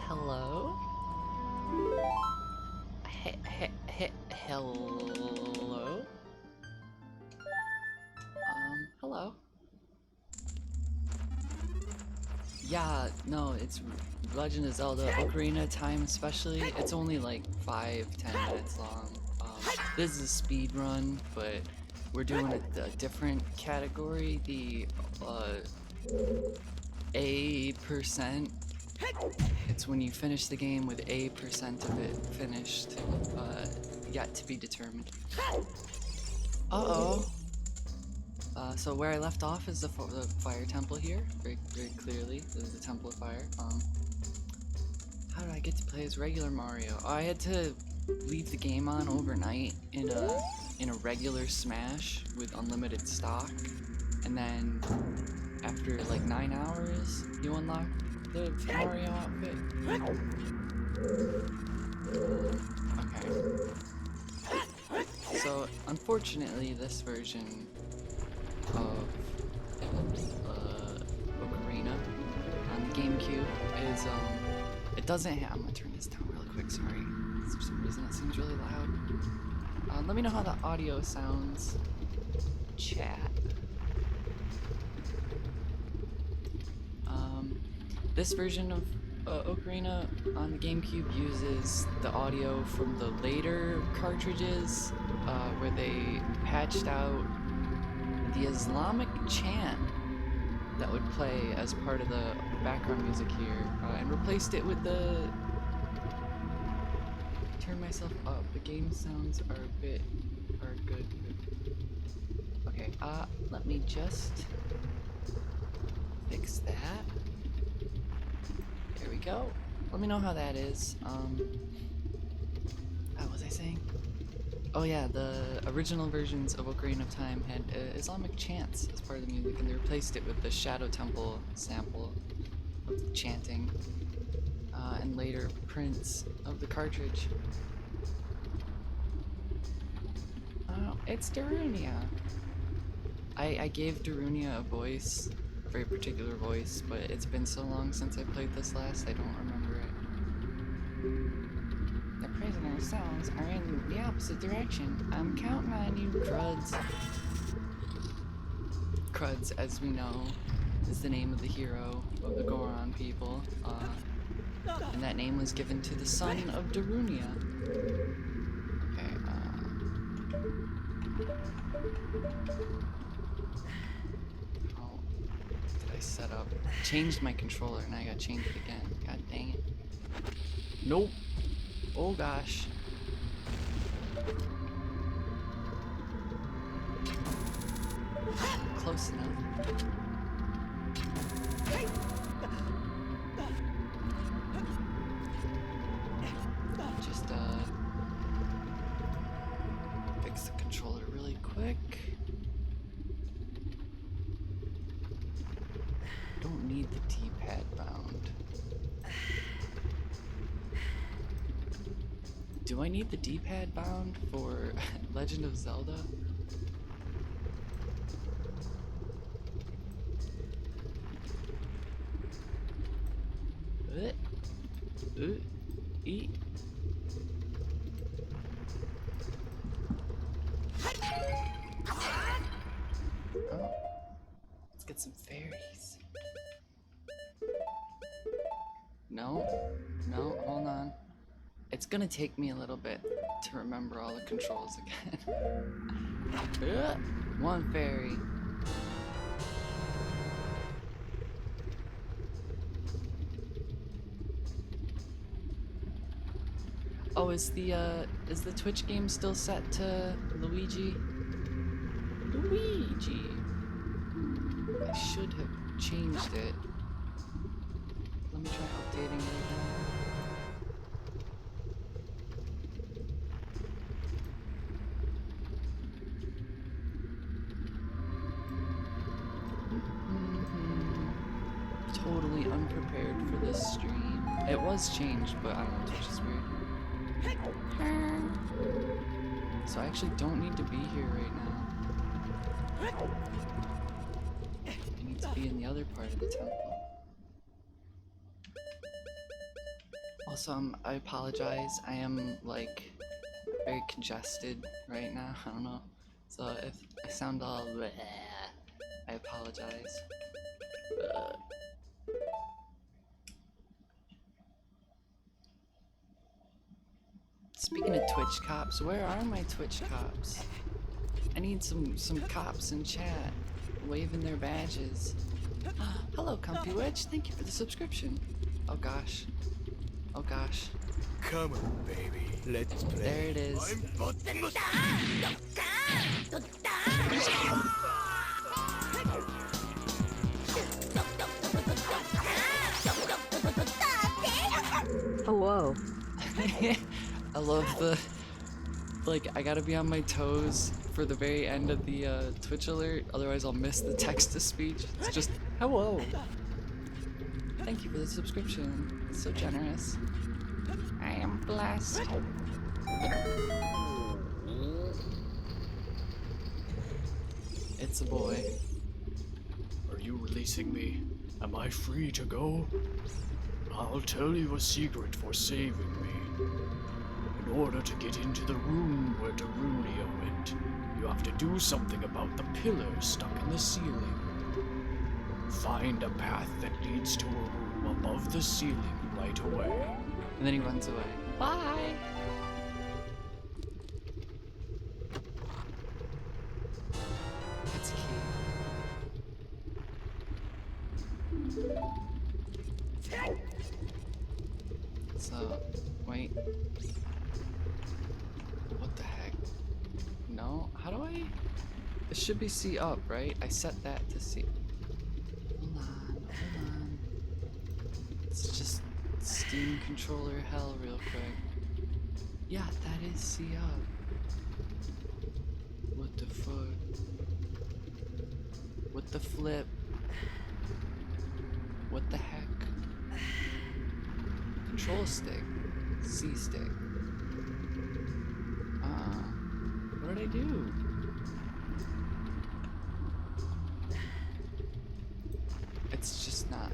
Hello? Hello? Hello? Yeah, no, it's Legend of Zelda Ocarina of Time especially. It's only like 5-10 minutes long. This is a speed run, but we're doing a different category, the A%. It's when you finish the game with A% of it finished, yet to be determined. Uh-oh. So where I left off is the fire temple here, very clearly. This is the Temple of Fire. How did I get to play as regular Mario? Oh, I had to leave the game on overnight in a regular Smash with unlimited stock, and then after like 9 hours, you unlock the Mario outfit? Okay. So, unfortunately, this version of Ocarina on the GameCube is, it doesn't have, I'm gonna turn this down really quick, sorry. For some reason it seems really loud. Let me know how the audio sounds. Chat. This version of Ocarina on the GameCube uses the audio from the later cartridges, where they patched out the Islamic chant that would play as part of the background music here, and replaced it with the... Turn myself up. The game sounds are good. Okay, let me just fix that. There we go. Let me know how that is. What was I saying? Oh yeah, the original versions of Ocarina of Time had Islamic chants as part of the music, and they replaced it with the Shadow Temple sample of the chanting, and later prints of the cartridge. Oh, it's Darunia. I gave Darunia a voice, a very particular voice, but it's been so long since I played this last, I don't remember it. The prisoner's cells are in the opposite direction. I'm counting on you, Cruds. Cruds, as we know, is the name of the hero of the Goron people, and that name was given to the son of Darunia. Okay, oh, did I set up? Changed my controller and I gotta change it again. God dang it. Nope. Oh gosh. Close enough. Just fix the controller really quick. Don't need the D-pad bound. Do I need the D-pad bound for Legend of Zelda? E. Oh, let's get some fairies. No, hold on. It's gonna take me a little bit to remember all the controls again. One fairy. Oh, is the Twitch game still set to Luigi? Luigi! I should have changed it. Let me try updating it again. Totally unprepared for this stream. It was changed, but I don't know, Twitch is weird. So I actually don't need to be here right now. I need to be in the other part of the temple. Also, I apologize. I am, like, very congested right now. I don't know. So if I sound all bleh, I apologize. Speaking of Twitch cops, where are my Twitch cops? I need some cops in chat waving their badges. Hello, Comfy Witch. Thank you for the subscription. Oh gosh. Oh gosh. Come on, baby. Let's play. There it is. Hello. I love the, like, I gotta be on my toes for the very end of the Twitch alert, otherwise I'll miss the text-to-speech. It's just, hello. Thank you for the subscription. It's so generous. I am blessed. It's a boy. Are you releasing me? Am I free to go? I'll tell you a secret for saving me. In order to get into the room where Darunia went, you have to do something about the pillars stuck in the ceiling. Find a path that leads to a room above the ceiling right away. And then he runs away. Bye! That's cute. So, wait. What the heck? No? How do I? It should be C up, right? I set that to C. Hold on. It's just Steam controller hell real quick. Yeah, that is C up. What the fuck? What the flip? What the heck? Control stick. C stick. What did I do? It's just not.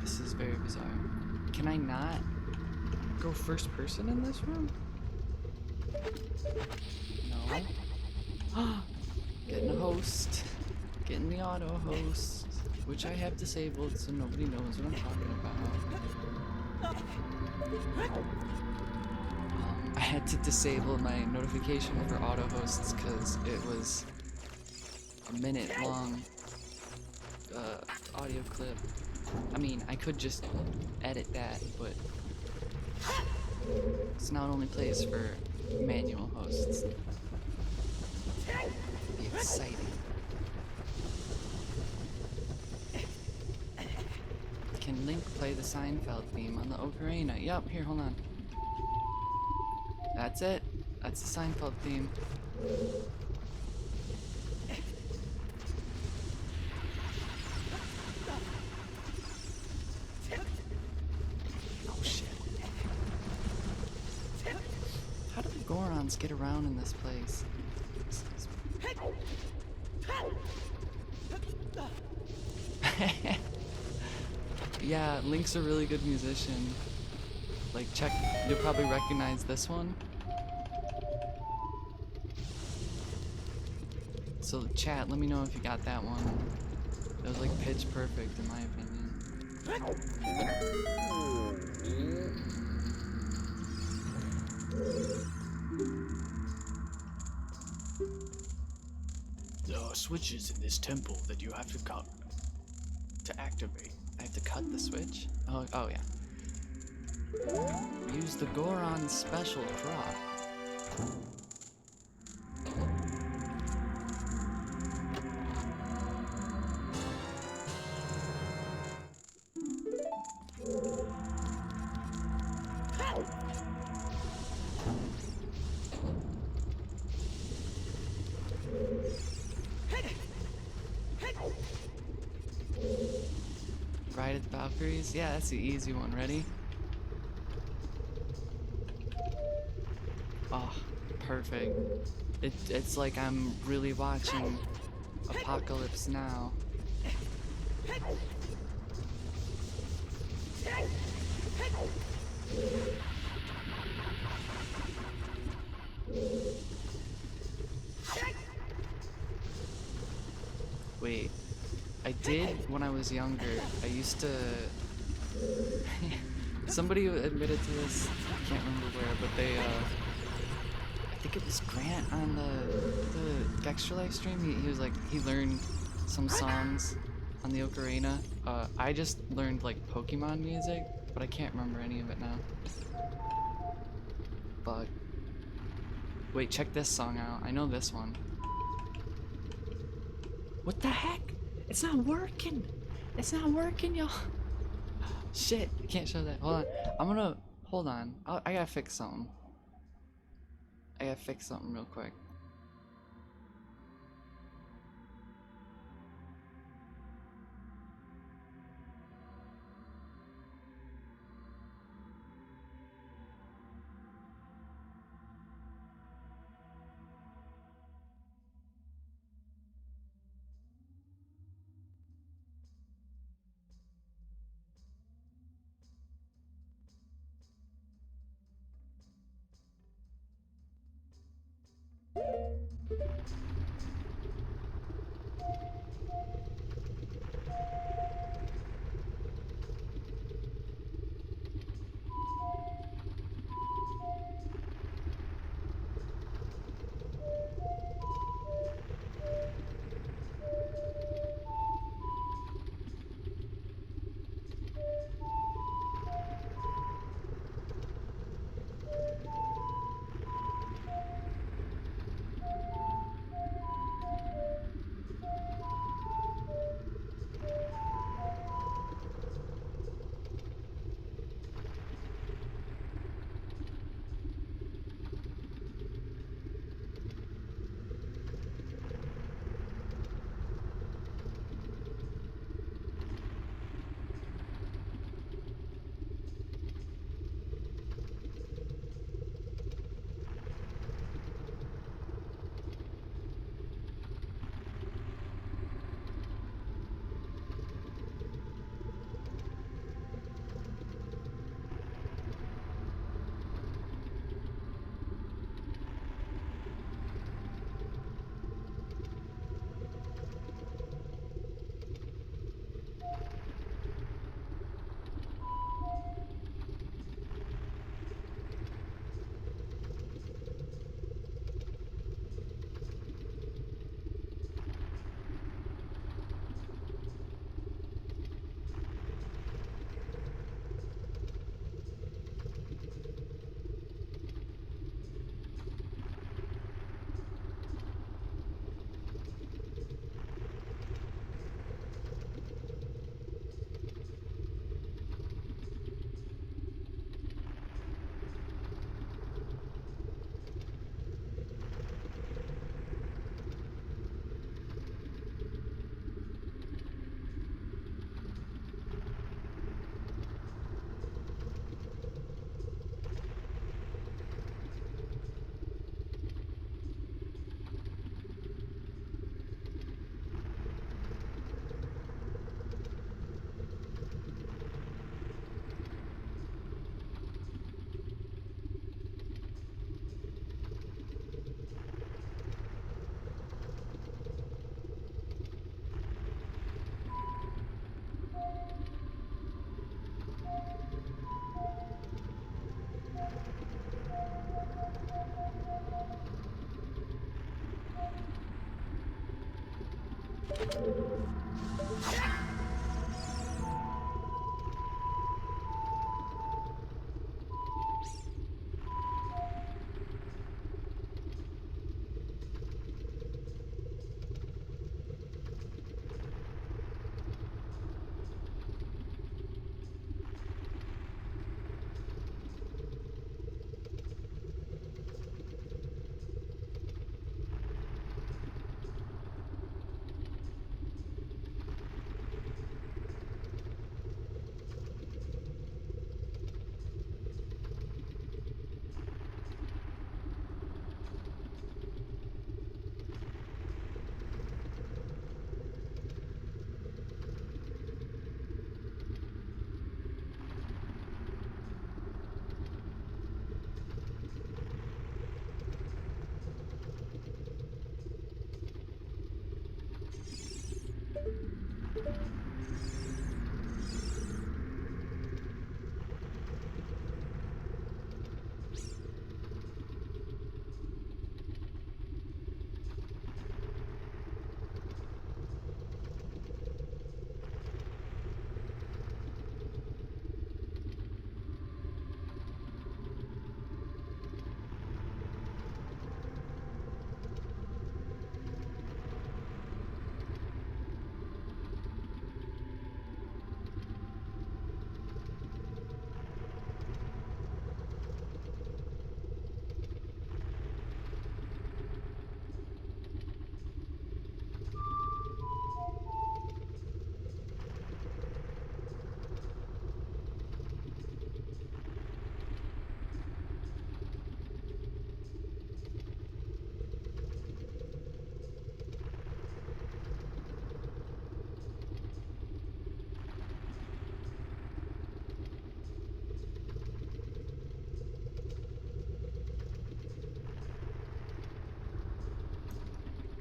This is very bizarre. Can I not go first person in this room? No. Getting a host. Getting the auto host. Which I have disabled so nobody knows what I'm talking about. I had to disable my notification for auto hosts because it was a minute long audio clip. I mean, I could just edit that, but it's now only plays for manual hosts. Be exciting. Can Link play the Seinfeld theme on the ocarina? Yup, here, hold on. That's it. That's the Seinfeld theme. Oh shit. How do the Gorons get around in this place? Yeah, Link's a really good musician. Like, check, you'll probably recognize this one. So, chat, let me know if you got that one. It was like pitch perfect, in my opinion. There are switches in this temple that you have to cut to activate. I have to cut the switch? Oh yeah. Use the Goron special crop. Ride at the Valkyries? Yeah, that's the easy one. Ready? Oh, perfect. It's like I'm really watching Apocalypse Now. Wait, I did when I was younger. I used to. Somebody admitted to this. I can't remember where, but they. I think it was Grant on the Extra Life stream. He was like he learned some songs on the ocarina. I just learned like Pokemon music, but I can't remember any of it now. But wait, check this song out. I know this one. What the heck? It's not working. It's not working, y'all. Shit, I can't show that. Hold on. I'm gonna hold on. I gotta fix something. I gotta fix something real quick.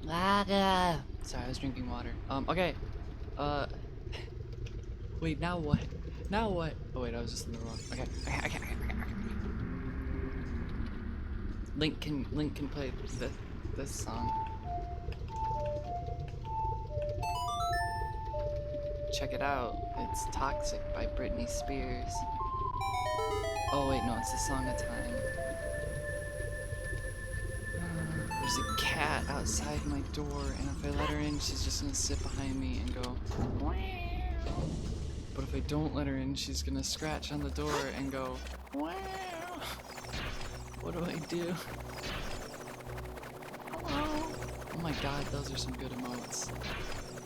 Sorry, I was drinking water. Okay. Uh, wait, now what? Now what? Oh wait, I was just in the wrong. Okay. Link can play this song. Check it out. It's Toxic by Britney Spears. Oh wait, no, it's a song of time. There's a cat outside my door, and if I let her in, she's just gonna sit behind me and go. But if I don't let her in, she's gonna scratch on the door and go. What do I do? Hello? Oh my god, those are some good emotes.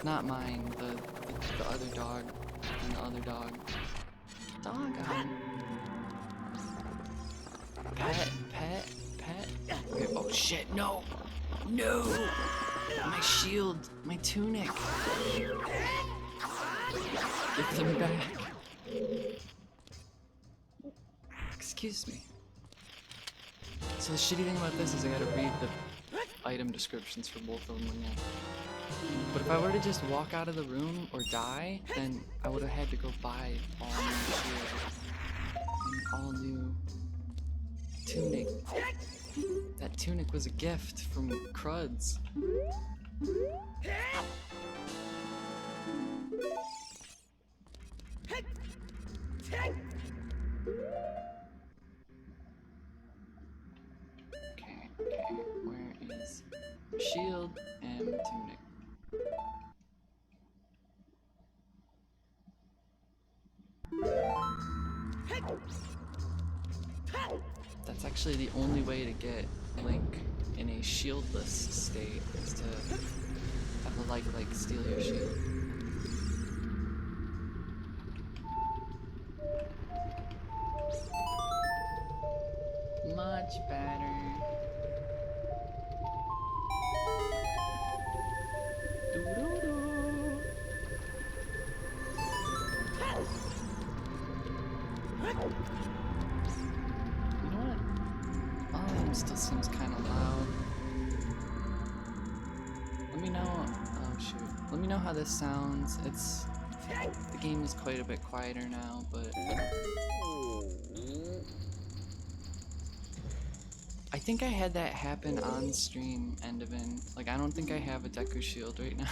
Not mine, the other dog and the other dog. Dog. Pet. Okay, oh shit, no! No! My shield, my tunic. Give them back. Excuse me. So the shitty thing about this is I gotta read the item descriptions for both of them again. But if I were to just walk out of the room or die, then I would have had to go buy all new shield and all new tunic. That tunic was a gift from Cruds. Okay, where is shield and tunic? That's actually the only way to get Link in a shieldless state, is to have a like steal your shield. Much better. Doo-doo-doo. You know what? Volume still seems kind of loud. Let me know. Oh shoot. Let me know how this sounds. The game is quite a bit quieter now, but I think I had that happen on stream, Endovan. Like, I don't think I have a Deku shield right now.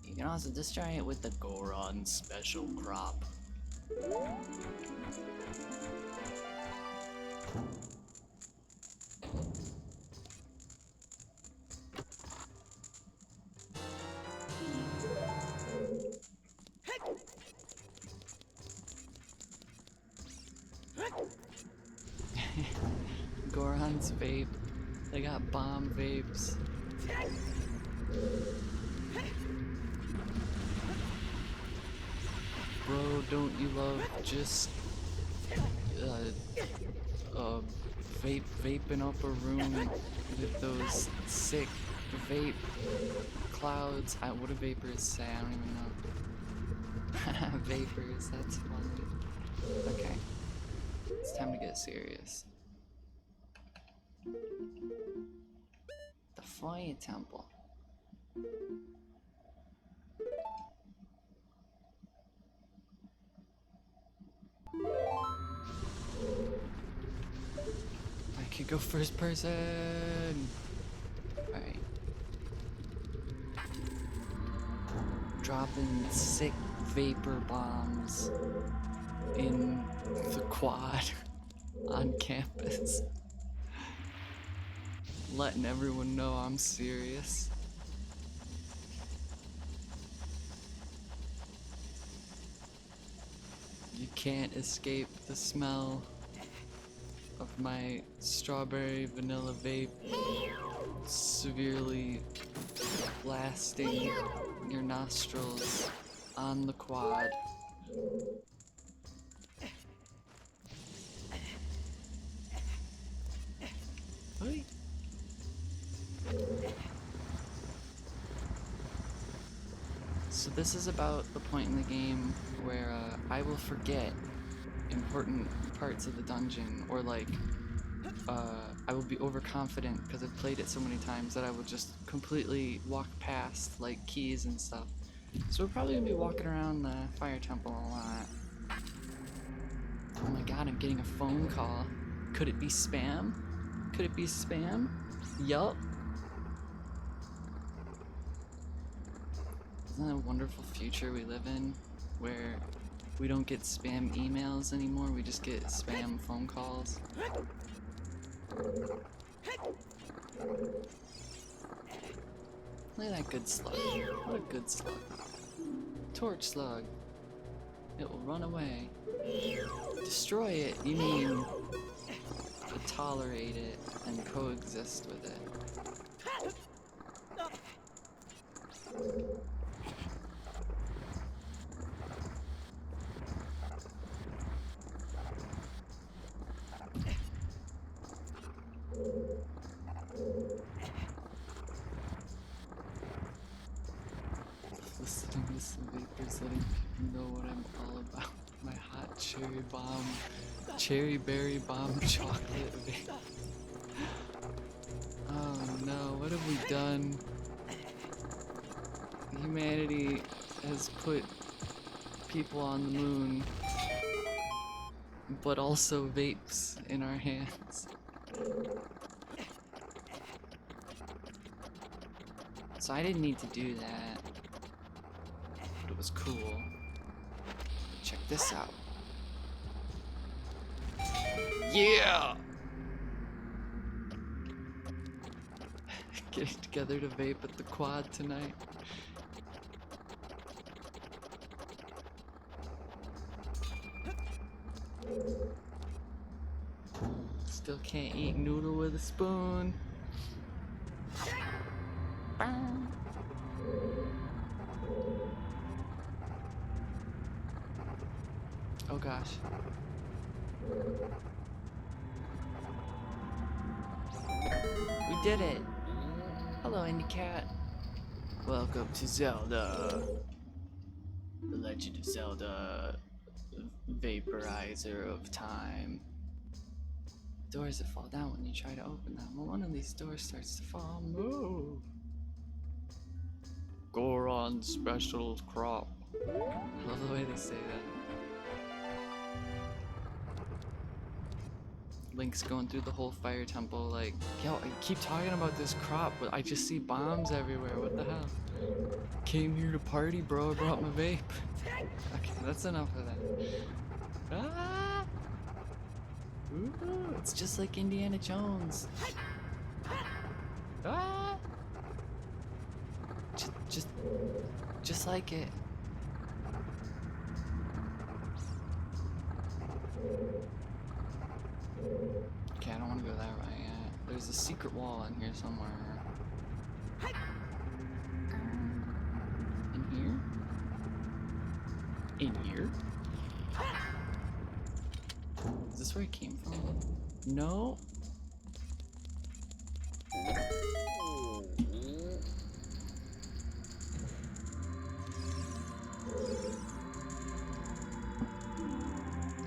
You can also destroy it with the Goron special crop. Goron's vape. They got bomb vapes. Bro, don't you love just vaping up a room with those sick vape clouds? What do vapors say? I don't even know. Vapors, that's funny. Okay, it's time to get serious. The Fire Temple. I could go first person. Alright. Dropping sick vapor bombs in the quad on campus. Letting everyone know I'm serious. You can't escape the smell of my strawberry vanilla vape severely blasting your nostrils on the quad. Hey. So this is about the point in the game where I will forget important parts of the dungeon, or like I will be overconfident because I've played it so many times that I will just completely walk past like keys and stuff. So we're probably gonna be walking around the fire temple a lot. Oh my god, I'm getting a phone call. Could it be spam? Could it be spam? Yup. Isn't that a wonderful future we live in? Where we don't get spam emails anymore, we just get spam phone calls. Look at that good slug. What a good slug. Torch slug. It will run away. Destroy it, you mean tolerate it and coexist with it. Listening to some vapors, letting people know what I'm all about. My hot cherry bomb, cherry berry bomb chocolate vape. Oh no, what have we done? Humanity has put people on the moon, but also vapes in our hands. So I didn't need to do that, but it was cool. Check this out. Yeah! Getting together to vape at the quad tonight. Still can't eat noodle with a spoon. Oh gosh. We did it! Hello, Indy Cat. Welcome to Zelda. The Legend of Zelda Vaporizer of Time. Doors that fall down when you try to open them. When one of these doors starts to fall, move. Goron special crop. I love the way they say that. Link's going through the whole fire temple like, yo, I keep talking about this crop, but I just see bombs everywhere. What the hell? Came here to party, bro. I brought my vape. Okay, that's enough of that. Ah! Ooh, it's just like Indiana Jones. Ah! Just like it. Okay, I don't want to go that way yet. There's a secret wall in here somewhere. In here? In here? Is this where it came from? No.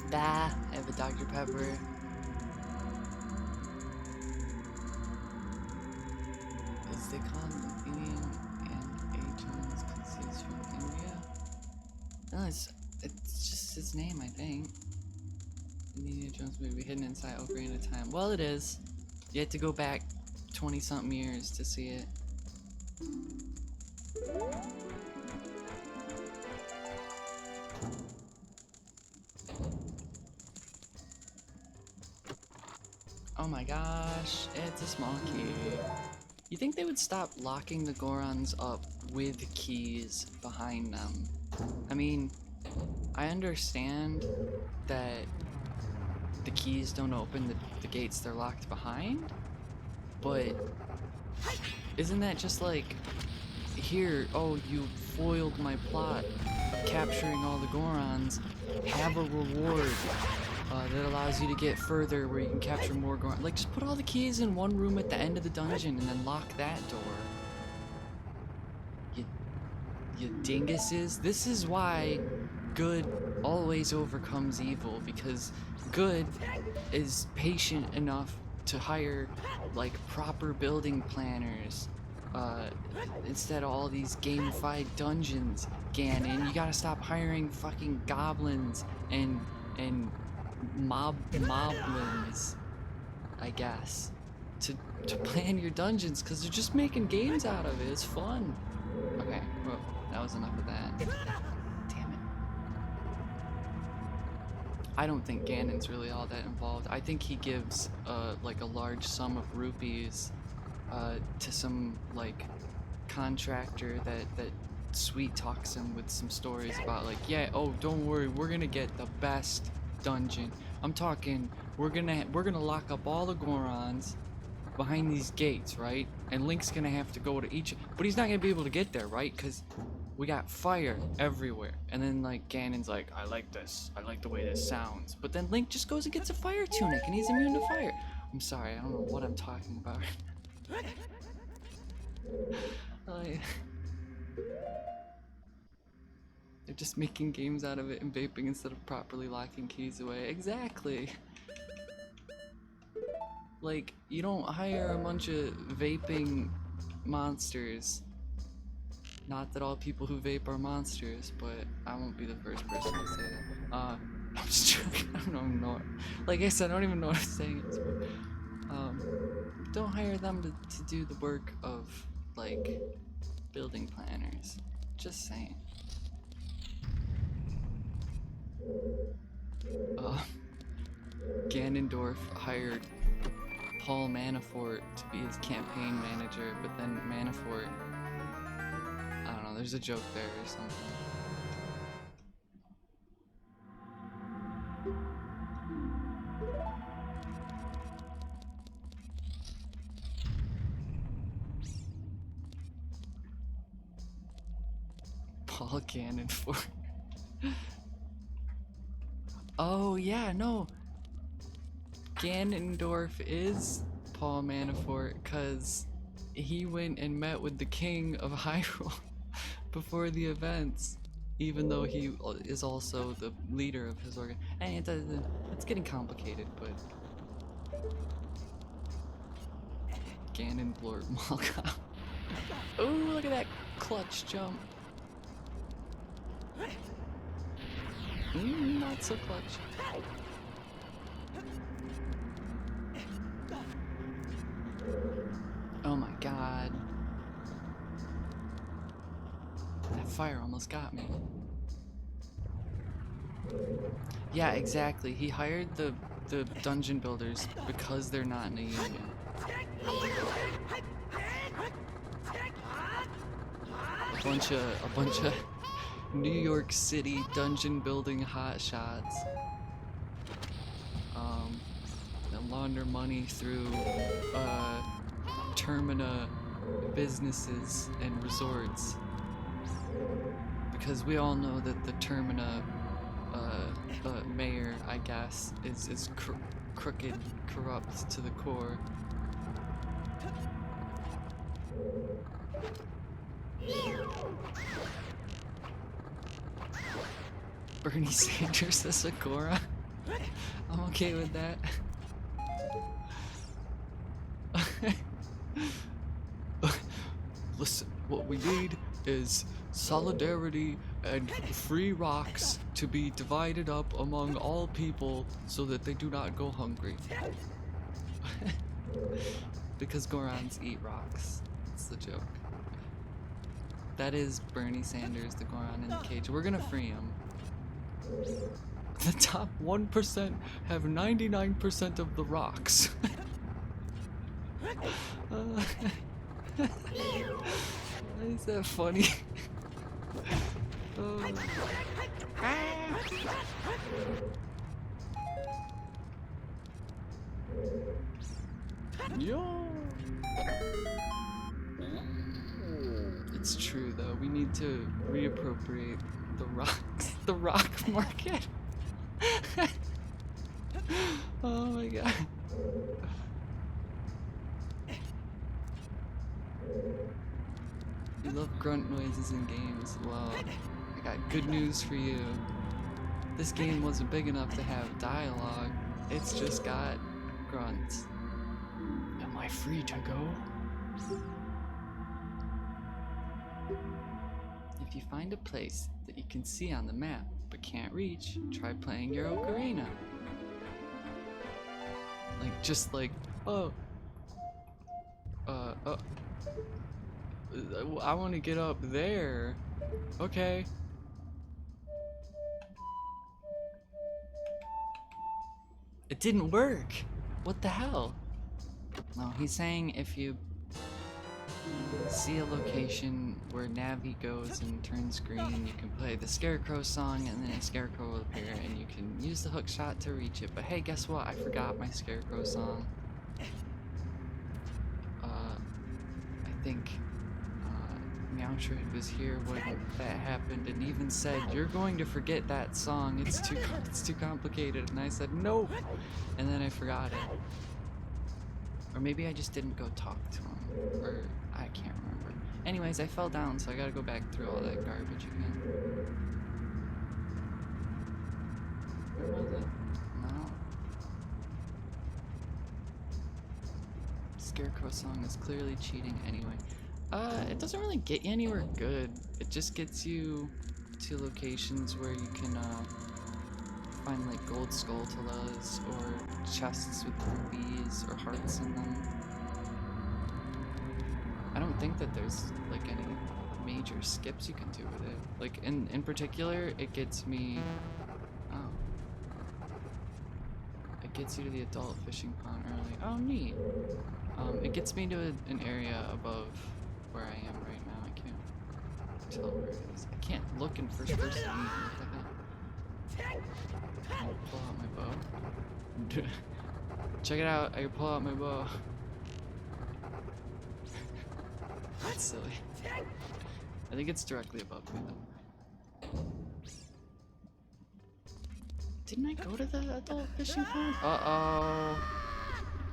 Bah, I have a Dr. Pepper. Is they call him Indian and A. Jones because he's from India? No, it's just his name, I think. Indiana Jones movie hidden inside Ocarina of Time. Well, it is. You have to go back 20-something years to see it. Oh my gosh, it's a small key. You think they would stop locking the Gorons up with keys behind them? I mean, I understand that the keys don't open the gates they're locked behind, but isn't that just like, here, oh, you foiled my plot of capturing all the Gorons, have a reward that allows you to get further where you can capture more Gorons. Like, just put all the keys in one room at the end of the dungeon and then lock that door. You dinguses. This is why good always overcomes evil, because good is patient enough to hire like proper building planners uh, instead of all these gamified dungeons. Ganon, you gotta stop hiring fucking goblins and moblins, I guess, to plan your dungeons, because they're just making games out of it. It's fun. Okay, well, that was enough of that. Damn it. I don't think Ganon's really all that involved. I think he gives like a large sum of rupees to some like contractor that sweet talks him with some stories about like, yeah, oh, don't worry, we're gonna get the best dungeon. I'm talking, we're gonna lock up all the Gorons behind these gates, right? And Link's gonna have to go to each, but he's not gonna be able to get there, right? Because we got fire everywhere. And then like Ganon's like, I like this. I like the way this sounds. But then Link just goes and gets a fire tunic and he's immune to fire. I'm sorry, I don't know what I'm talking about. They're just making games out of it and vaping instead of properly locking keys away. Exactly. Like, you don't hire a bunch of vaping monsters. Not that all people who vape are monsters, but I won't be the first person to say that. I'm just joking. I don't know. Like I said, I don't even know what I'm saying. Don't hire them to do the work of, like, building planners. Just saying. Ganondorf hired Paul Manafort to be his campaign manager, but then Manafort, I don't know, there's a joke there or something. Paul Ganondorf. Oh yeah, no. Ganondorf is Paul Manafort because he went and met with the king of Hyrule before the events, even though he is also the leader of his organ. And it's getting complicated, but Ganondorf Malcolm. Oh, look at that clutch jump. Not so clutch. Oh my god. That fire almost got me. Yeah, exactly. He hired the dungeon builders because they're not in a union. A bunch of New York City dungeon building hotshots. That launder money through Termina businesses and resorts. Because we all know that the Termina mayor, I guess, is crooked, corrupt to the core. Bernie Sanders as Agora? I'm okay with that. Listen, what we need is solidarity and free rocks to be divided up among all people so that they do not go hungry. Because Gorons eat rocks. That's the joke. That is Bernie Sanders, the Goron in the cage. We're gonna free him. The top 1% have 99% of the rocks. Is that funny? Yo! It's true though, we need to reappropriate the rocks, the rock market. Oh my god. You love grunt noises in games. Well, I got good news for you. this game wasn't big enough to have dialogue. It's just got grunts. Am I free to go? If you find a place that you can see on the map but can't reach, try playing your ocarina. Like, just like, oh, I want to get up there. Okay. It didn't work. What the hell? No, he's saying if you see a location where Navi goes and turns green, you can play the Scarecrow song and then a Scarecrow will appear and you can use the hook shot to reach it. But hey, guess what? I forgot my Scarecrow song. I think Meowshred was here when that happened and even said, "You're going to forget that song. It's too complicated." And I said, "Nope." And then I forgot it. Or maybe I just didn't go talk to him. Or I can't remember. Anyways, I fell down, so I gotta go back through all that garbage again. Where was it? No. Scarecrow song is clearly cheating anyway. It doesn't really get you anywhere good. It just gets you to locations where you can, find like gold skulltulas or chests with rubies or hearts in them. I don't think that there's like any major skips you can do with it. Like in particular, it gets me. Oh, it gets you to the adult fishing pond early. Oh, neat. It gets me to an area above where I am right now. I can't tell where it is. I can't look in first person either. What the hell? I can pull out my bow. Check it out, I can pull out my bow. That's silly. I think it's directly above me though. Didn't I go to the adult fishing pond? Uh-oh.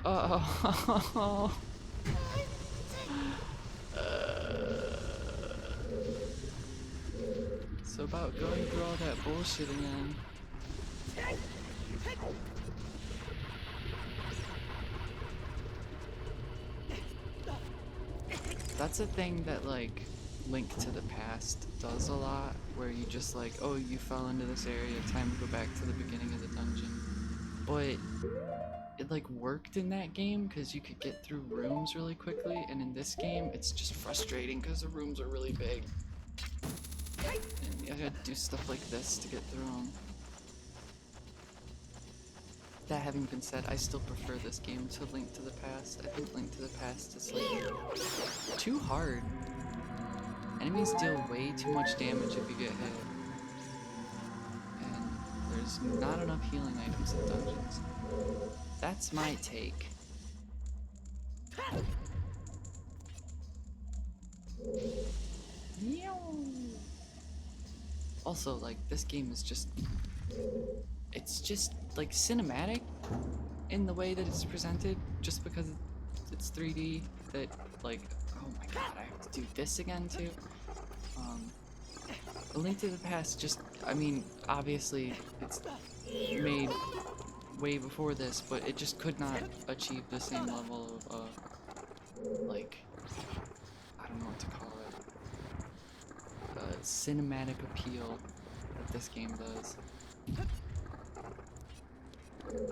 Uh-oh. So about going through all that bullshit again. That's a thing that like Link to the Past does a lot, where you just like, oh, you fell into this area, time to go back to the beginning of the dungeon. But it like worked in that game because you could get through rooms really quickly, and in this game it's just frustrating because the rooms are really big. And you gotta do stuff like this to get through them. That having been said, I still prefer this game to Link to the Past. I think Link to the Past is like too hard. Enemies deal way too much damage if you get hit. And there's not enough healing items in dungeons. That's my take. Also, like, this game is just... It's just, like, cinematic in the way that it's presented, just because it's 3D, that, like, oh my god, I have to do this again, too? A Link to the Past just, I mean, obviously, it's made way before this, but it just could not achieve the same level of, like, I don't know what to call it, cinematic appeal that this game does. It's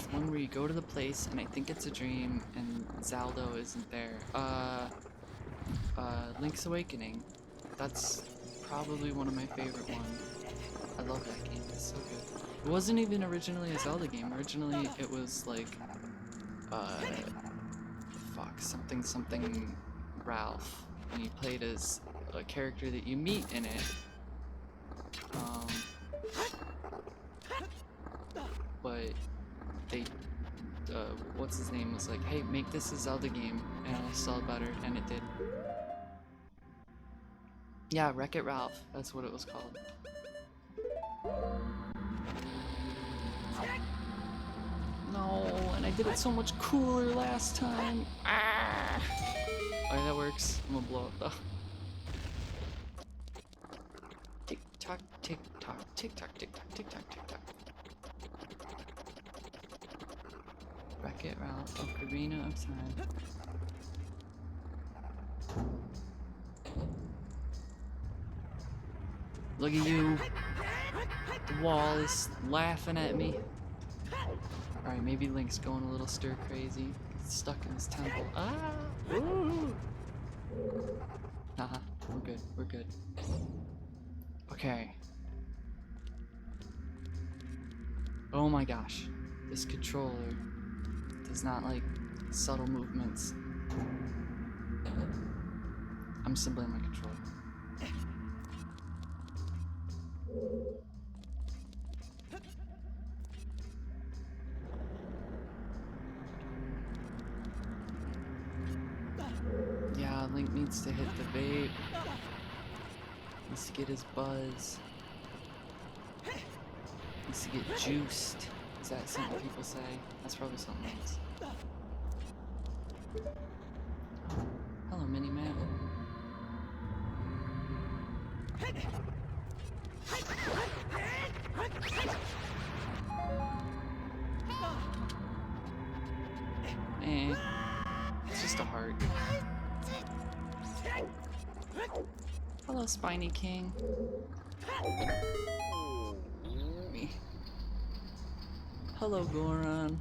the one where you go to the place, and I think it's a dream, and Zaldo isn't there. Link's Awakening. That's probably one of my favorite ones. I love that game, it's so good. It wasn't even originally a Zelda game. Originally, it was like, something Ralph. And you played as a character that you meet in it. But they, what's his name was like, hey, make this a Zelda game and it'll sell better, and it did. Yeah, Wreck-It Ralph, that's what it was called. No, and I did it so much cooler last time. Ah! Alright, that works. I'm gonna blow it though. Tick tock. Tick tock, tick tock, tick tock, tick tock, tick tock. Wreck-It Ralph, Ocarina of Time. Look at you. The wall is laughing at me. Alright, maybe Link's going a little stir crazy. He's stuck in his temple. Ah! Ooh! Haha, we're good, we're good. Okay. Oh my gosh. This controller does not like subtle movements. I'm simply my controller. Yeah, Link needs to hit the vape. Needs to get his buzz. Needs to get juiced. Is that something people say? That's probably something else. Oh, hello, Mini-Man. Eh. It's just a heart. Hello, Spiny King. Me. Hello, Goron.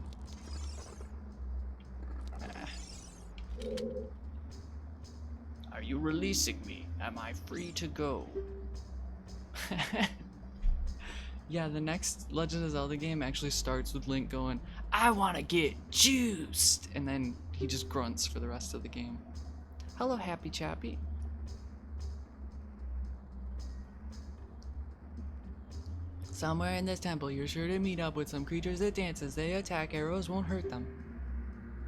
Are you releasing me? Am I free to go? Yeah, the next Legend of Zelda game actually starts with Link going, I wanna get juiced! And then he just grunts for the rest of the game. Hello, Happy Chappy. Somewhere in this temple, you're sure to meet up with some creatures that dance. As they attack, arrows won't hurt them.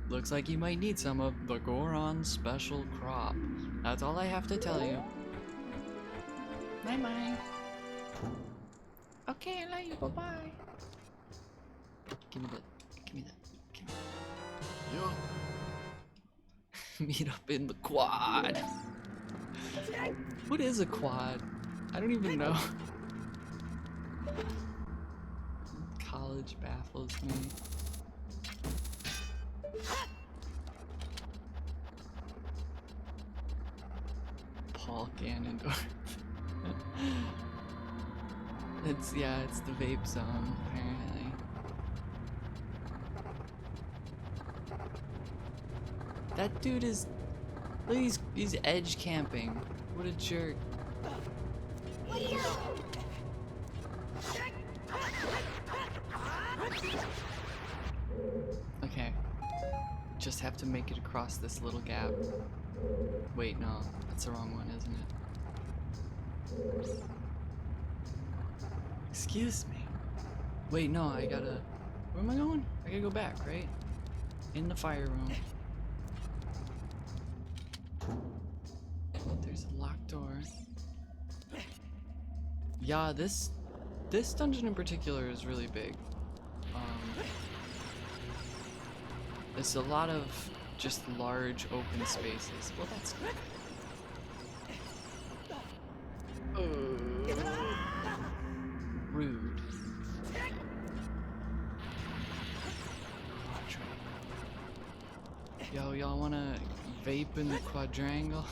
Looks like you might need some of the Goron special crop. That's all I have to tell you. Bye-bye. Okay, I love you. Bye-bye. Give me that. Give me that. Give me that. Meet up in the quad. What is a quad? I don't even know. College baffles me. Paul Ganondorf. It's the vape zone, apparently. That dude is, look, he's edge camping. What a jerk. Okay. Just have to make it across this little gap. Wait, no, that's the wrong one, isn't it? Excuse me. Wait, no, I gotta... Where am I going? I gotta go back, right? In the fire room. There's a locked door. Yeah, this dungeon in particular is really big. There's a lot of just large open spaces. Well, that's good. Rude. Yo, y'all wanna vape in the quadrangle?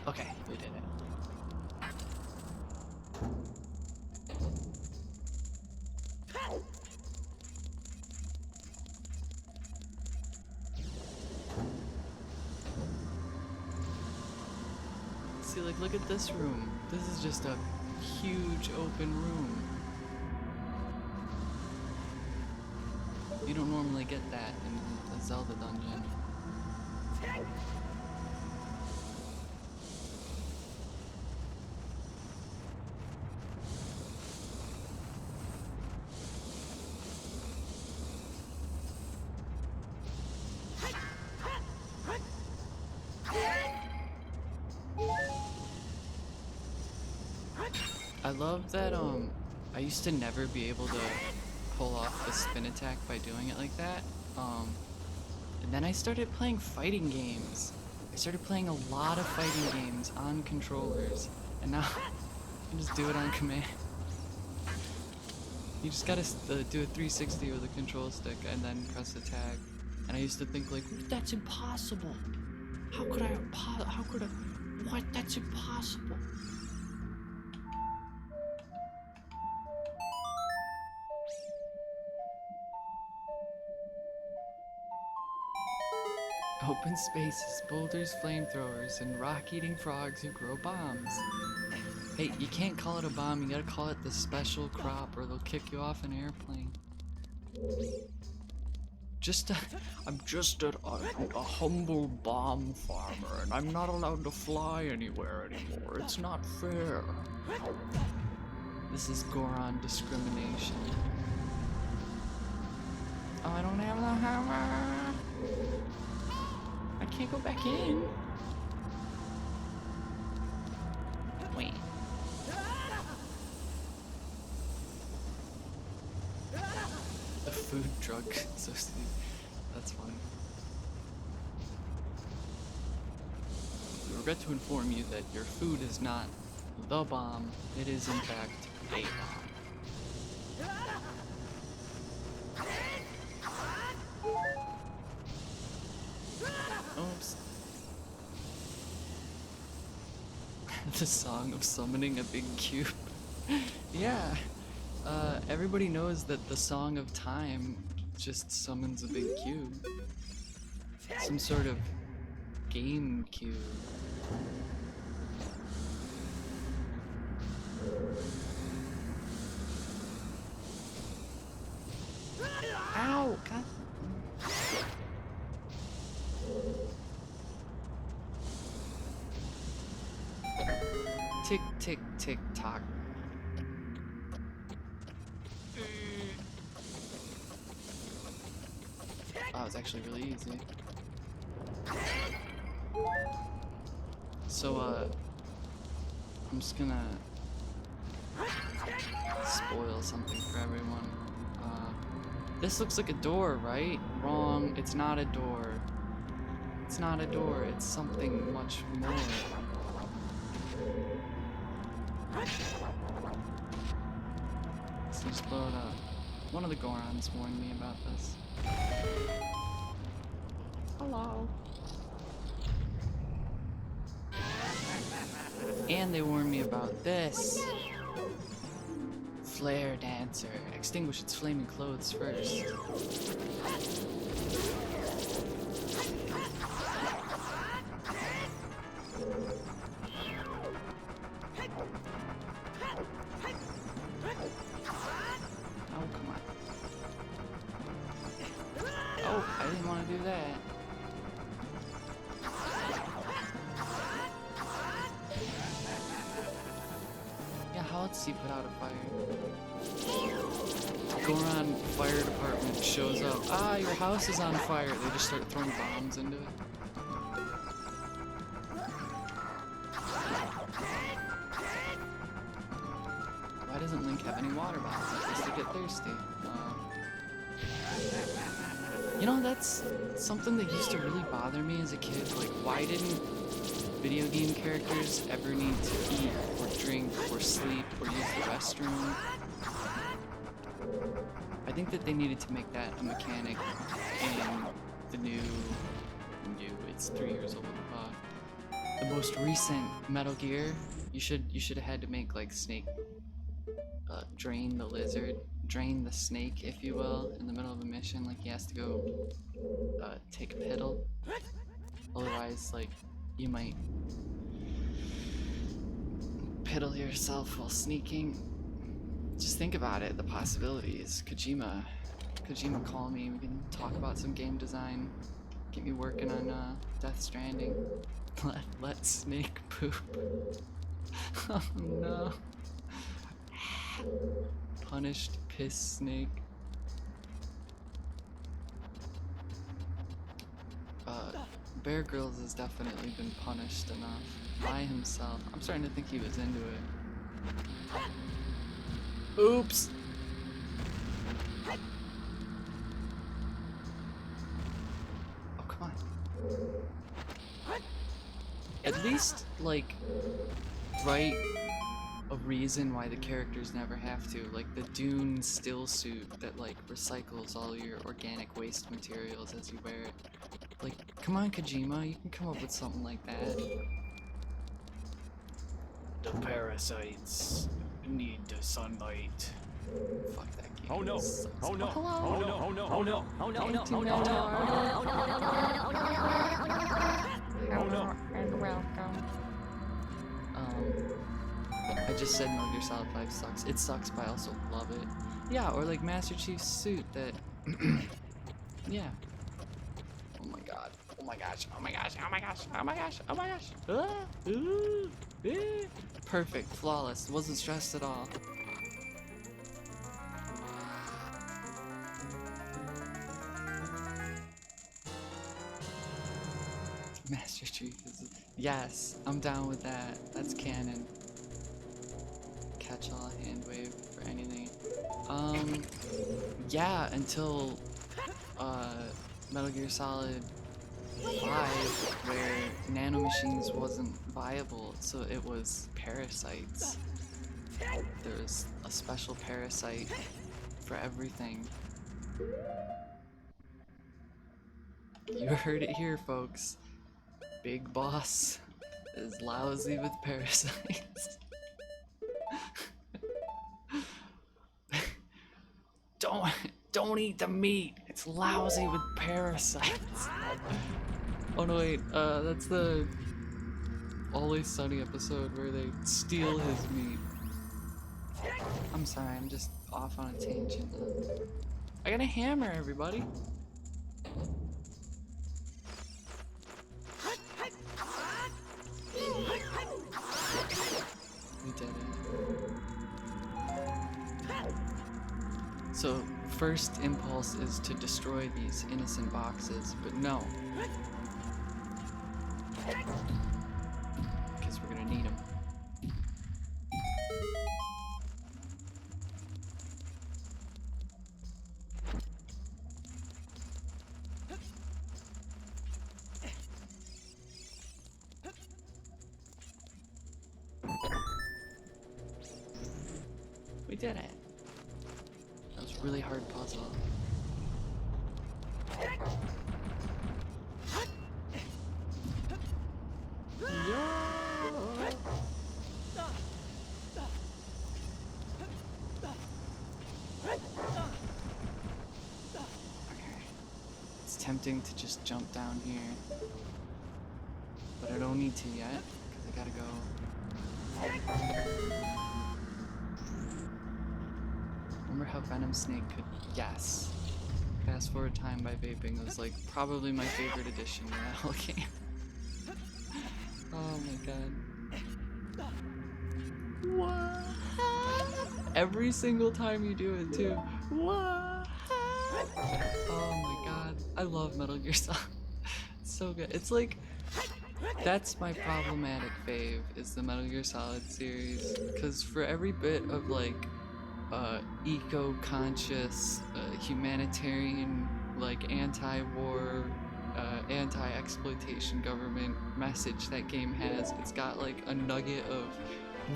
Okay, we did it. See, like, look at this room. This is just a huge open room. You don't normally get that in a Zelda dungeon. I love that, I used to never be able to pull off the spin attack by doing it like that. And then I started playing fighting games. I started playing a lot of fighting games on controllers. And now I just do it on command. You just gotta do a 360 with a control stick and then press the tag. And I used to think like, that's impossible. How could I, what? That's impossible. Open spaces, boulders, flamethrowers, and rock-eating frogs who grow bombs. Hey, you can't call it a bomb, you gotta call it the special crop or they'll kick you off an airplane. I'm just a humble bomb farmer and I'm not allowed to fly anywhere anymore. It's not fair. This is Goron discrimination. Oh, I don't have the hammer. I can't go back in. Wait. A food truck. So stupid. That's funny. We regret to inform you that your food is not the bomb. It is in fact a bomb. Oops. The song of summoning a big cube. Yeah. Everybody knows that the Song of Time just summons a big cube. Some sort of game cube. Ow! God. Tick, tick, tick, tock. Oh, it's actually really easy. So, I'm just gonna spoil something for everyone. This looks like a door, right? Wrong. It's not a door. It's not a door. It's something much more. So just blow it up. One of the Gorons warned me about this. Hello. And they warned me about this. Flare dancer. Extinguish its flaming clothes first. Oh, come on. Oh, I didn't want to do that. Yeah, how else do you put out a fire? Goron Fire Department shows up. Ah, your house is on fire. They just start throwing bombs into it. Why doesn't Link have any water bottles? He has to get thirsty. You know, that's something that used to really bother me as a kid. Like, why didn't video game characters ever need to eat or drink or sleep or use the restroom? I think that they needed to make that a mechanic in the new, it's 3 years old, the most recent Metal Gear. You should have had to make like Snake drain the lizard, drain the snake, if you will, in the middle of a mission. Like he has to go take a piddle. Otherwise, like, you might piddle yourself while sneaking. Just think about it, the possibilities. Kojima, call me. We can talk about some game design. Get me working on Death Stranding. Let Snake poop. Oh no. Punished piss Snake. Bear Grylls has definitely been punished enough by himself. I'm starting to think he was into it. Oops! At least, like, write a reason why the characters never have to. Like the Dune still suit that, like, recycles all your organic waste materials as you wear it. Like, come on, Kojima, you can come up with something like that. The parasites need the sunlight. Fuck that game. Oh no! Sucks. Oh no! Hello. Oh no! Oh no! Oh no! Oh no! Oh no! Oh no! Oh no! And welcome. I just said Metal Gear Solid 5 sucks. It sucks, but I also love it. Yeah, or like Master Chief's suit that... yeah. Oh my god. Oh my gosh. Oh my gosh. Oh my gosh. Oh my gosh. Oh my gosh. Perfect. Flawless. Wasn't stressed at all. Master Chief is... Yes, I'm down with that. That's canon. Catch all hand wave for anything. Yeah, until Metal Gear Solid 5, where nanomachines wasn't viable, so it was parasites. There was a special parasite for everything. You heard it here, folks. Big Boss is lousy with parasites. Don't eat the meat. It's lousy with parasites. Oh no, wait. That's the Always Sunny episode where they steal his meat. I'm sorry, I'm just off on a tangent. I got a hammer, everybody. We did it. So, first impulse is to destroy these innocent boxes, but no. Because we're gonna need them. We did it. That was a really hard puzzle. It's tempting to just jump down here, but I don't need to yet, because I gotta go. Remember how Venom Snake could... Yes. Fast forward time by vaping was like probably my favorite addition to that whole game. Oh my god. What? Every single time you do it too. What? Oh my god. I love Metal Gear Solid. It's so good. It's like... That's my problematic fave, is the Metal Gear Solid series. Because for every bit of like... eco-conscious, humanitarian, like anti-war, anti-exploitation government message that game has, it's got like a nugget of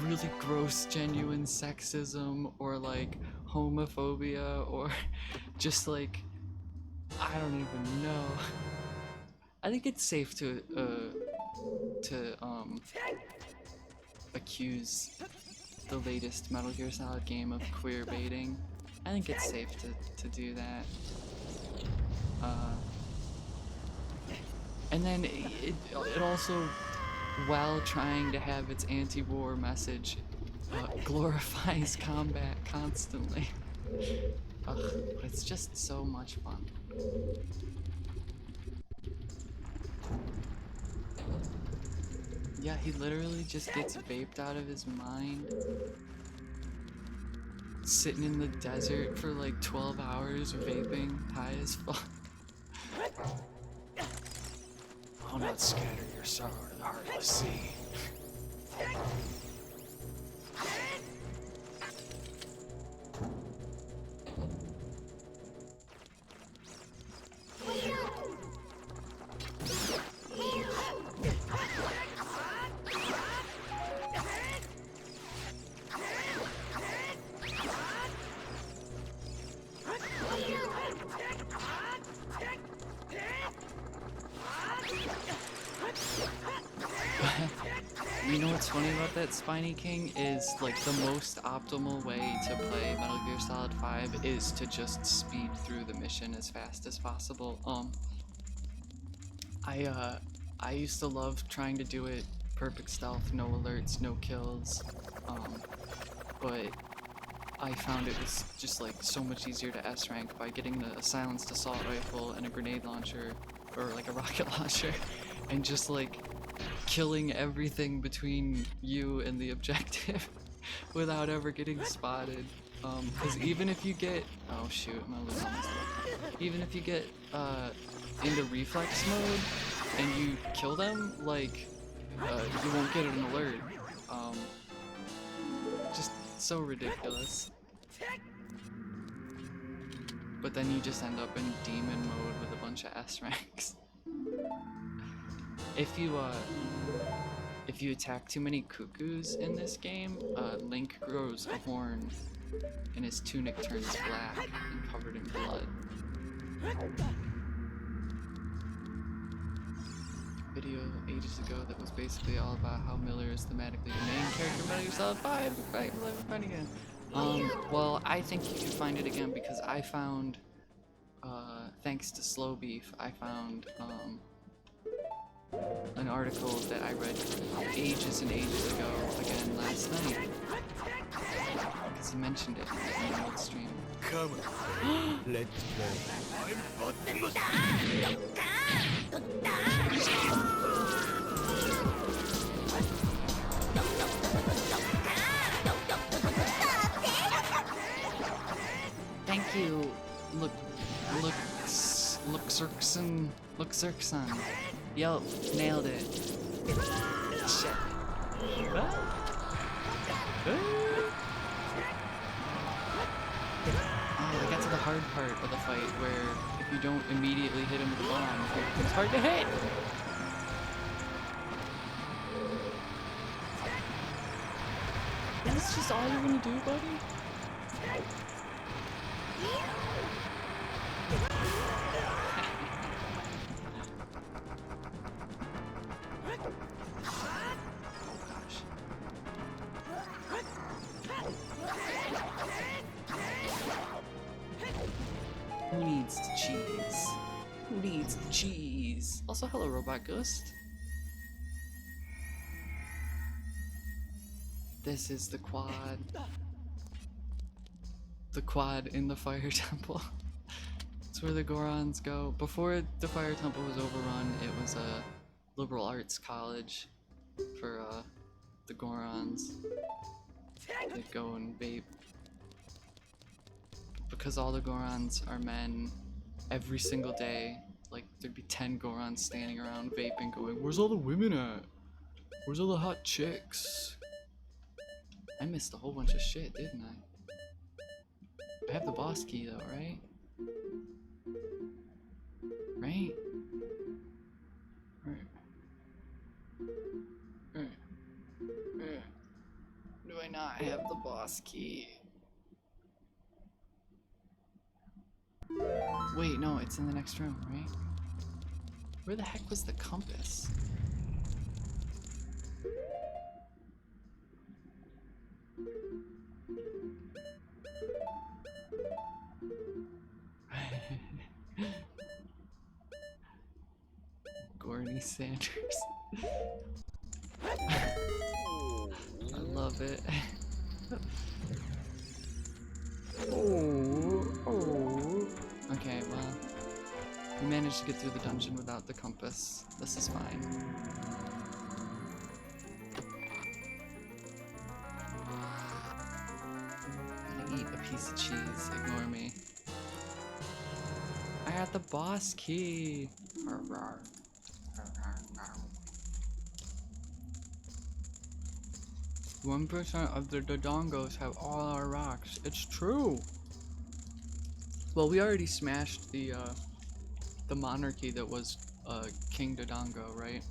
really gross, genuine sexism, or like homophobia, or just like, I don't even know. I think it's safe to accuse the latest Metal Gear Solid game of queer baiting. I think it's safe to do that. And then it also, while trying to have its anti-war message, glorifies combat constantly. Ugh, but it's just so much fun. Yeah, he literally just gets vaped out of his mind. Sitting in the desert for like 12 hours vaping, high as fuck. I'll not scatter your sorrow to the heartless sea. what's funny about that Spiny King is like the most optimal way to play Metal Gear Solid 5 is to just speed through the mission as fast as possible. I used to love trying to do it perfect stealth, no alerts, no kills. But I found it was just like so much easier to S rank by getting a silenced assault rifle and a grenade launcher or like a rocket launcher and just like killing everything between you and the objective without ever getting spotted. Because even if you get, oh shoot, I'm gonna lose all my stuff. Even if you get into reflex mode and you kill them, like you won't get an alert. Just so ridiculous. But then you just end up in demon mode with a bunch of S ranks. If you attack too many cuckoos in this game, Link grows a horn and his tunic turns black and covered in blood. Video ages ago that was basically all about how Miller is thematically the main character of Metal Gear Solid 5. Right, we'll never find again. Well, I think you can find it again because I found, thanks to Slow Beef, I found an article that I read ages and ages ago again last night because he mentioned it in an old stream. Come on. Let's go. Thank you, Luxerkson. Yo, nailed it. Shit. Oh, I got to the hard part of the fight where if you don't immediately hit him with a bomb, it's hard to hit. That's just all you're gonna do, buddy? Who needs the cheese? Who needs the cheese? Also, hello, Robot Ghost. This is the quad. The quad in the Fire Temple. It's where the Gorons go. Before the Fire Temple was overrun, it was a liberal arts college for the Gorons. They'd go and vape. Because all the Gorons are men, every single day, like there'd be 10 Gorons standing around vaping going, "Where's all the women at? Where's all the hot chicks?" I missed a whole bunch of shit, didn't I? I have the boss key though, right? Right? Do I not have the boss key? Wait, no, it's in the next room, right? Where the heck was the compass? Gorny Sanders. I love it. Okay, well, we managed to get through the dungeon without the compass. This is fine. I eat a piece of cheese. Ignore me. I got the boss key. 1% of the Dodongos have all our rocks. It's true. Well, we already smashed the monarchy that was King Dodongo, right?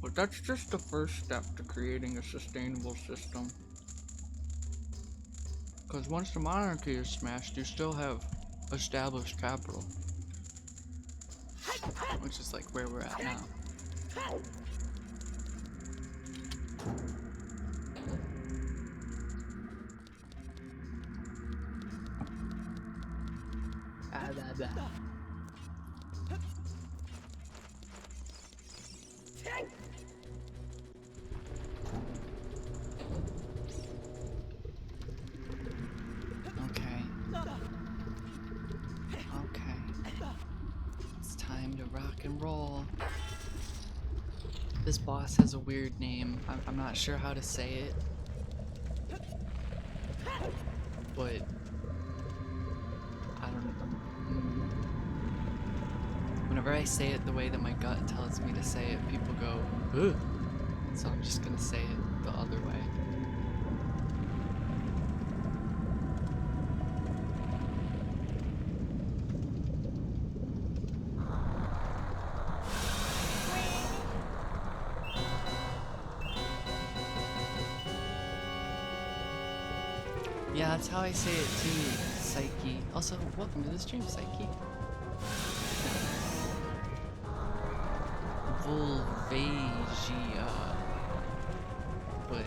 But that's just the first step to creating a sustainable system. Because once the monarchy is smashed, you still have established capital. which is like where we're at now. Okay. Okay. It's time to rock and roll. This boss has a weird name. I'm not sure how to say it. But I don't know. Whenever I say it the way that my gut tells me to say it, people go, ugh. So I'm just gonna say it the other way. Yeah, that's how I say it too, Psyche. Also, welcome to the stream, Psyche. Volvagia. But...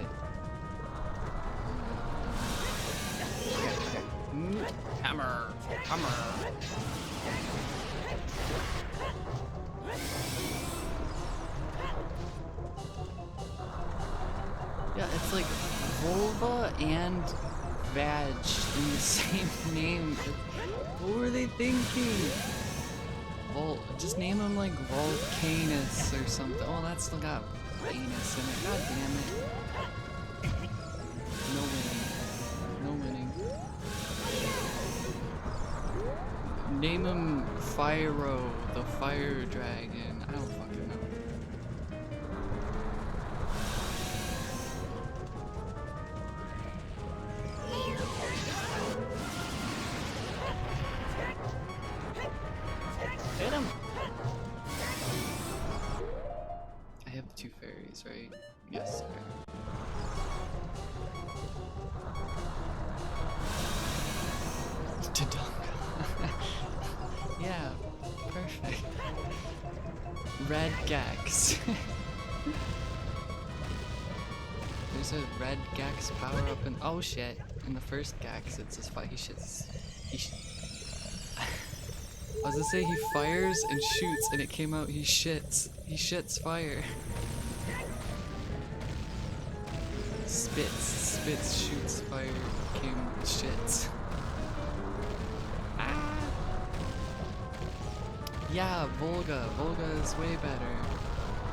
Hammer! Hammer! Yeah, it's like vulva and vag in the same name. What were they thinking? Just name them like Volcanus or something. Oh, that's still got anus in it. God damn it. No winning. No winning. Name him Fyro, the fire dragon. I don't fucking know. Hit him! I have the 2 fairies, right? Yes, sir. Tadanka. Yeah, perfect. Red Gax. There's a red Gax power up in. Oh shit. In the first Gax, it's his fight. He shits. I was gonna say he fires and shoots, and it came out he shits. He shits fire. Spits, shoots fire, came shits. Ah! Yeah, Volga. Volga is way better.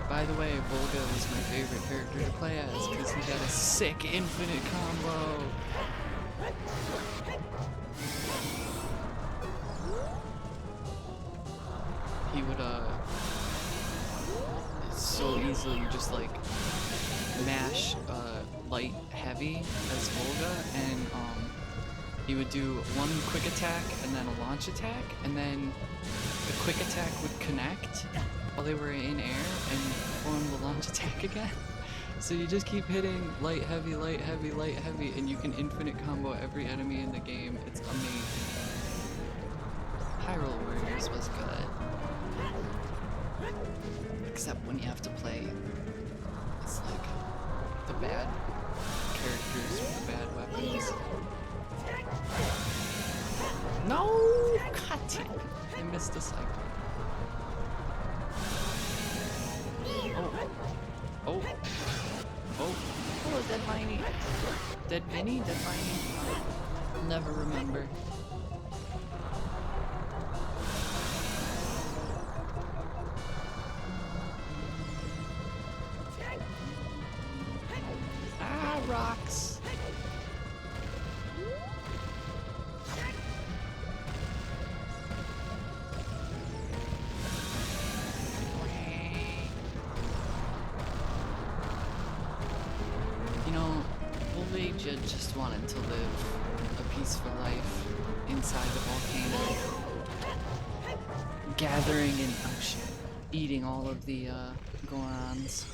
By the way, Volga was my favorite character to play as, because he got a sick infinite combo. He would so easily just like mash light heavy as Volga, and he would do one quick attack and then a launch attack, and then the quick attack would connect while they were in air and perform the launch attack again. So you just keep hitting light heavy, light heavy, light heavy, and you can infinite combo every enemy in the game. It's amazing. Hyrule Warriors was good. Except when you have to play, it's like the bad characters with the bad weapons. No! God damn it. I missed a cycle. Oh. Oh, Dead Viney. Dead Vinny? Dead Viney? I'll never remember. Ah, rocks. You know, Volvagia just wanted to live a peaceful life inside the volcano, gathering and eating all of the Gorons.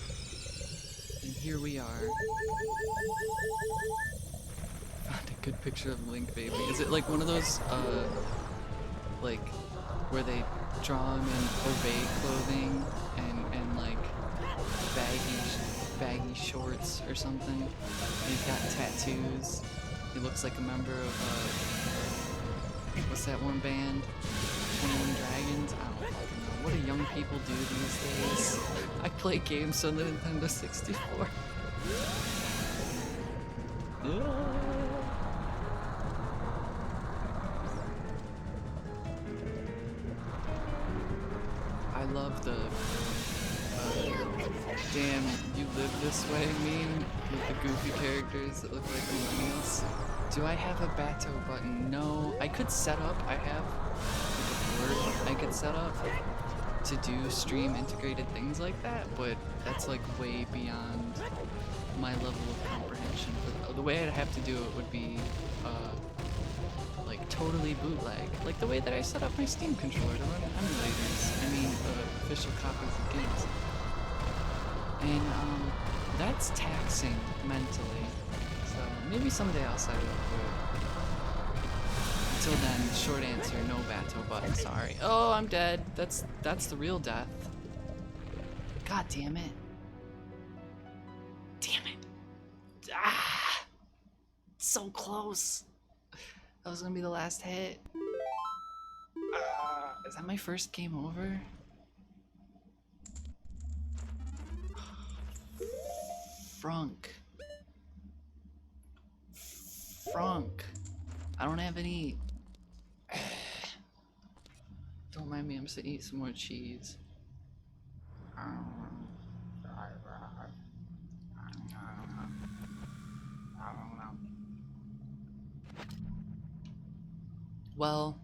And here we are. Found a good picture of Link, baby. Is it like one of those, like, where they draw him in obey clothing and like baggy shorts or something. And he's got tattoos. He looks like a member of what's that one band? 21 Dragons? I don't fucking know. What do young people do these days? I play games on the Nintendo 64. I love the damn you live this way meme with the goofy characters that look like millennials. Do I have a Bato button? No. I could set up, I have like a board I could set up to do stream integrated things like that, but that's like way beyond my level of comprehension. The way I'd have to do it would be like totally bootleg, like the way that I set up my Steam controller to run emulators. I mean, official copies of games. And that's taxing mentally. So maybe someday I'll set it up for it. Until then, short answer, no Bato button. Sorry. Oh, I'm dead. That's the real death. God damn it. Damn it. Ah, so close. That was gonna be the last hit. Is that my first game over? Frank. I don't have any. Don't mind me, I'm just gonna eat some more cheese. Well,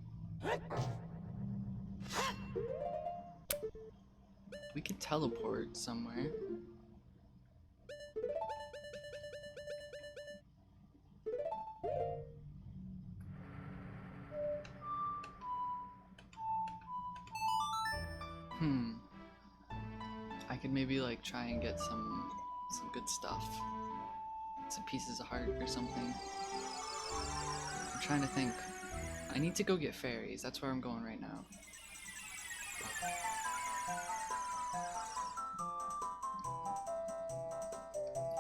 we could teleport somewhere. I could maybe like try and get some good stuff. Some pieces of heart or something. I'm trying to think. I need to go get fairies. That's where I'm going right now.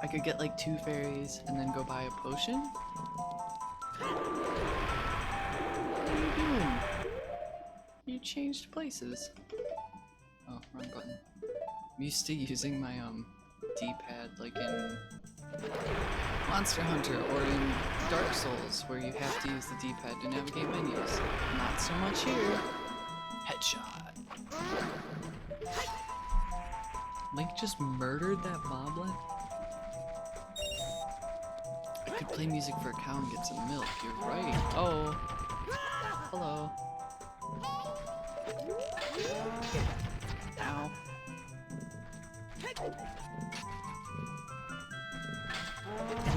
I could get like 2 fairies and then go buy a potion. What are you doing? You changed places. Oh, wrong button. I'm used to using my D-pad like in Monster Hunter or in Dark Souls, where you have to use the D-pad to navigate menus. Not so much here. Headshot. Link just murdered that moblin? I could play music for a cow and get some milk. You're right. Oh. Hello. Ow.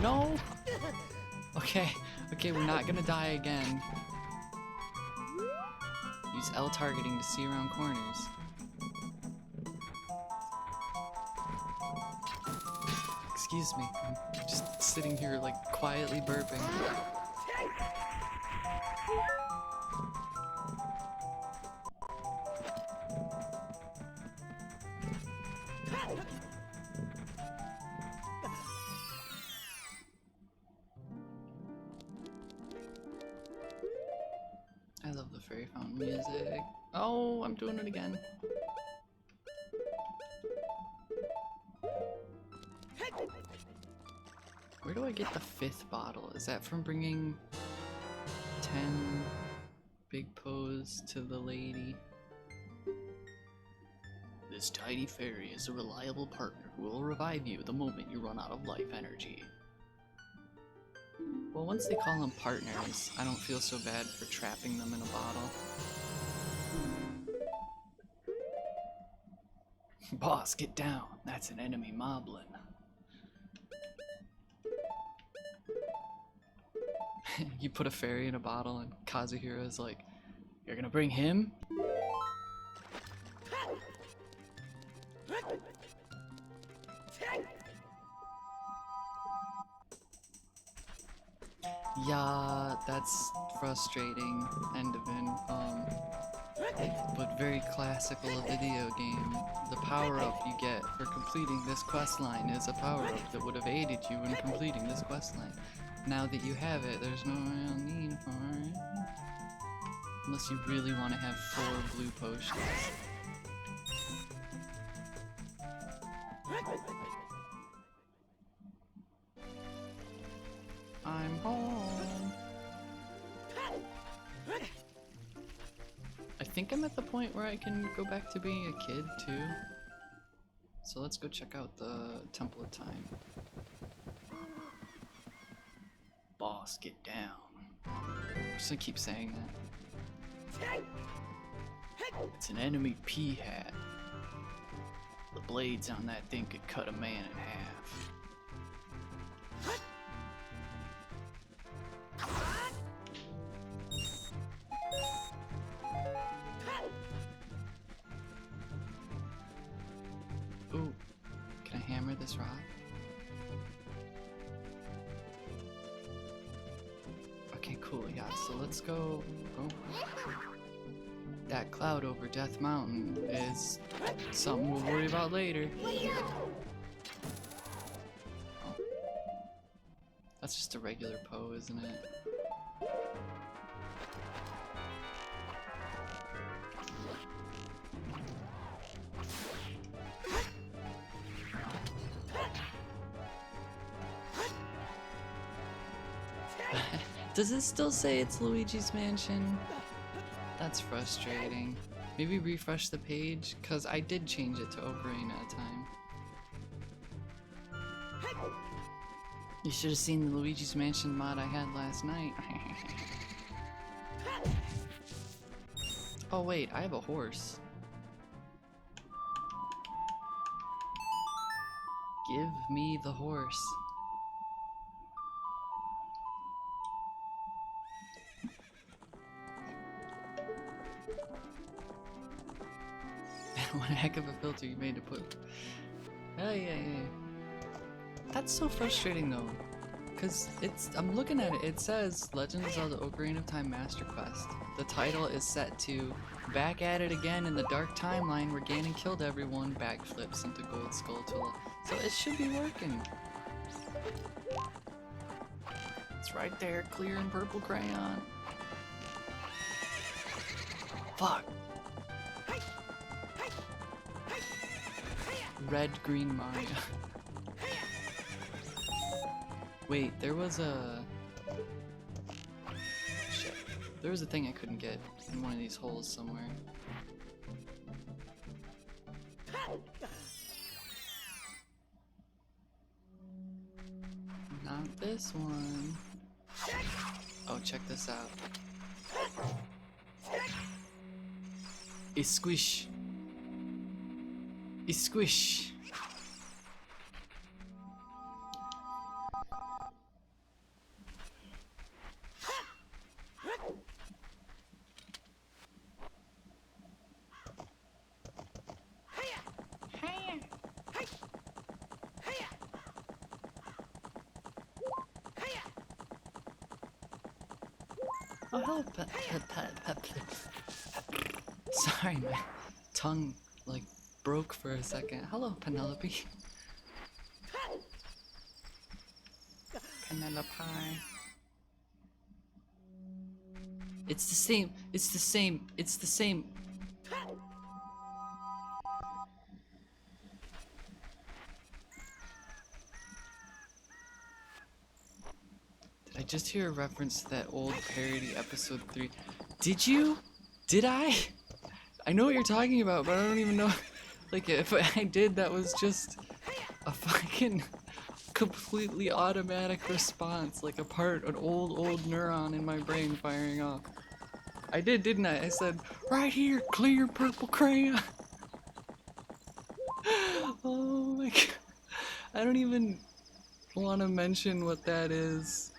No! Okay, we're not gonna die again. Use L targeting to see around corners. Excuse me, I'm just sitting here like quietly burping. I love the fairy fountain music. Oh, I'm doing it again. Where do I get the 5th bottle? Is that from bringing 10 big pose to the lady? This tiny fairy is a reliable partner who will revive you the moment you run out of life energy. Well, once they call them partners, I don't feel so bad for trapping them in a bottle. Boss, get down. That's an enemy moblin. You put a fairy in a bottle and Kazuhira's like, you're gonna bring him? Yeah, that's frustrating, Endovan. but very classical video game. The power-up you get for completing this quest line is a power-up that would have aided you in completing this quest line. Now that you have it, there's no real need for it. Unless you really want to have 4 blue potions. I'm home. I think I'm at the point where I can go back to being a kid too. So let's go check out the Temple of Time. Boss, get down. I'm just gonna keep saying that. It's an enemy pea hat. The blades on that thing could cut a man in half. Ooh, can I hammer this rock? Okay, cool, yeah, so let's go. Oh. That cloud over Death Mountain is something we'll worry about later. Oh. That's just a regular Poe, isn't it? Does it still say it's Luigi's Mansion? That's frustrating. Maybe refresh the page, cause I did change it to Ocarina of Time. You should have seen the Luigi's Mansion mod I had last night. Oh wait, I have a horse. Give me the horse. What a heck of a filter you made to put. Oh yeah. That's so frustrating though, cause I'm looking at it. It says Legend of Zelda: Ocarina of Time Master Quest. The title is set to "Back at it again in the dark timeline where Ganon killed everyone, backflips into Gold Skull Tula." So it should be working. It's right there, clear and purple crayon. Fuck. Red, green Mario. Wait, there was a... Shit. There was a thing I couldn't get in one of these holes somewhere. Not this one. Oh, check this out. It's squish. It's squish. Oh, hello, Sorry, my tongue, like, broke for a second. Hello, Penelope. Penelope. It's the same. It's the same. It's the same. Did I just hear a reference to that old parody episode 3? Did you? Did I? I know what you're talking about, but I don't even know. Like, if I did, that was just a fucking completely automatic response, like an old neuron in my brain firing off. I did, didn't I? I said, right here, clear purple crayon. Oh my god. I don't even want to mention what that is.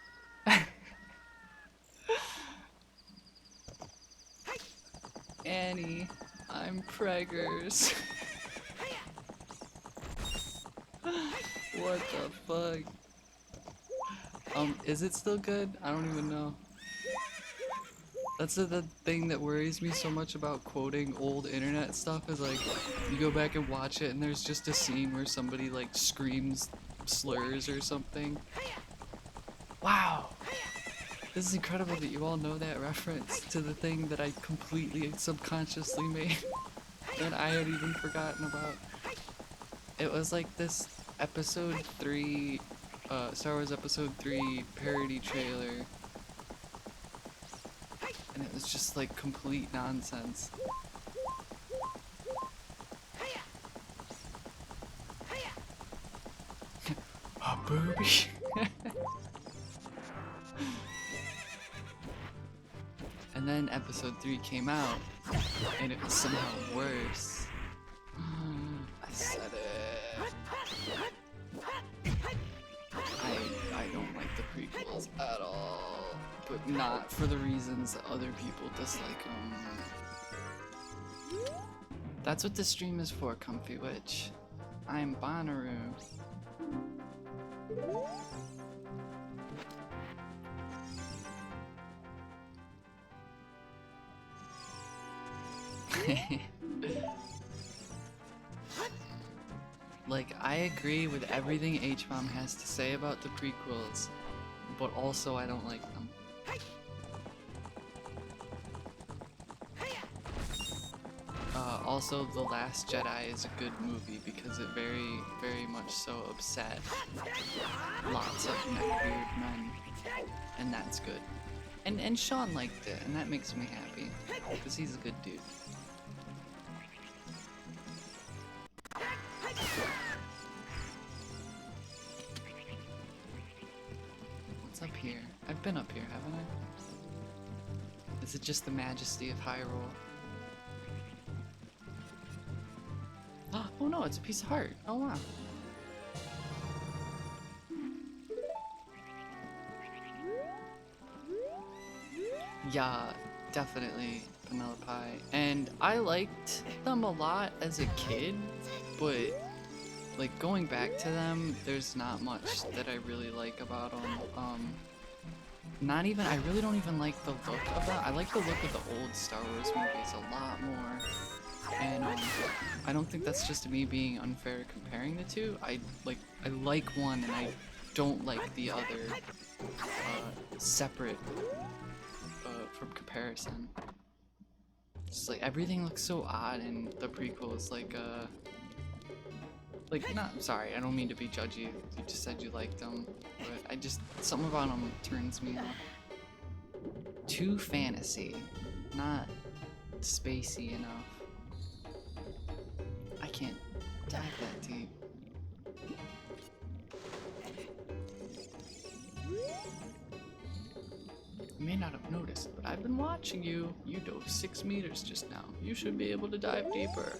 Annie, I'm preggers. What the fuck? Is it still good? I don't even know. That's the thing that worries me so much about quoting old internet stuff is like you go back and watch it and there's just a scene where somebody like screams slurs or something. Wow. This is incredible that you all know that reference to the thing that I completely subconsciously made that I had even forgotten about. It was like this episode 3, Star Wars episode 3 parody trailer. And it was just like complete nonsense. A booby. And then episode 3 came out, and it was somehow worse. I said it. I don't like the prequels at all, but not for the reasons that other people dislike them. That's what the stream is for, Comfy Witch. I'm Bonnaroo. Like, I agree with everything H-Bomb has to say about the prequels, but also I don't like them. Also, The Last Jedi is a good movie because it very, very much so upset lots of neckbeard men, and that's good. And Sean liked it, and that makes me happy, because he's a good dude. What's up here? I've been up here, haven't I? Is it just the majesty of Hyrule? Oh no, it's a piece of heart. Oh wow. Yeah, definitely Penelope. And I liked them a lot as a kid, but like going back to them, there's not much that I really like about them. Not even, I really don't even like the look of them. I like the look of the old Star Wars movies a lot more. And I don't think that's just me being unfair comparing the two. I like one and I don't like the other separate from comparison. Just like everything looks so odd in the prequels, like not, I'm sorry, I don't mean to be judgy. You just said you liked them, but I just, something about them turns me off. Too fantasy, not spacey enough. I can't dive that deep. You may not have noticed, but I've been watching you. You dove 6 meters just now. You should be able to dive deeper.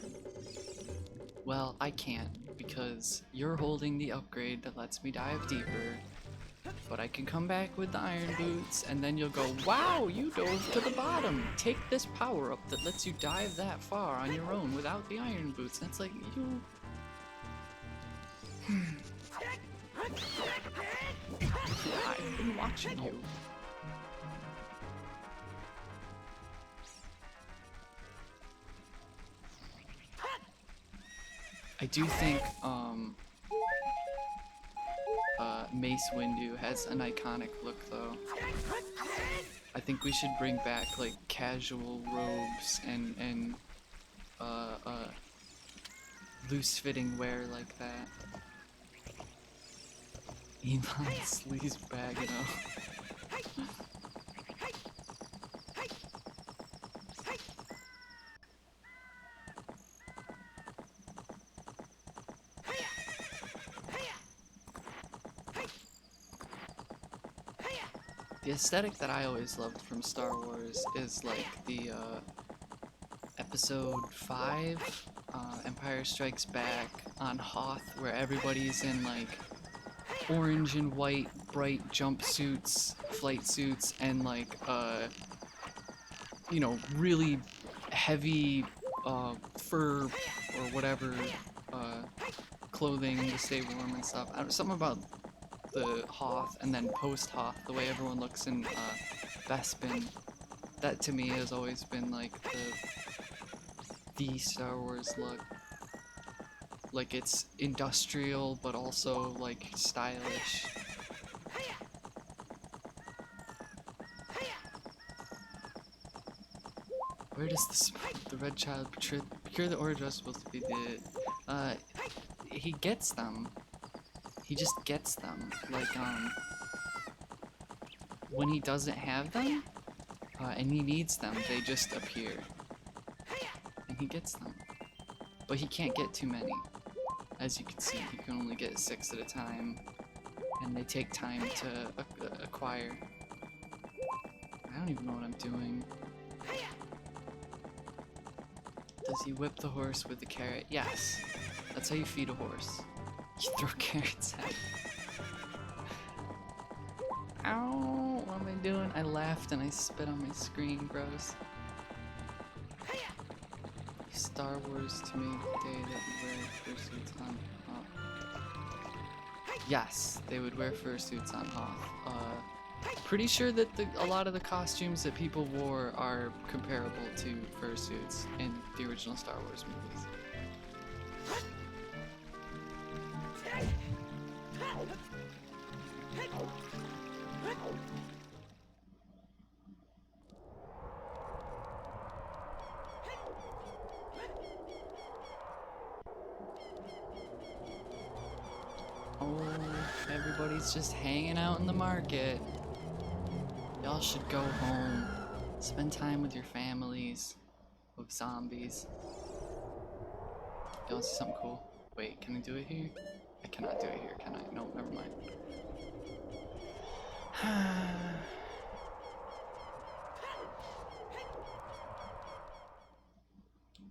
Well, I can't, because you're holding the upgrade that lets me dive deeper. But I can come back with the iron boots, and then you'll go, wow, you dove to the bottom. Take this power up that lets you dive that far on your own without the iron boots. And it's like, you... I've been watching you. I do think, Mace Windu has an iconic look, though. I think we should bring back, like, casual robes and loose-fitting wear like that. Elon sleaze bag, you know. The aesthetic that I always loved from Star Wars is like the episode 5, Empire Strikes Back on Hoth, where everybody's in like orange and white bright jumpsuits, flight suits, and like you know, really heavy fur or whatever clothing to stay warm and stuff. Something about the Hoth and then post Hoth, the way everyone looks in Bespin That to me has always been like the Star Wars look. Like it's industrial but also like stylish. Where does the red child procure the order supposed to be the he gets them. He just gets them. Like when he doesn't have them and he needs them, they just appear. And he gets them. But he can't get too many. As you can see, he can only get 6 at a time. And they take time to acquire. I don't even know what I'm doing. Does he whip the horse with the carrot? Yes. That's how you feed a horse. You throw carrots at it. Ow! What am I doing? I laughed and I spit on my screen. Gross. Star Wars to me the day that we wear fursuits on Hoth. Yes, they would wear fursuits on Hoth. Pretty sure that a lot of the costumes that people wore are comparable to fursuits in the original Star Wars movies. Oh, everybody's just hanging out in the market. Y'all should go home. Spend time with your families of zombies. Y'all see something cool? Wait, can I do it here? I cannot do it here, can I? No, never mind.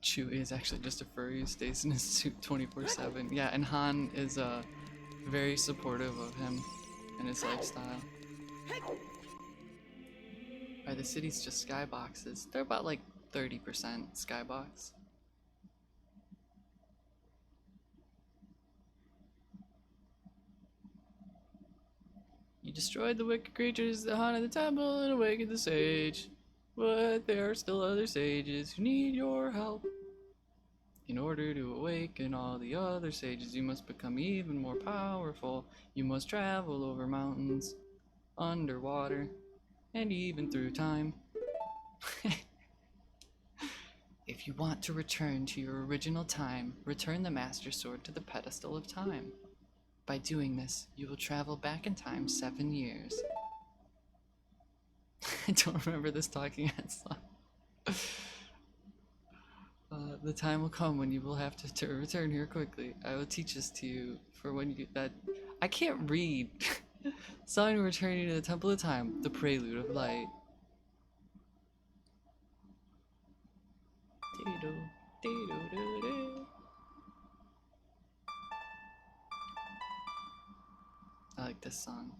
Chewie is actually just a furry who stays in his suit 24/7. Yeah, and Han is very supportive of him and his lifestyle. Are the cities just skyboxes? They're about like 30% skybox. You destroyed the wicked creatures that haunted the temple and awakened the sage. But there are still other sages who need your help. In order to awaken all the other sages, you must become even more powerful. You must travel over mountains, underwater, and even through time. If you want to return to your original time, return the Master Sword to the pedestal of time. By doing this, you will travel back in time 7 years. I don't remember this talking head song. The time will come when you will have to return here quickly. I will teach this to you for when you that. I can't read. Song returning to the Temple of Time, the Prelude of Light. I like this song.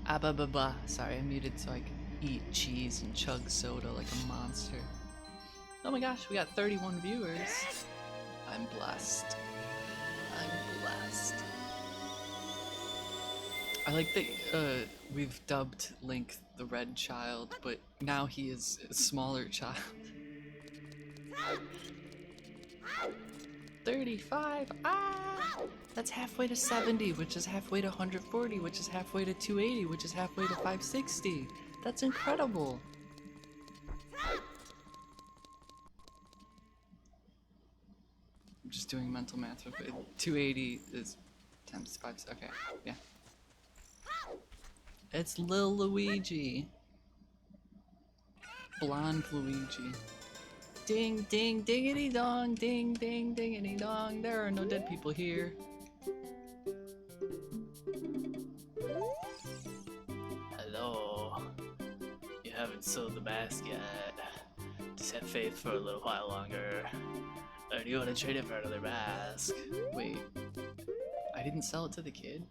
Ah, bah, bah, bah. Sorry, I muted so I could eat cheese and chug soda like a monster. Oh my gosh, we got 31 viewers. I'm blessed. I'm blessed. I like that we've dubbed Link the Red Child, but now he is a smaller child. 35! Ah! That's halfway to 70, which is halfway to 140, which is halfway to 280, which is halfway to 560. That's incredible. I'm just doing mental math. 280 is times 5. Okay, yeah. It's Lil Luigi. Blonde Luigi. Ding ding dingity dong, ding ding dingity dong. There are no dead people here. Hello. You haven't sold the mask yet. Just have faith for a little while longer. Or do you want to trade it for another mask? Wait, I didn't sell it to the kid?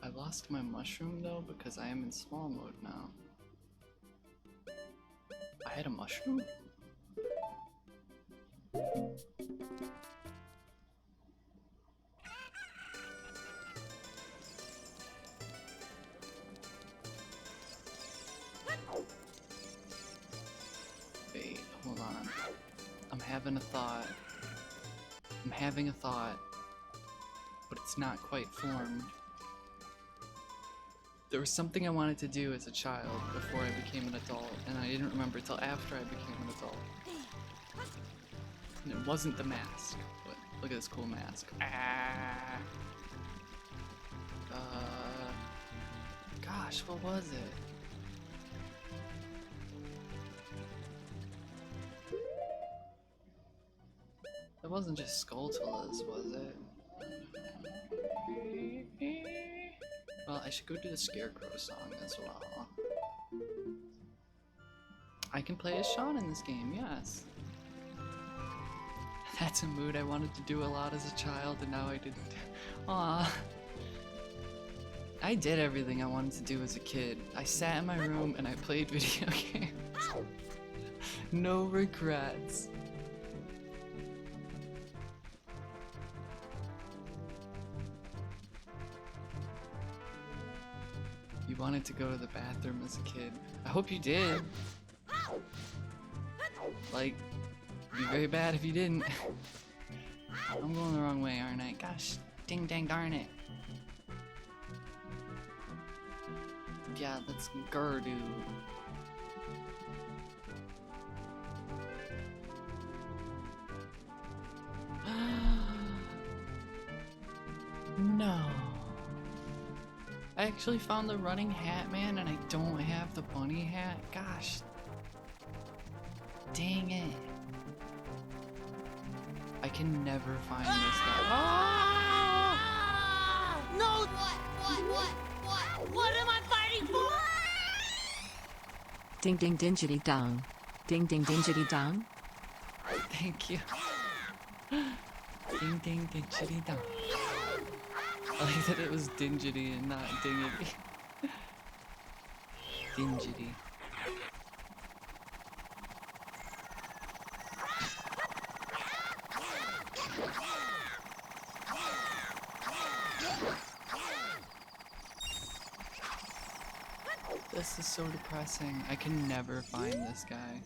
I lost my mushroom though because I am in small mode now. I had a mushroom? Wait, hold on. I'm having a thought. But it's not quite formed. There was something I wanted to do as a child before I became an adult, and I didn't remember till after I became an adult. And it wasn't the mask, but look at this cool mask. Ah. Gosh, what was it? It wasn't just Skulltulas, was it? Well, I should go do the Scarecrow song as well. I can play as Sean in this game, yes. That's a mood I wanted to do a lot as a child, and now I didn't. Aww. I did everything I wanted to do as a kid. I sat in my room and I played video games. No regrets. You wanted to go to the bathroom as a kid. I hope you did. Like, it'd be very bad if you didn't. I'm going the wrong way, aren't I? Gosh, ding dang darn it. Yeah, that's Gerdu. No. I actually found the running hat man and I don't have the bunny hat. Gosh. Dang it. I can never find this guy. Ah! No! What am I fighting for? Ding ding dingity dong. Ding ding dingity dong. Thank you. Ding ding dingity dong. I like that it was dingity and not dingity. Dingity. This is so depressing. I can never find this guy.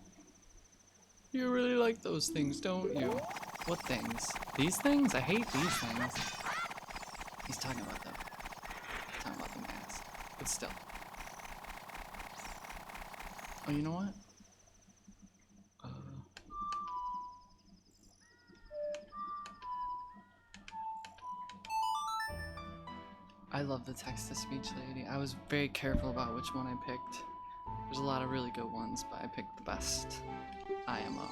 You really like those things, don't you? What things? These things? I hate these things. He's talking about the mask. But still. Oh, you know what? I love the text-to-speech lady. I was very careful about which one I picked. There's a lot of really good ones, but I picked the best IMO.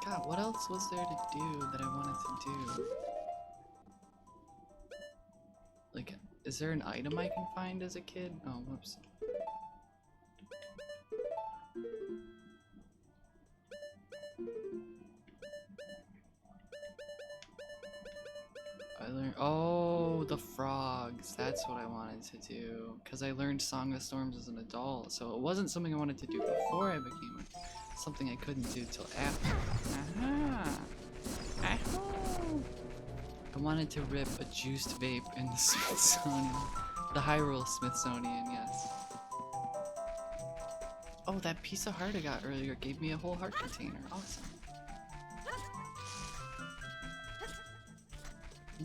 God, what else was there to do that I wanted to do? Like, is there an item I can find as a kid? Oh, whoops. Oh, the frogs. That's what I wanted to do. Because I learned Song of Storms as an adult, so it wasn't something I wanted to do before I became something I couldn't do till after. Aha! Aha! I wanted to rip a juiced vape in the Smithsonian. The Hyrule Smithsonian, yes. Oh, that piece of heart I got earlier gave me a whole heart container. Awesome.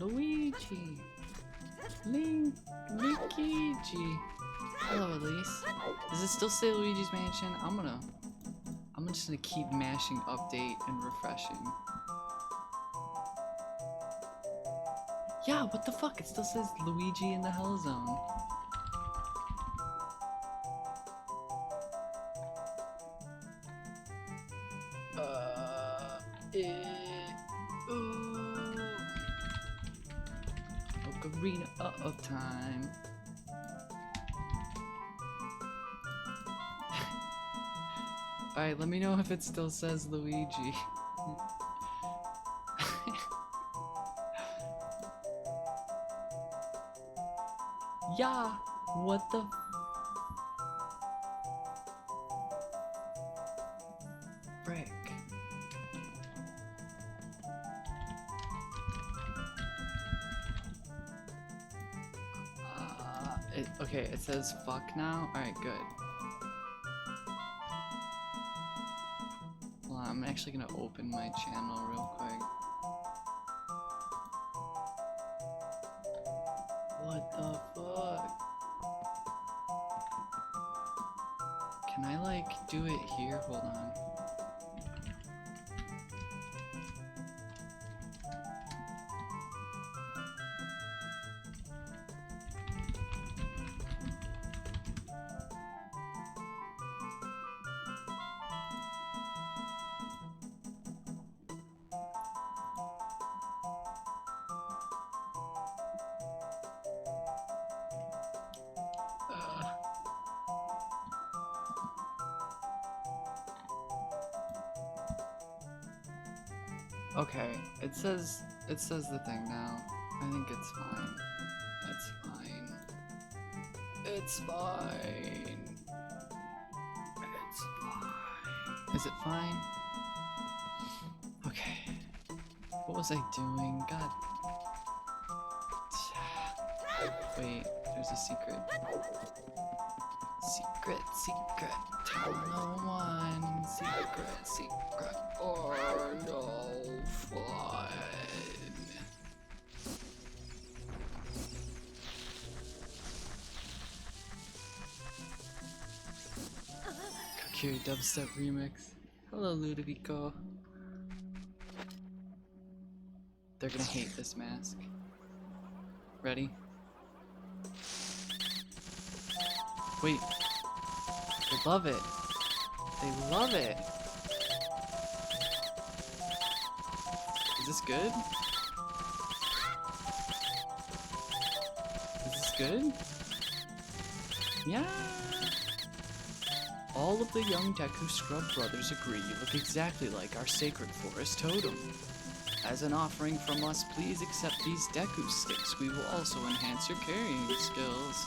Luigi. Luigi. Hello, Elise. Does it still say Luigi's Mansion? I'm just gonna keep mashing update and refreshing. Yeah, what the fuck? It still says Luigi in the Hell Zone. Ocarina of time. Alright, let me know if it still says Luigi. Yeah, what the frick? Okay, it says fuck now. Alright, good. Well, I'm actually gonna open my channel real quick. What the fuck? Can I like do it here? Hold on. Okay, it says the thing now. I think it's fine. It's fine. It's fine. It's fine. Is it fine? Okay. What was I doing? God. Wait, there's a secret. Secret. Tell no one. Secret. Or no fun. Kokiri Dubstep Remix. Hello, Ludovico. They're gonna hate this mask. Ready? Wait. They love it. They love it. Is this good? Is this good? Yeah. All of the young Deku Scrub brothers agree you look exactly like our sacred forest totem. As an offering from us, please accept these Deku sticks. We will also enhance your carrying skills.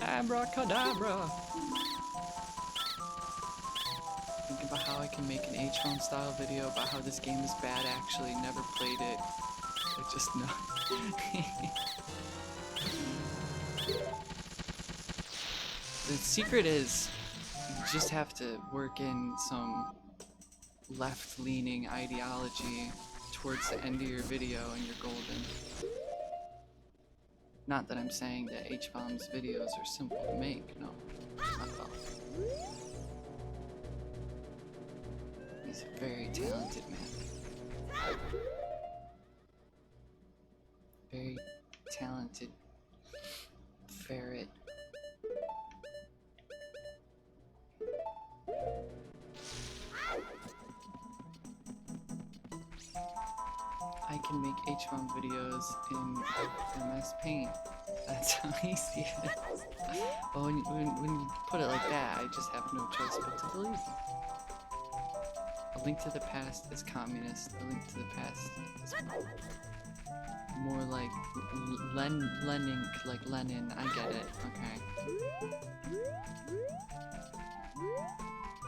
Abracadabra! Thinking about how I can make an H-Phone style video about how this game is bad. Actually, never played it. I just know. The secret is you just have to work in some left-leaning ideology towards the end of your video and you're golden. Not that I'm saying that H-Bomb's videos are simple to make, no, not at all. He's a very talented man. Very talented ferret. I can make H-Bomb videos in MS Paint. That's how easy it is. But when you put it like that, I just have no choice but to believe you. A Link to the Past is communist. A Link to the Past is more like Lenin, like Lenin. I get it. Okay.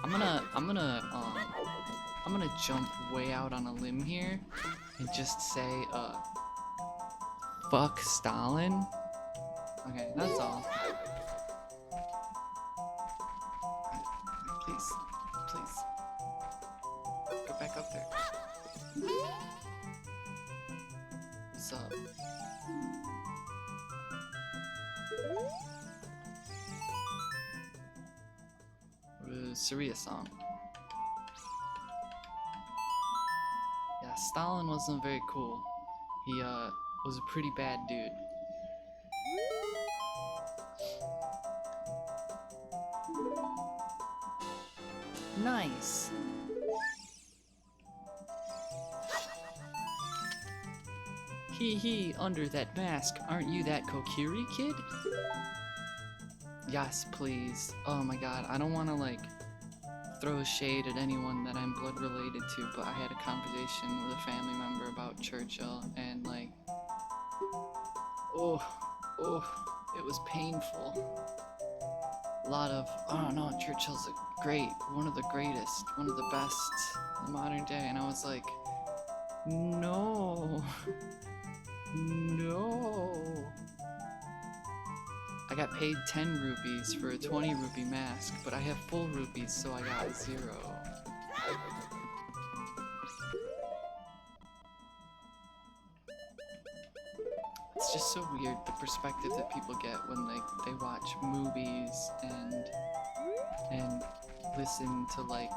I'm gonna jump way out on a limb here and just say, fuck Stalin. Okay, that's all. Please. Go back up there. What's up? Syria song. Yeah, Stalin wasn't very cool. He was a pretty bad dude. Nice. Hee, under that mask, aren't you that Kokiri kid? Yes, please. Oh my god, I don't want to like throw shade at anyone that I'm blood related to, but I had a conversation with a family member about Churchill, and like, oh, it was painful. A lot of, oh no, Churchill's a great, one of the greatest, one of the best in the modern day, and I was like, no, no. I got paid 10 rupees for a 20 rupee mask, but I have full rupees, so I got 0. It's just so weird, the perspective that people get when they watch movies and listen to like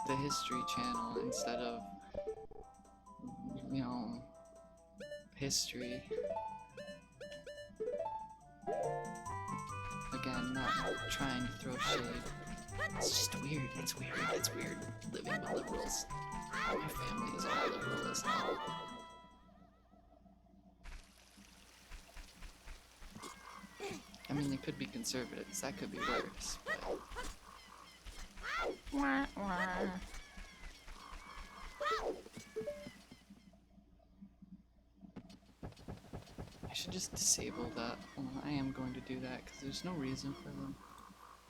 the History Channel instead of, you know, history. Again, not trying to throw shade. It's just weird. It's weird living with liberals. My family is all liberal as hell. I mean, they could be conservatives. That could be worse. But... I should just disable that. Well, I am going to do that because there's no reason for them.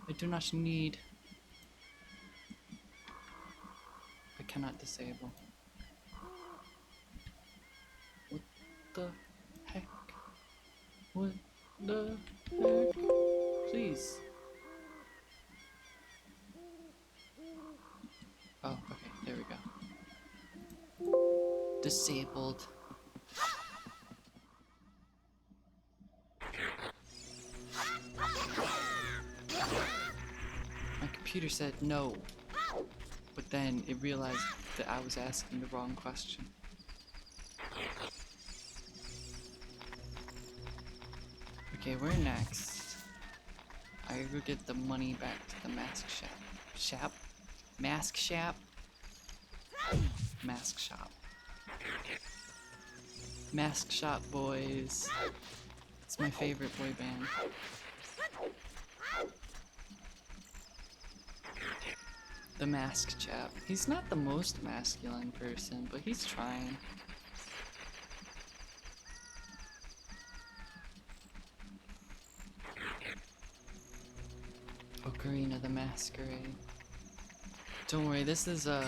I do not need. I cannot disable. What the heck? What the heck? Please. Oh, okay, there we go. Disabled. My computer said no, but then it realized that I was asking the wrong question. Okay, where next? I gotta go get the money back to the mask shop. Mask shop? Mask shop. Mask shop boys. It's my favorite boy band. The mask chap. He's not the most masculine person, but he's trying. Ocarina the Masquerade. Don't worry, this is a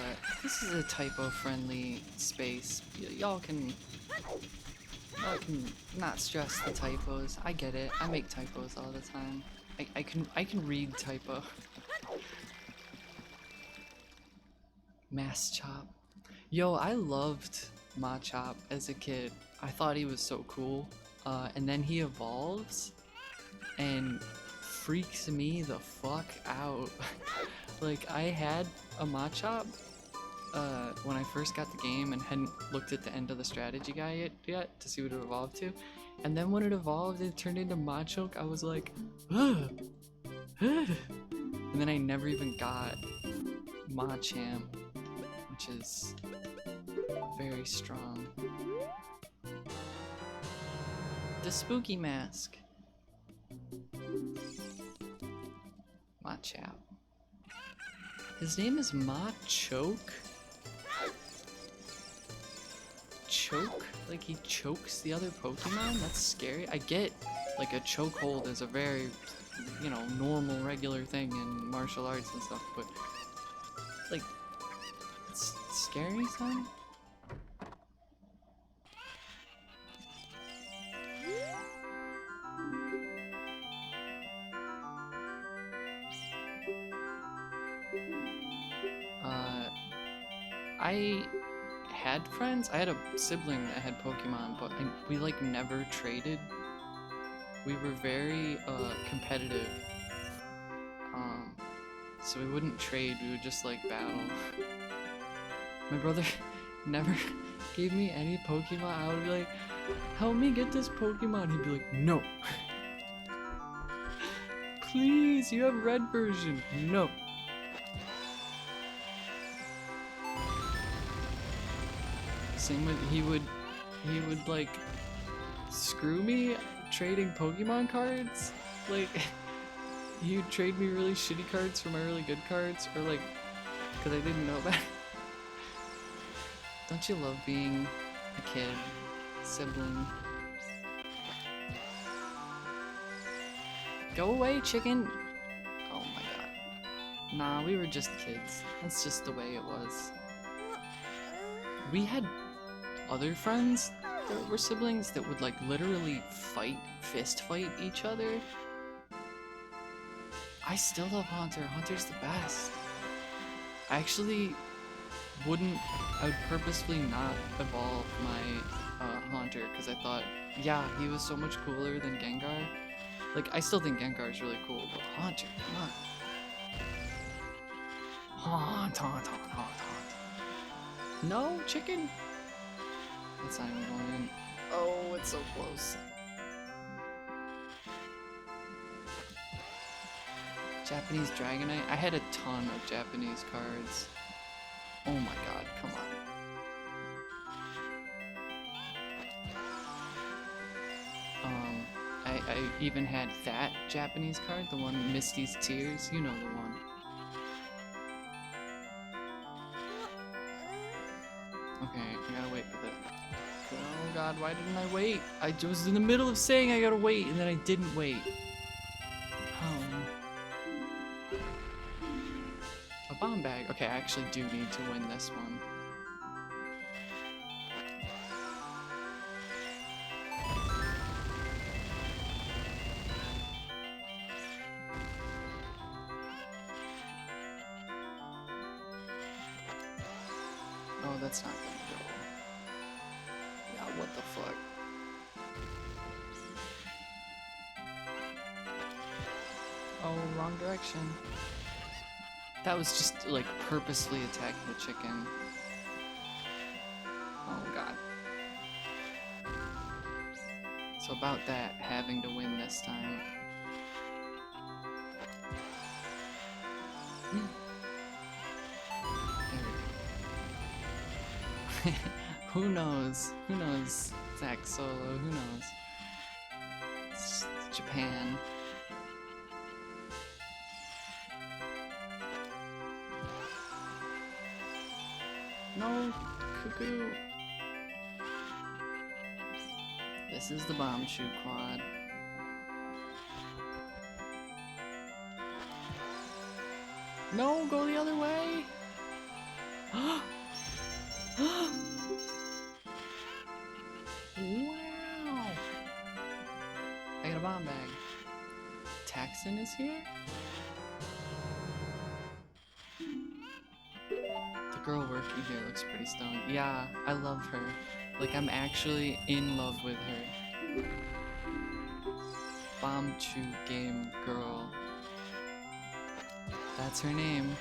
typo-friendly space. Y'all can not stress the typos. I get it. I make typos all the time. I can read typo. Chop. Yo, I loved Machop as a kid. I thought he was so cool. And then he evolves and freaks me the fuck out. Like, I had a Machop when I first got the game and hadn't looked at the end of the strategy guide yet to see what it evolved to. And then when it evolved, it turned into Machoke. I was like, ugh, ugh. And then I never even got Machamp, which is very strong. The spooky mask. Machop. His name is Machoke? Choke? Like he chokes the other Pokemon? That's scary. I get like a chokehold is a very, you know, normal, regular thing in martial arts and stuff, but like, it's scary, son? I had friends. I had a sibling that had Pokemon, but we like never traded. We were very competitive. So we wouldn't trade. We would just like battle. My brother never gave me any Pokemon. I would be like, help me get this Pokemon. He'd be like, no. Please, you have red version. No. Same with, he would like screw me trading Pokemon cards. Like, he would trade me really shitty cards for my really good cards, or like, because I didn't know that. Don't you love being a kid, sibling? Go away, chicken! Oh my god. Nah, we were just kids. That's just the way it was. We had other friends that were siblings that would like literally fist fight each other. I still love Haunter. Haunter's the best. I actually I would purposefully not evolve my Haunter because I thought, yeah, he was so much cooler than Gengar. Like, I still think Gengar is really cool, but Haunter, come on. Haunt. No, chicken! That's not even going in. Oh, it's so close. Japanese Dragonite? I had a ton of Japanese cards. Oh my god, come on. I even had that Japanese card, the one Misty's Tears, you know the one. Okay, I gotta wait for that. Oh god, why didn't I wait? I was in the middle of saying I gotta wait, and then I didn't wait. A bomb bag. Okay, I actually do need to win this one. Oh, that's not gonna go. Yeah, what the fuck? Oh, wrong direction. That was just like purposely attacking the chicken. Oh god. So about that, having to win this time. There we go. Who knows? Who knows? Zach Solo, who knows? It's Japan. No, cuckoo. This is the bomb shoe quad. No, go the other way. Wow. I got a bomb bag. Taxon is here? The girl working here looks pretty stoned. Yeah, I love her. Like, I'm actually in love with her. Bomb Chew Game Girl. That's her name.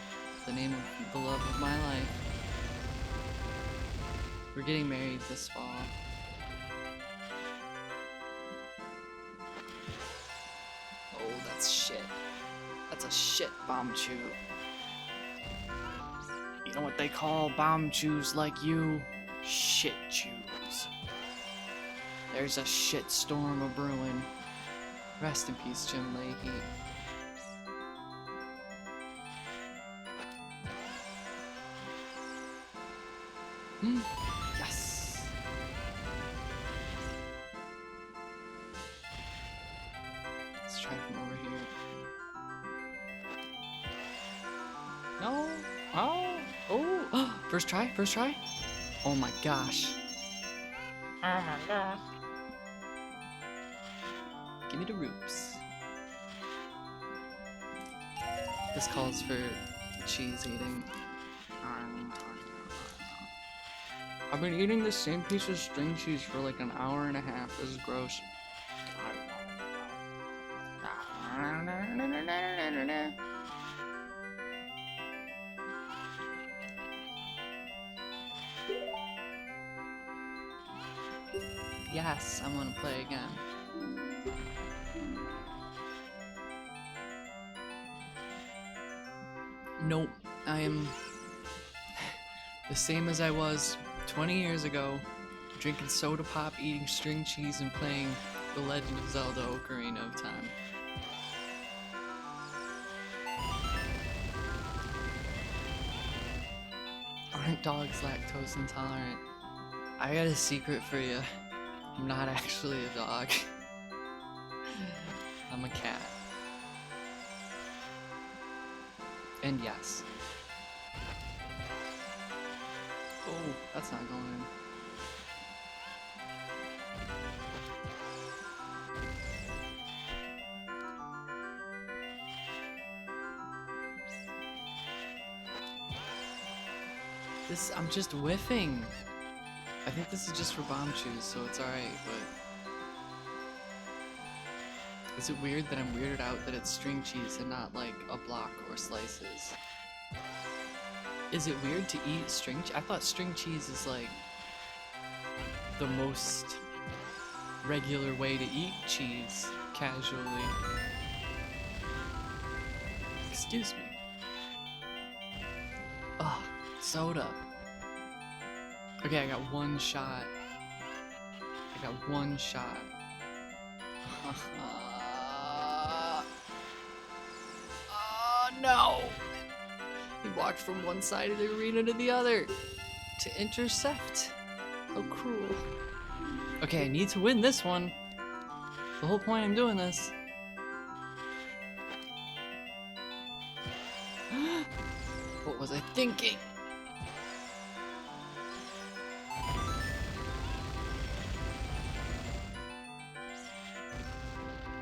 The name of the love of my life. We're getting married this fall. Oh, that's shit. That's a shit Bomb Chew. You know what they call Bomb Chews like you? Shit Chews. There's a shit storm a brewing. Rest in peace, Jim Leahy. Yes! Let's try from over here. No! Oh! Oh! First try? First try? Oh my gosh. Oh my gosh. Give me the roops. This calls for cheese eating. I've been eating the same piece of string cheese for like an hour and a half. This is gross. Yes, I'm gonna play again. Nope, I am the same as I was 20 years ago, drinking soda pop, eating string cheese, and playing The Legend of Zelda Ocarina of Time. Aren't dogs lactose intolerant? I got a secret for you. I'm not actually a dog. I'm a cat. And yes. Oh, that's not going in. I'm just whiffing. I think this is just for bomb chews, so it's alright, but... Is it weird that I'm weirded out that it's string cheese and not like a block or slices? Is it weird to eat string cheese? I thought string cheese is like the most regular way to eat cheese casually. Excuse me. Ugh, soda. Okay, I got one shot. I got one shot. Oh no! He walked from one side of the arena to the other to intercept. How cruel. Okay, I need to win this one. The whole point I'm doing this. What was I thinking?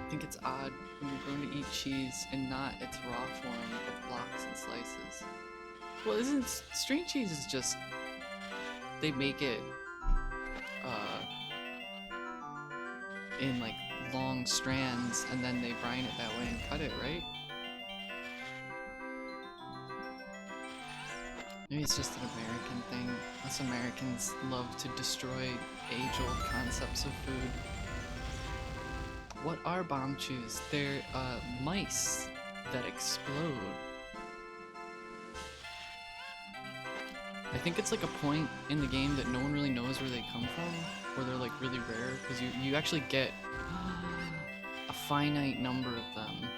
I think it's odd when you're going to eat cheese and not its raw form of blocks and slices. Well, isn't string cheese is just they make it in like long strands and then they brine it that way and cut it, right? Maybe it's just an American thing. Us Americans love to destroy age-old concepts of food. What are bomb chews? They're mice that explode. I think it's like a point in the game that no one really knows where they come from, or they're like really rare, because you actually get a finite number of them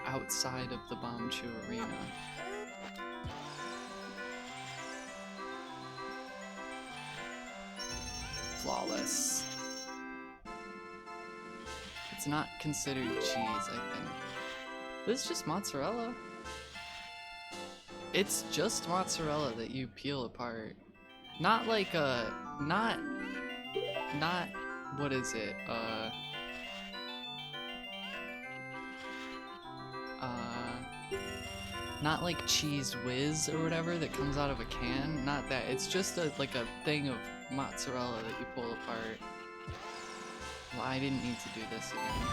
outside of the bomb chew arena. Flawless. It's not considered cheese, I think. This is just mozzarella. It's just mozzarella that you peel apart. Not like a... Not... What is it? Not like Cheese Whiz or whatever that comes out of a can. Not that. It's just like a thing of mozzarella that you pull apart. Well, I didn't need to do this again.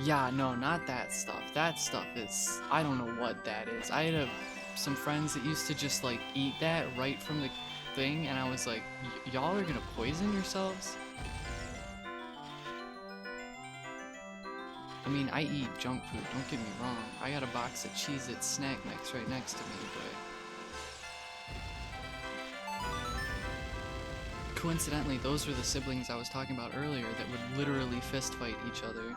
Yeah, no, not that stuff. That stuff is... I don't know what that is. I had some friends that used to just, like, eat that right from the thing, and I was like, y'all are gonna poison yourselves? I mean, I eat junk food, don't get me wrong. I got a box of Cheez-It snack mix right next to me, but... Coincidentally, those were the siblings I was talking about earlier that would literally fist fight each other.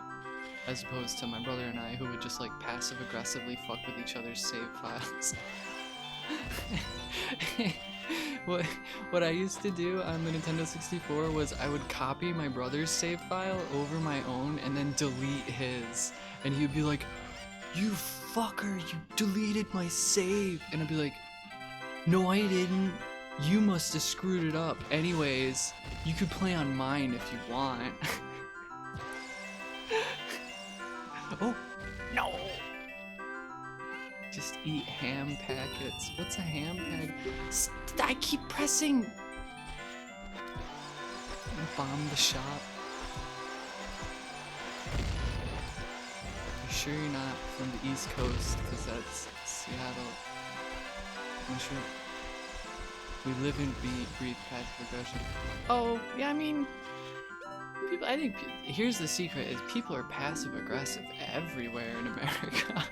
As opposed to my brother and I, who would just like passive-aggressively fuck with each other's save files. What I used to do on the Nintendo 64 was I would copy my brother's save file over my own and then delete his. And he'd be like, "You fucker, you deleted my save." And I'd be like, "No, I didn't. You must have screwed it up. Anyways, you could play on mine if you want." Oh, no. Just eat ham packets. What's a ham pack? I keep pressing. Bomb the shop. You sure you're not from the East Coast? Because that's Seattle. I'm sure. We live and breathe passive aggression. Oh, yeah, I mean, people. I think here's the secret: is people are passive aggressive everywhere in America.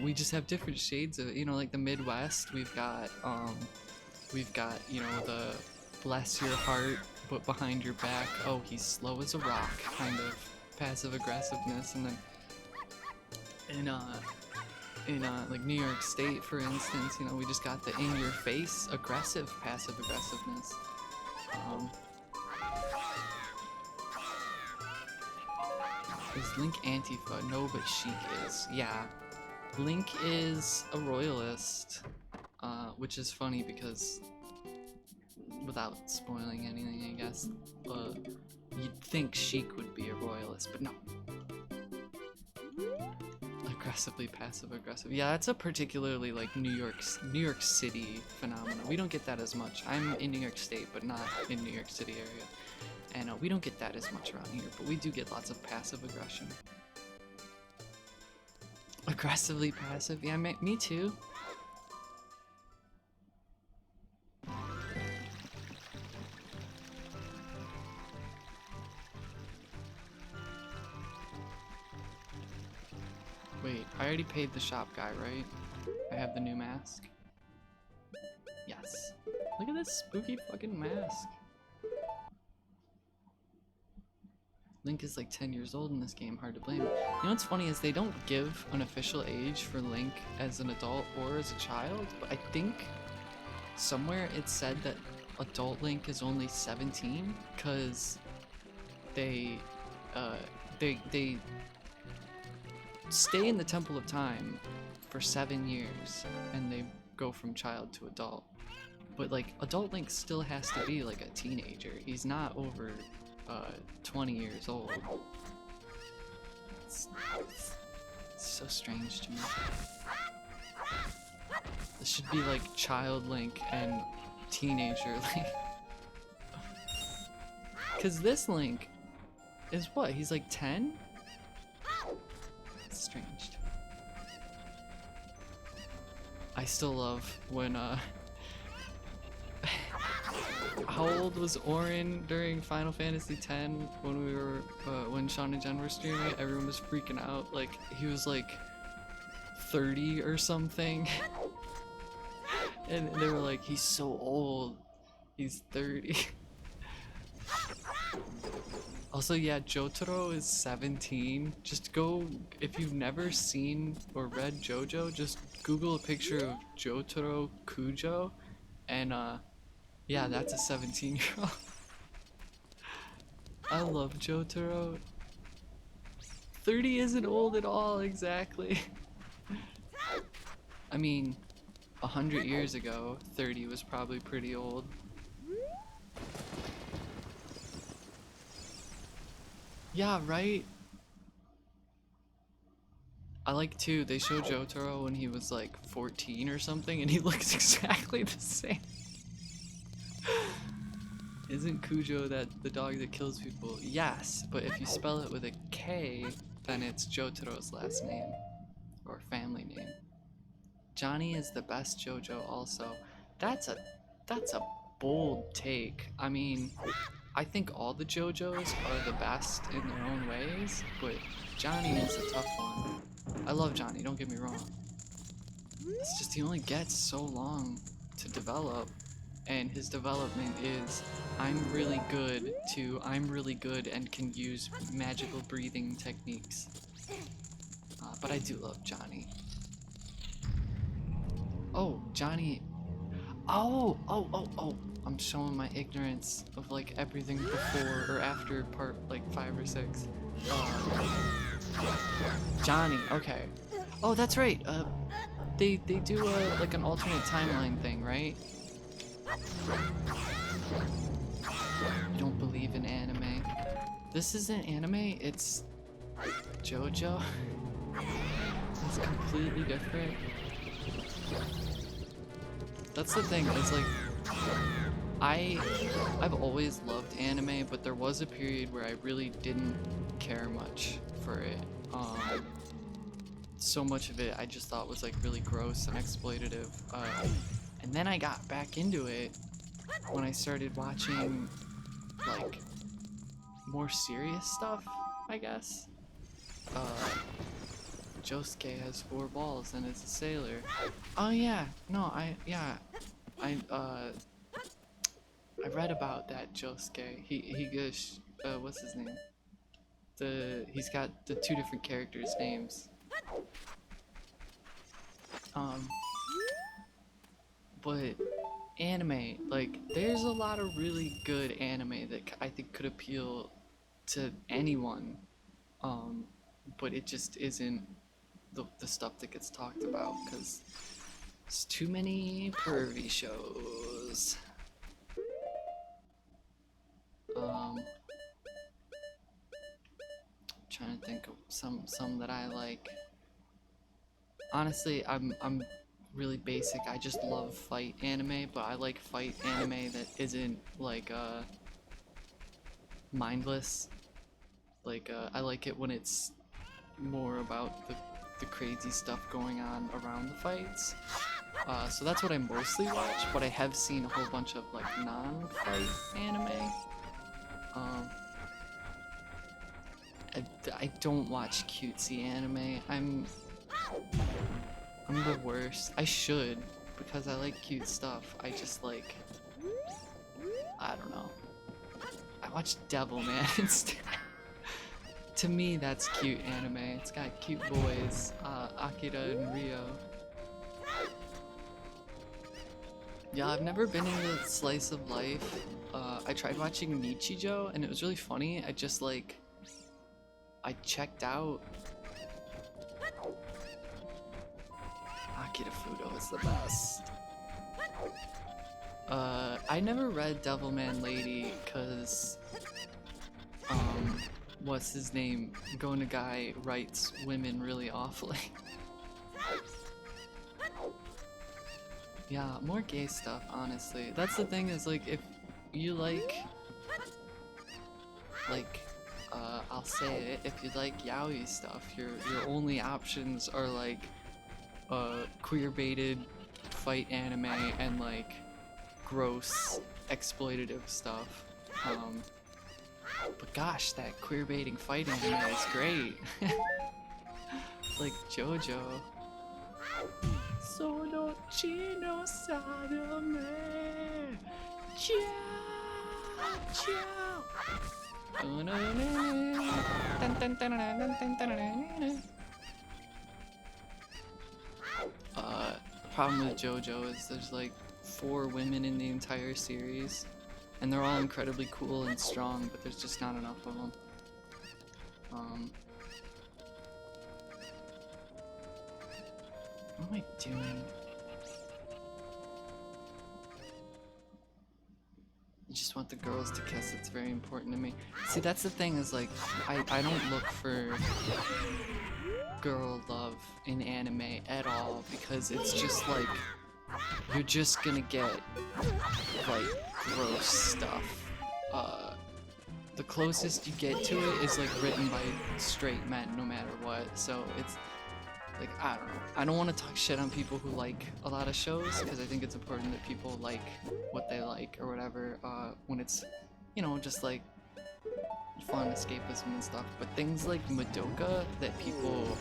We just have different shades of it. You know, like the Midwest, we've got you know, the bless your heart, but behind your back, oh, he's slow as a rock kind of passive aggressiveness, and then in like New York State, for instance, you know, we just got the in your face aggressive passive aggressiveness. Is Link Antifa? No, but Sheik is. Yeah. Link is a royalist, which is funny because, without spoiling anything, I guess, you'd think Sheik would be a royalist, but no. Aggressively passive aggressive. Yeah, that's a particularly like New York City phenomenon. We don't get that as much. I'm in New York State, but not in New York City area, and we don't get that as much around here. But we do get lots of passive aggression. Aggressively passive? Yeah, me too. Wait, I already paid the shop guy, right? I have the new mask. Yes. Look at this spooky fucking mask. Link is like 10 years old in this game, hard to blame. You know what's funny is they don't give an official age for Link as an adult or as a child, but I think somewhere it said that adult Link is only 17 because they stay in the Temple of Time for 7 years and they go from child to adult. But like adult Link still has to be like a teenager. He's not over 20 years old. It's so strange to me. This should be like child Link and teenager Link. Cause this Link is what? He's like 10? It's strange. I still love when how old was Orin during Final Fantasy X when we were when Sean and Jen were streaming it? Everyone was freaking out. Like he was like 30 or something. And they were like, he's so old. He's 30. Also, yeah, Jotaro is 17. Just go, if you've never seen or read JoJo, just Google a picture of Jotaro Kujo, and yeah, that's a 17-year-old. I love Jotaro. 30 isn't old at all, exactly. I mean, 100 years ago, 30 was probably pretty old. Yeah, right? I like too, they show Jotaro when he was like 14 or something and he looks exactly the same. Isn't Kujo the dog that kills people? Yes, but if you spell it with a K, then it's Jotaro's last name. Or family name. Johnny is the best JoJo also. That's a bold take. I mean, I think all the JoJos are the best in their own ways, but Johnny is a tough one. I love Johnny, don't get me wrong. It's just he only gets so long to develop, and his development is I'm really good and can use magical breathing techniques. But I do love Johnny. Oh, Johnny. Oh. I'm showing my ignorance of like everything before or after part like 5 or 6. Johnny, okay. Oh, that's right. They do like an alternate timeline thing, right? You don't believe in anime. This isn't anime, it's JoJo. It's completely different. That's the thing, is like I've always loved anime, but there was a period where I really didn't care much for it. So much of it I just thought was like really gross and exploitative. And then I got back into it when I started watching like more serious stuff, I guess. Josuke has 4 balls and is a sailor. Oh yeah, no, I read about that Josuke. He goes, what's his name? He's got the 2 different characters' names. But anime, like, there's a lot of really good anime that I think could appeal to anyone. But it just isn't the stuff that gets talked about, because there's too many pervy shows. Trying to think of some that I like. Honestly, I'm really basic. I just love fight anime, but I like fight anime that isn't like mindless. Like I like it when it's more about the crazy stuff going on around the fights. So that's what I mostly watch, but I have seen a whole bunch of like non-fight anime. I don't watch cutesy anime. I'm the worst. I should, because I like cute stuff. I just like, I don't know. I watch Devilman instead. To me, that's cute anime. It's got cute boys, Akira and Rio. Yeah, I've never been into slice of life. I tried watching Nichijou, and it was really funny. I checked out. Akira Fudo is the best. I never read Devilman Lady, cause what's his name? Gona Guy writes women really awfully. Yeah, more gay stuff, honestly. That's the thing, is like, if you like, I'll say it, if you like yaoi stuff, your only options are like queer-baited fight anime and like gross exploitative stuff. But gosh, that queer-baiting fight anime is great. Like JoJo. Sono chino sadame. Ciao, ciao. The problem with JoJo is there's like 4 women in the entire series, and they're all incredibly cool and strong, but there's just not enough of them. What am I doing? I just want the girls to kiss. It's very important to me. See, that's the thing, is like, I don't look for girl love in anime at all, because it's just like, you're just gonna get like gross stuff. The closest you get to it is like written by straight men no matter what, so it's like, I don't know. I don't want to talk shit on people who like a lot of shows, because I think it's important that people like what they like or whatever, when it's, you know, just like fun escapism and stuff. But things like Madoka that people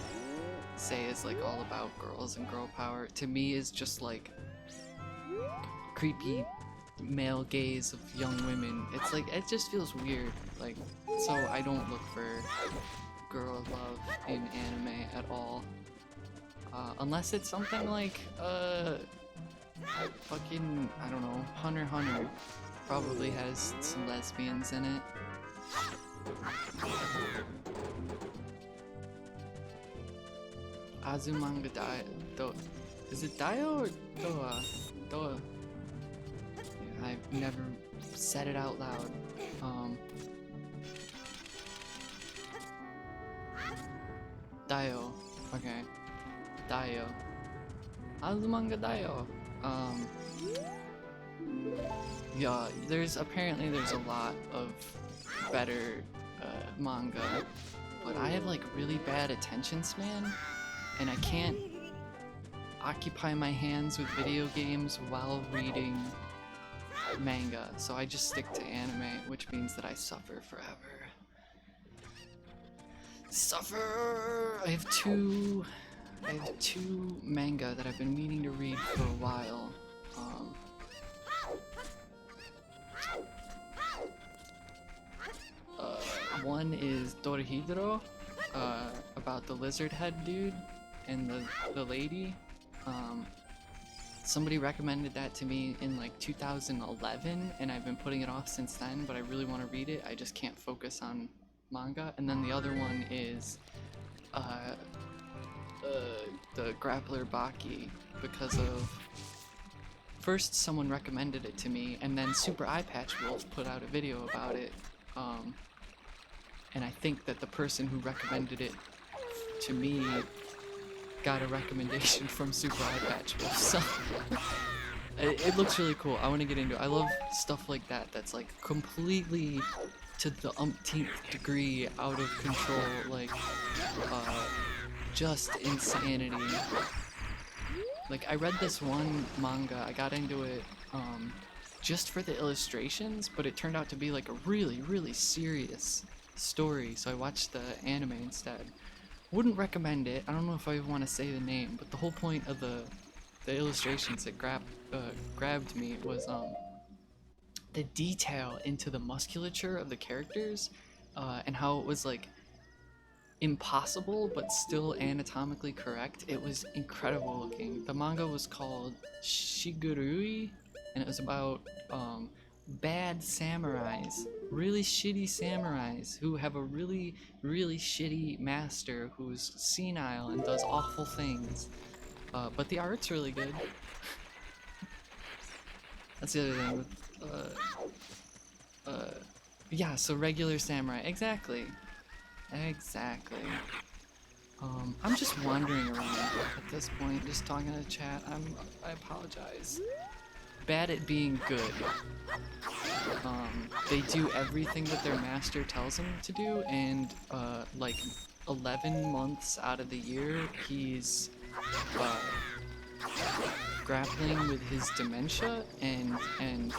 say is like all about girls and girl power, to me is just like creepy male gaze of young women. It's like, it just feels weird, like, so I don't look for girl love in anime at all. Unless it's something like, fucking, I don't know, Hunter x Hunter probably has some lesbians in it. Azumanga is it Dio or Doa? Doa. I've never said it out loud. Dio. Okay. dayo. Azumanga dayo. Yeah, there's a lot of better manga, but I have like really bad attention span, and I can't occupy my hands with video games while reading manga, so I just stick to anime, which means that I suffer forever. Suffer! I have two manga that I've been meaning to read for a while. One is Dorihidro, about the lizard head dude and the lady. Somebody recommended that to me in like 2011, and I've been putting it off since then, but I really want to read it. I just can't focus on manga. And then the other one is the Grappler Baki, because of first someone recommended it to me, and then Super Eye Patch Wolf put out a video about it, and I think that the person who recommended it to me got a recommendation from Super Eye Patch Wolf, so it looks really cool. I want to get into it. I love stuff like that that's like completely to the umpteenth degree out of control, like just insanity. Like, I read this one manga, I got into it just for the illustrations, but it turned out to be like a really, really serious story, so I watched the anime instead. Wouldn't recommend it. I don't know if I want to say the name, but the whole point of the illustrations that grabbed me was the detail into the musculature of the characters, and how it was like impossible but still anatomically correct. It was incredible looking. The manga was called Shigurui, and it was about bad samurais, really shitty samurais who have a really, really shitty master who's senile and does awful things. But the art's really good. That's the other thing. Yeah, so regular samurai. Exactly. I'm just wandering around at this point, just talking to chat. I apologize. Bad at being good. They do everything that their master tells them to do, and like 11 months out of the year, he's grappling with his dementia and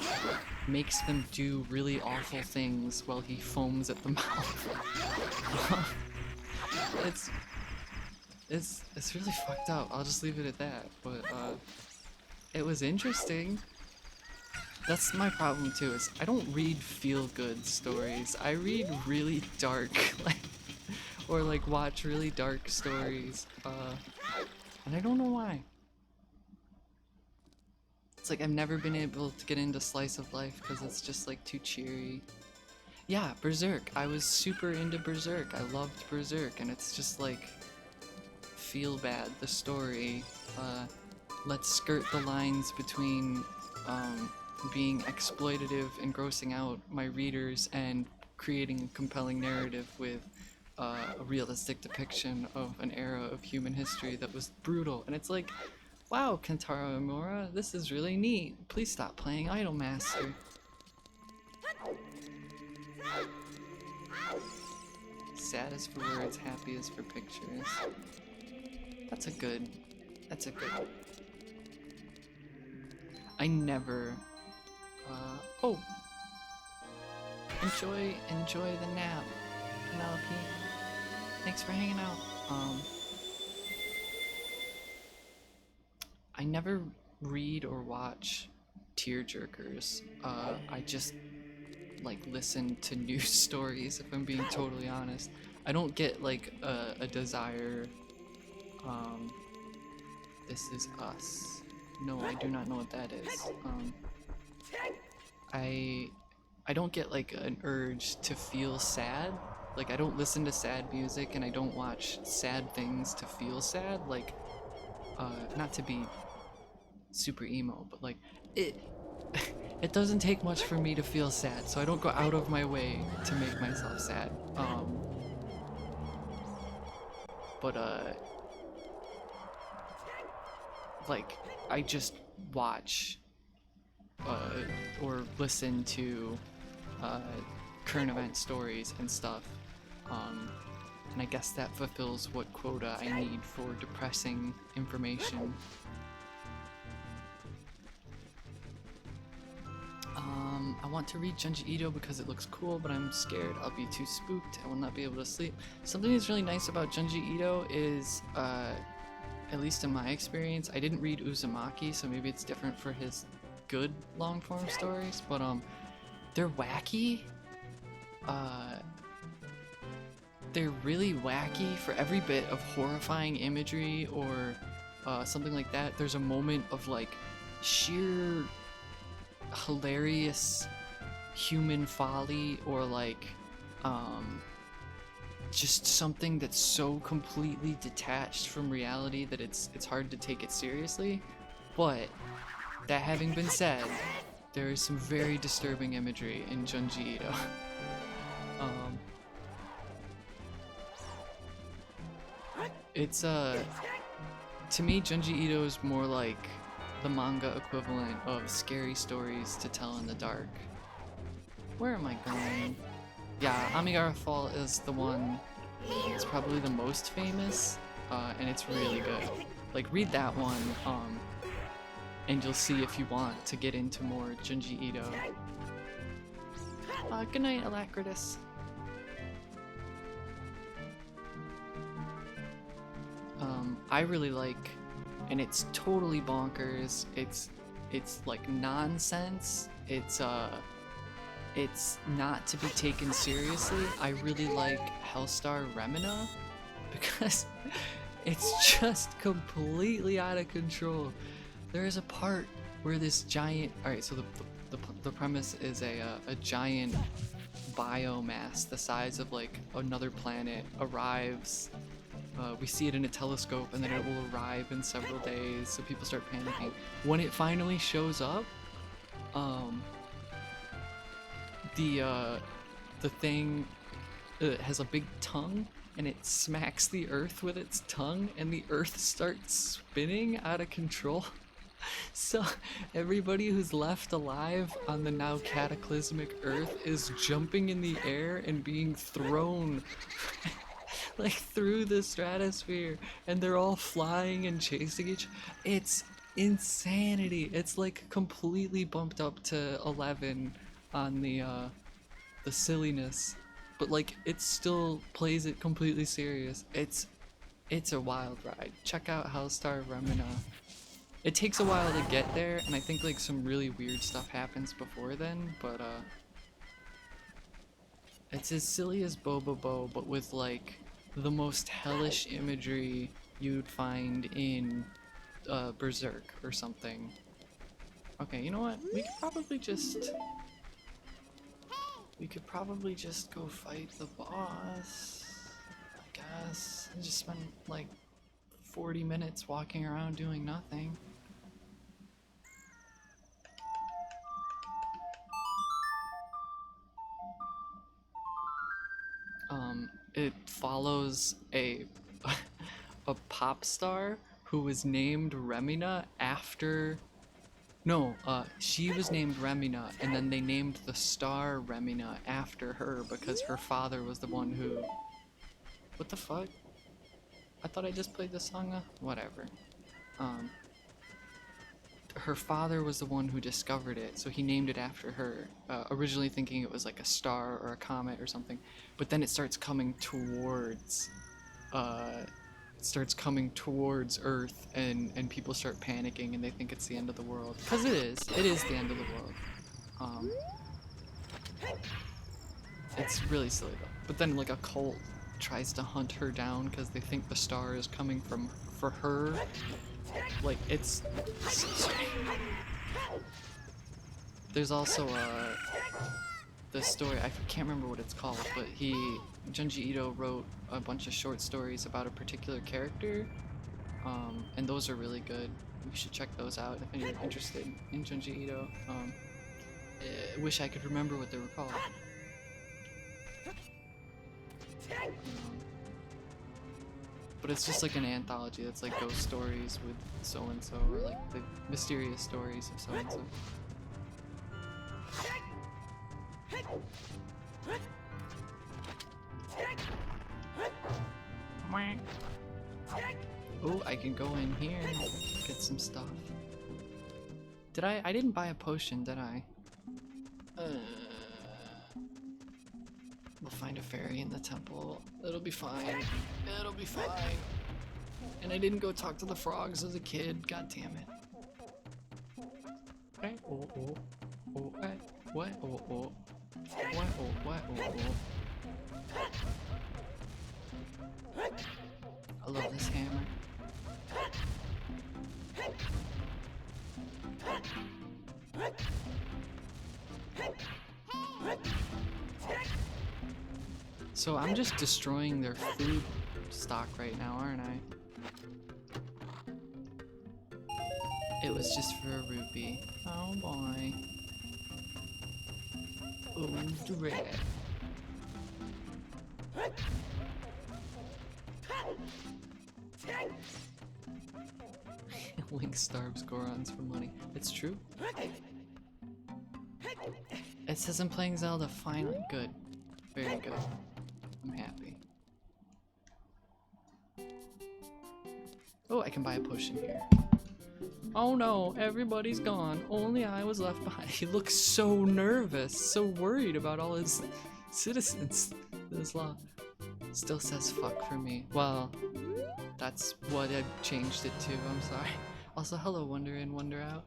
makes them do really awful things while he foams at the mouth. It's really fucked up. I'll just leave it at that. But it was interesting. That's my problem too, is I don't read feel-good stories. I read really dark, or like watch really dark stories, and I don't know why. It's like I've never been able to get into slice of life because it's just like too cheery. Yeah, Berserk. I was super into Berserk. I loved Berserk, and it's just like feel bad. The story. Let's skirt the lines between being exploitative and grossing out my readers and creating a compelling narrative with a realistic depiction of an era of human history that was brutal. And it's like, wow, Kentaro Imura, this is really neat. Please stop playing Idolmaster. Sad as for words, happy as for pictures. That's a good. I never. Oh. Enjoy the nap, Penelope. Thanks for hanging out. I never read or watch tearjerkers. I just like listen to news stories, if I'm being totally honest. I don't get like a desire. This is us. No, I do not know what that is. I don't get like an urge to feel sad. Like, I don't listen to sad music, and I don't watch sad things to feel sad. Like, not to be super emo, but like it doesn't take much for me to feel sad, so I don't go out of my way to make myself sad. But like I just watch or listen to current event stories and stuff, and I guess that fulfills what quota I need for depressing information. I want to read Junji Ito because it looks cool, but I'm scared I'll be too spooked. I will not be able to sleep. Something that's really nice about Junji Ito is, at least in my experience, I didn't read Uzumaki, so maybe it's different for his good long-form stories, but they're wacky. They're really wacky. For every bit of horrifying imagery or something like that, there's a moment of like sheer hilarious human folly, or like just something that's so completely detached from reality that it's hard to take it seriously. But that having been said, there is some very disturbing imagery in Junji Ito. It's to me, Junji Ito is more like the manga equivalent of scary stories to tell in the dark. Where am I going? Yeah, Amigara Fall is the one that's probably the most famous, and it's really good. Like, read that one, and you'll see if you want to get into more Junji Ito. Good night, Alacritus. I really like, and it's totally bonkers. It's like nonsense. It's not to be taken seriously. I really like Hellstar Remina because it's just completely out of control. There is a part where this giant. All right, so the premise is a giant biomass the size of like another planet arrives. We see it in a telescope, and then it will arrive in several days, so people start panicking. When it finally shows up, the thing has a big tongue, and it smacks the Earth with its tongue, and the Earth starts spinning out of control. So everybody who's left alive on the now cataclysmic Earth is jumping in the air and being thrown like through the stratosphere, and they're all flying and chasing each. It's insanity. It's like completely bumped up to 11 on the silliness, but like it still plays it completely serious. It's a wild ride. Check out Hellstar Remina. It takes a while to get there, and I think like some really weird stuff happens before then, but it's as silly as Bobobo, but with like the most hellish imagery you'd find in Berserk or something. Okay, you know what? We could probably just go fight the boss, I guess. I just spent like 40 minutes walking around doing nothing. It follows a a pop star who was named Remina after. No, she was named Remina, and then they named the star Remina after her because her father was the one who. What the fuck? I thought I just played the song. Whatever. Her father was the one who discovered it, so he named it after her, originally thinking it was like a star or a comet or something, but then it starts coming towards Earth, and people start panicking, and they think it's the end of the world, because it is the end of the world. It's really silly though, but then like a cult tries to hunt her down because they think the star is coming for her. Like, it's so strange. There's also the story, I can't remember what it's called, but Junji Ito wrote a bunch of short stories about a particular character, and those are really good. You should check those out if you're interested in Junji Ito. I wish I could remember what they were called. But it's just like an anthology that's like ghost stories with so and so, or like the mysterious stories of so and so. Oh, I can go in here and get some stuff. Did I? I didn't buy a potion, did I? We'll find a fairy in the temple. It'll be fine. It'll be fine. And I didn't go talk to the frogs as a kid. God damn it. What? Oh, oh. Oh, what? What? Oh, oh. What? Oh, what? Oh, oh. I love this hammer. So I'm just destroying their food stock right now, aren't I? It was just for a rupee. Oh boy. Oh, the red. Link starves Gorons for money. It's true. It says I'm playing Zelda. Finally. Good. Very good. I'm happy. Oh, I can buy a potion here. Oh no, everybody's gone. Only I was left behind. He looks so nervous, so worried about all his citizens. This law still says fuck for me. Well, that's what I changed it to. I'm sorry. Also, hello, Wonder In, Wonder Out.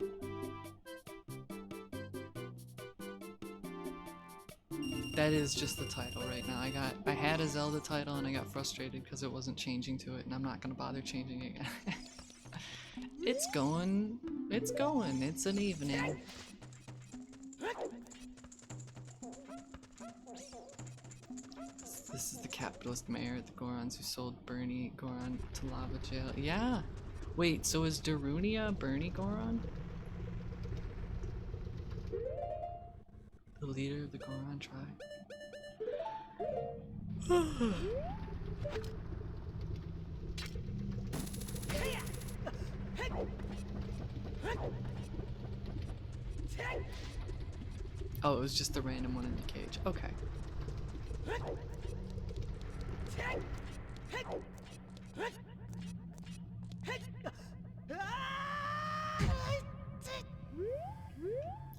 That is just the title right now. I had a Zelda title and I got frustrated because it wasn't changing to it, and I'm not gonna bother changing it again. It's going. It's going. It's an evening. This is the capitalist mayor of the Gorons who sold Bernie Goron to lava jail. Yeah. Wait, so is Darunia Bernie Goron? The leader of the Goron tribe. Oh, it was just the random one in the cage. Okay.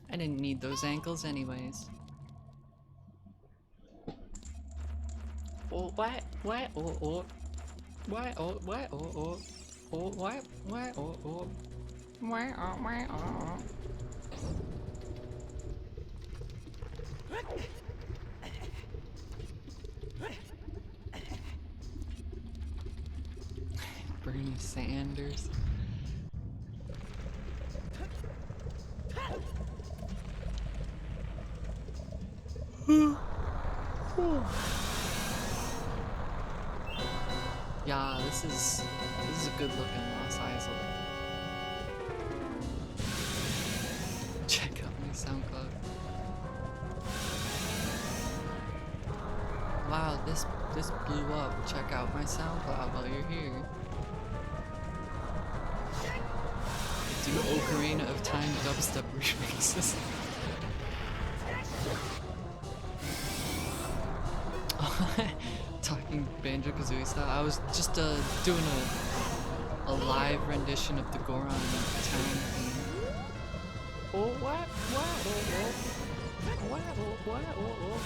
I didn't need those ankles anyways. Oh, what? What? Oh, oh. What? Oh, what? Oh, oh. Oh, what? What? Oh, oh. What? Oh, what? Oh, oh. Bernie Sanders. Yeah, this is a good looking Lost Isle. Check out my SoundCloud. Wow, this blew up. Check out my SoundCloud while you're here. Do Ocarina of Time dubstep remixes. Talking Banjo-Kazooie style. I was just doing a live rendition of the Goron town theme. Oh, what? What? Oh, oh. What? Oh, what? Oh, oh.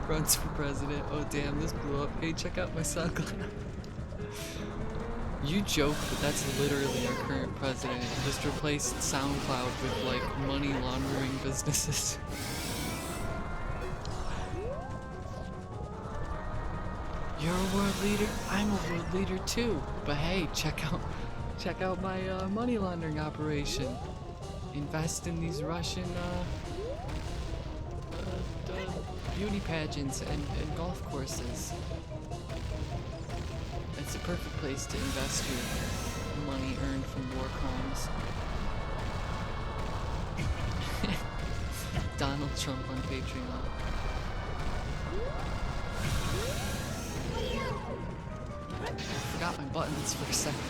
Runs for president. Oh damn, this blew up. Hey, check out my SoundCloud. You joke, but that's literally our current president. Just replaced SoundCloud with like money laundering businesses. You're a world leader. I'm a world leader too. But hey, check out my money laundering operation. Invest in these Russian beauty pageants and golf courses. It's a perfect place to invest your money earned from war crimes. Donald Trump on Patreon. Forgot my buttons for a second.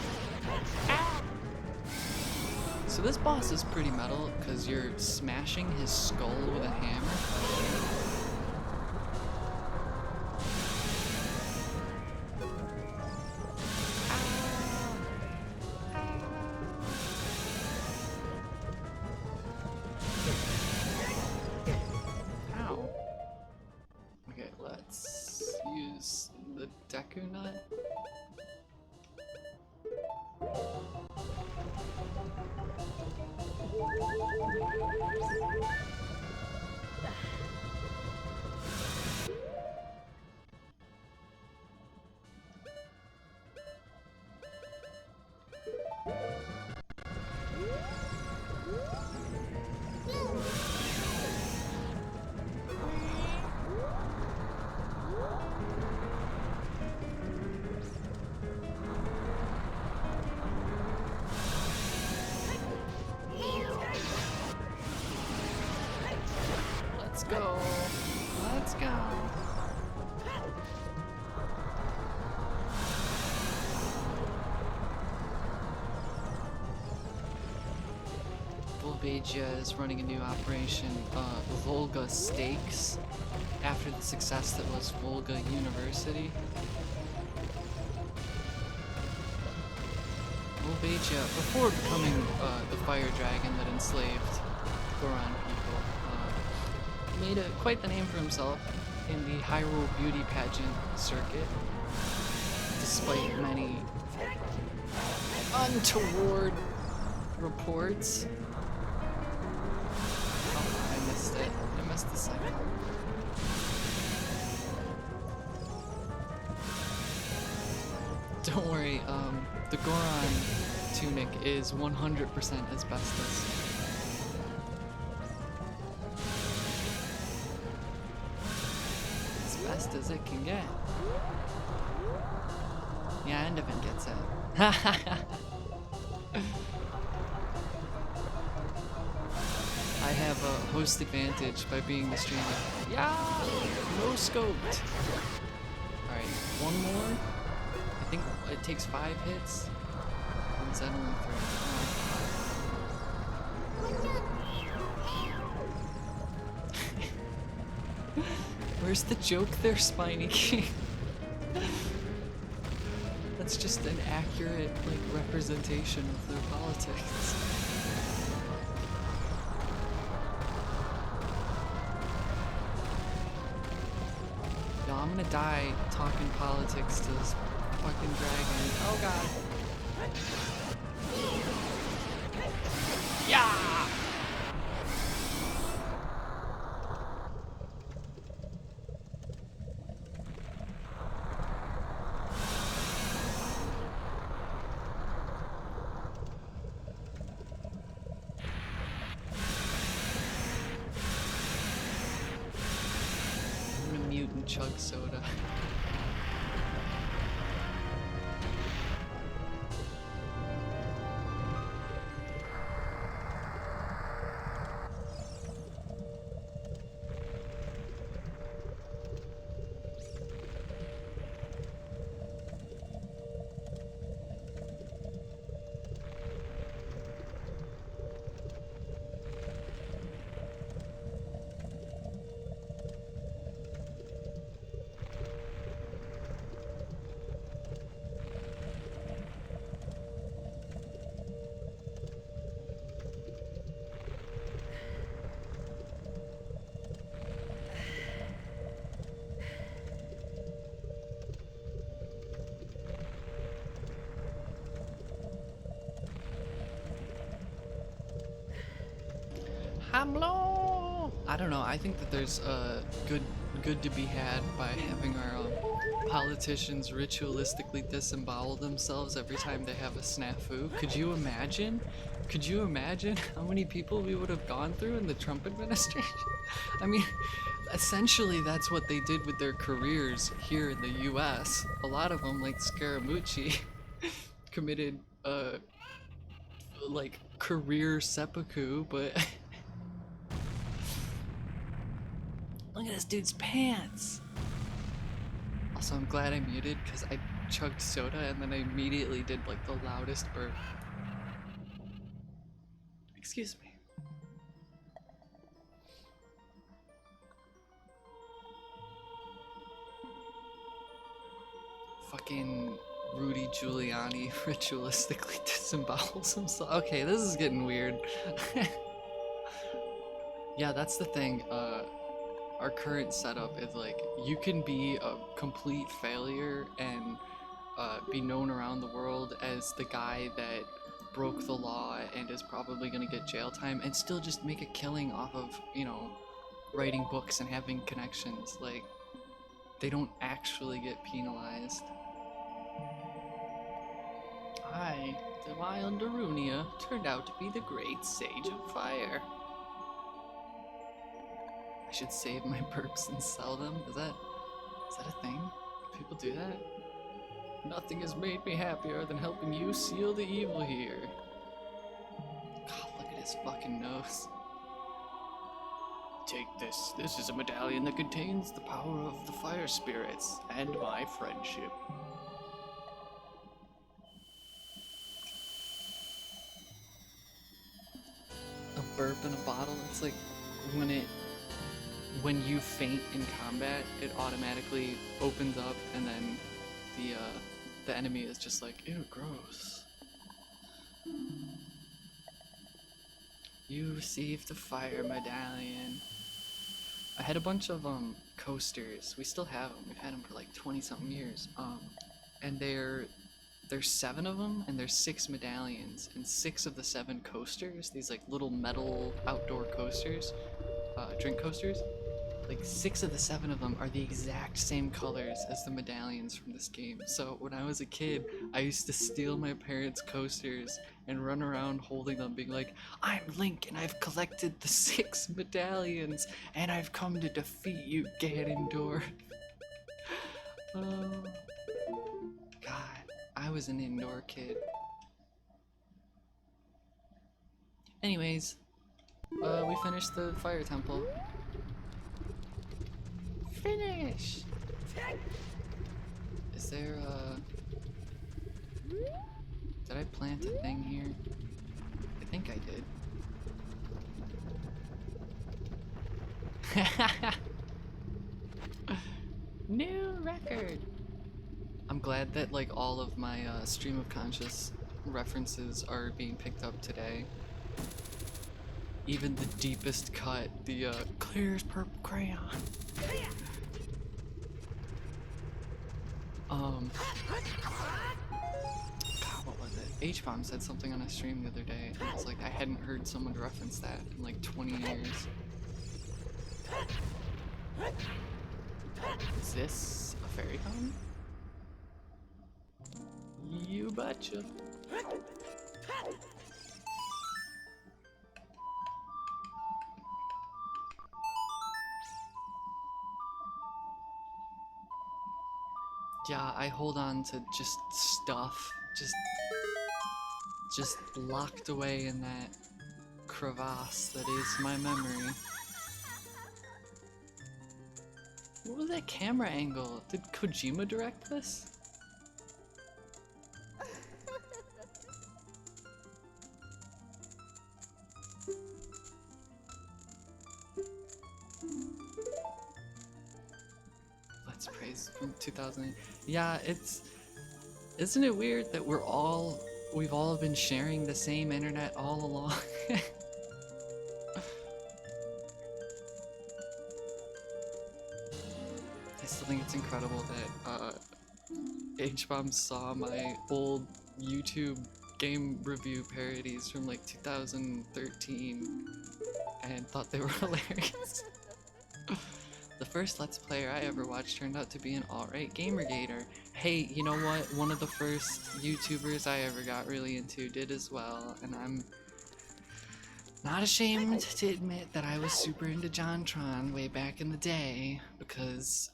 So this boss is pretty metal because you're smashing his skull with a hammer. Ow. Okay, let's use the Deku Nut. Let's go. Let's go. Volvagia is running a new operation, Volga Stakes, after the success that was Volga University. Volvagia, before becoming the fire dragon that enslaved Goron people, made quite the name for himself in the Hyrule beauty pageant circuit, despite many untoward reports. Oh, I missed it. I missed the second. Don't worry, the Goron tunic is 100% asbestos. Best as it can get. Yeah, Enderman gets it. I have a host advantage by being the streamer. Yeah! No scoped! Alright, one more. I think it takes 5 hits. Or is that only 3? Where's the joke there, Spiny King? That's just an accurate, like, representation of their politics. Yo, I'm gonna die talking politics to this fucking dragon. Oh god. Yeah! Mutant chug soda. Hamlo! I don't know. I think that there's good to be had by having our politicians ritualistically disembowel themselves every time they have a snafu. Could you imagine? Could you imagine how many people we would have gone through in the Trump administration? I mean, essentially that's what they did with their careers here in the US. A lot of them, like Scaramucci, committed like career seppuku, but look at this dude's pants. Also, I'm glad I muted because I chugged soda and then I immediately did like the loudest burp. Excuse me. Fucking Rudy Giuliani ritualistically disembowels himself. Okay, this is getting weird. Yeah, that's the thing. Our current setup is like you can be a complete failure and be known around the world as the guy that broke the law and is probably gonna get jail time and still just make a killing off of, you know, writing books and having connections. Like, they don't actually get penalized. I, the wild Darunia, turned out to be the great sage of fire. I should save my burps and sell them? Is that a thing? People do that? Nothing has made me happier than helping you seal the evil here. God, look at his fucking nose. Take this. This is a medallion that contains the power of the fire spirits and my friendship. A burp in a bottle, it's like when you faint in combat, it automatically opens up and then the enemy is just like, ew, gross. You received the fire medallion. I had a bunch of coasters. We still have them. We've had them for like 20 something years. And there's 7 of them, and there's 6 medallions, and 6 of the 7 coasters, these like little metal outdoor coasters, drink coasters, like 6 of the 7 of them are the exact same colors as the medallions from this game. So when I was a kid, I used to steal my parents' coasters and run around holding them, being like, I'm Link and I've collected the 6 medallions and I've come to defeat you, Ganondorf. Oh, God, I was an indoor kid. Anyways, we finished the fire temple. Finish! Is there did I plant a thing here? I think I did. New record! I'm glad that like all of my stream of conscious references are being picked up today. Even the deepest cut, the clear as purple crayon. God, what was it? H-Bomb said something on a stream the other day, and I was like, I hadn't heard someone reference that in like 20 years. Is this a fairy fountain? You betcha. Yeah, I hold on to just stuff, just locked away in that crevasse that is my memory. What was that camera angle? Did Kojima direct this? Let's Praise from 2008. Yeah, isn't it weird that we've all been sharing the same internet all along? I still think it's incredible that H-Bomb saw my old YouTube game review parodies from like 2013 and thought they were hilarious. The first Let's Player I ever watched turned out to be an alright gamergator. Hey, you know what? One of the first YouTubers I ever got really into did as well, and I'm not ashamed to admit that I was super into JonTron way back in the day, because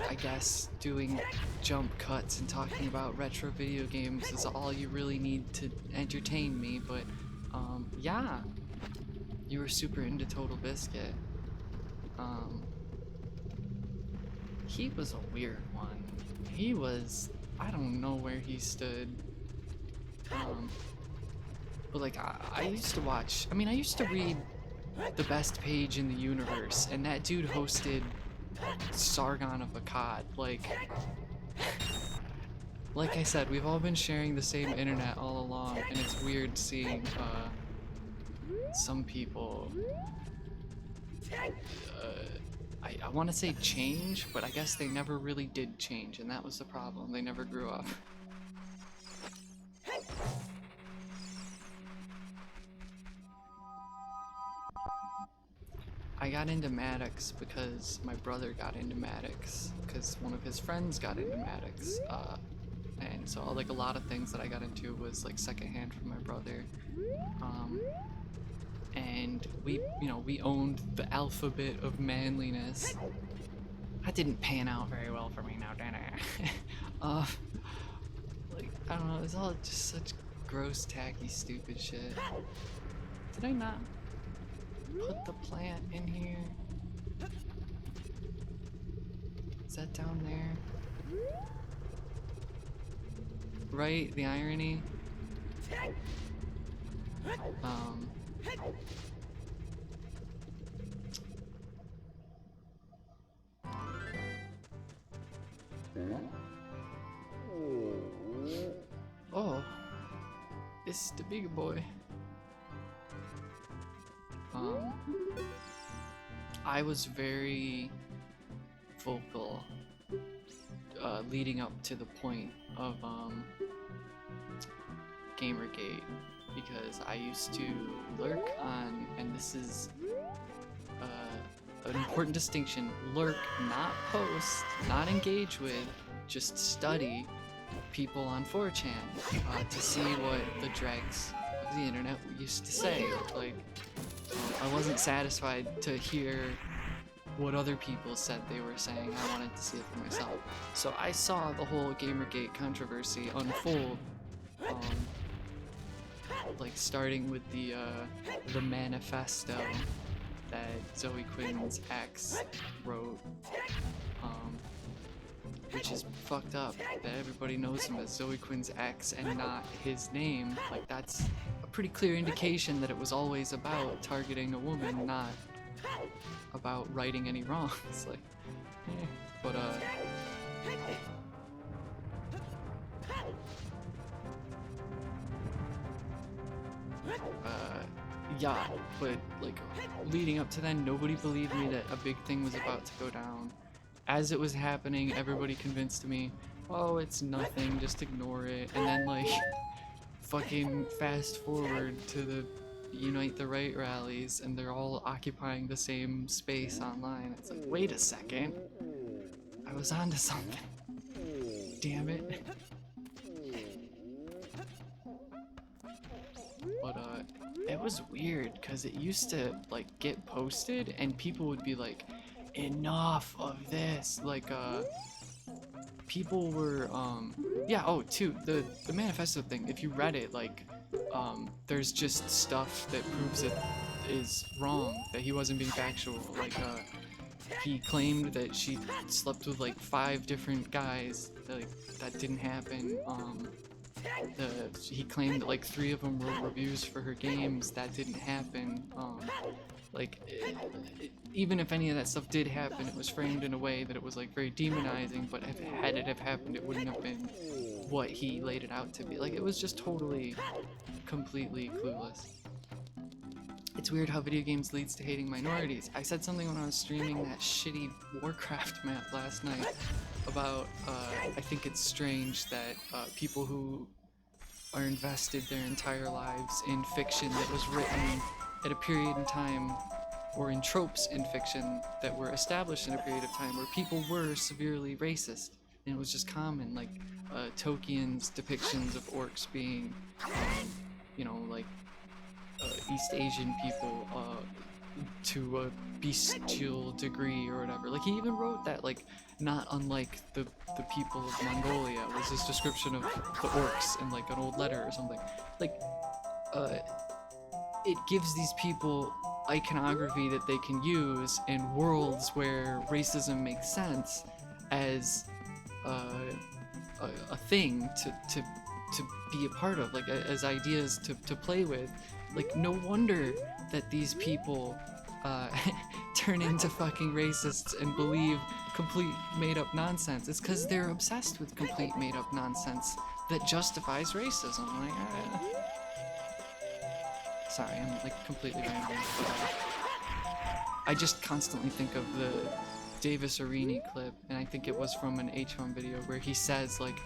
I guess doing jump cuts and talking about retro video games is all you really need to entertain me, but yeah, you were super into Total Biscuit. He was a weird one. He was, I don't know where he stood. But like I used to watch, I mean, I used to read the best page in the universe, and that dude hosted Sargon of Akkad. Like I said, we've all been sharing the same internet all along, and it's weird seeing some people I want to say change, but I guess they never really did change, and that was the problem. They never grew up. I got into Maddox because my brother got into Maddox, because one of his friends got into Maddox, and so like a lot of things that I got into was like secondhand from my brother, and we owned the alphabet of manliness. That didn't pan out very well for me now, did it? Like, I don't know, it's all just such gross, tacky, stupid shit. Did I not put the plant in here? Is that down there? Right? The irony? Oh, it's the big boy. I was very vocal leading up to the point of Gamergate, because I used to lurk on, and this is an important distinction, lurk, not post, not engage with, just study people on 4chan to see what the dregs of the internet used to say. Like, I wasn't satisfied to hear what other people said they were saying. I wanted to see it for myself. So I saw the whole Gamergate controversy unfold, like starting with the manifesto that Zoe Quinn's ex wrote, which is fucked up that everybody knows him as Zoe Quinn's ex and not his name. Like, that's a pretty clear indication that it was always about targeting a woman, not about righting any wrongs. Like, but yeah, but like leading up to then, nobody believed me that a big thing was about to go down. As it was happening, everybody convinced me, oh, it's nothing, just ignore it. And then like fucking fast forward to the Unite the Right rallies, and they're all occupying the same space online. It's like, wait a second, I was onto something. Damn it. But it was weird because it used to like get posted and people would be like, enough of this. Like people were yeah, oh, too, the manifesto thing, if you read it, like there's just stuff that proves it is wrong, that he wasn't being factual. Like he claimed that she slept with like 5 different guys. Like, that didn't happen. He claimed that like 3 of them wrote reviews for her games. That didn't happen. Like, even if any of that stuff did happen, it was framed in a way that it was like very demonizing, but had it have happened, it wouldn't have been what he laid it out to be. Like, it was just totally, completely clueless. It's weird how video games leads to hating minorities. I said something when I was streaming that shitty Warcraft map last night about, I think it's strange that people who are invested their entire lives in fiction that was written at a period in time, or in tropes in fiction that were established in a period of time where people were severely racist, and it was just common, like Tolkien's depictions of orcs being, you know, like East Asian people, to a bestial degree or whatever. Like he even wrote that, like, not unlike the people of Mongolia was his description of the orcs in like an old letter or something. Like, it gives these people iconography that they can use in worlds where racism makes sense as a thing to be a part of, like as ideas to play with. Like, no wonder that these people turn into fucking racists and believe complete made-up nonsense. It's because they're obsessed with complete made-up nonsense that justifies racism. Like, sorry, I'm like completely rambling. I just constantly think of the Davis Arini clip, and I think it was from an H1 video where he says, like,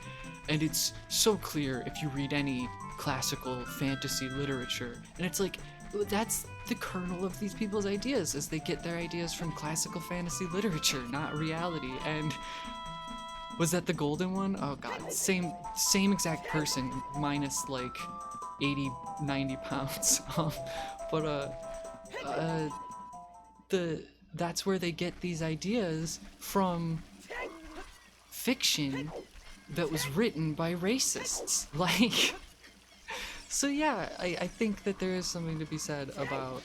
and it's so clear if you read any classical fantasy literature, and it's like, that's the kernel of these people's ideas, is they get their ideas from classical fantasy literature, not reality. And was that the golden one? Oh god, same exact person, minus like 80-90 pounds. That's where they get these ideas from fiction that was written by racists. Like, so yeah, I think that there is something to be said about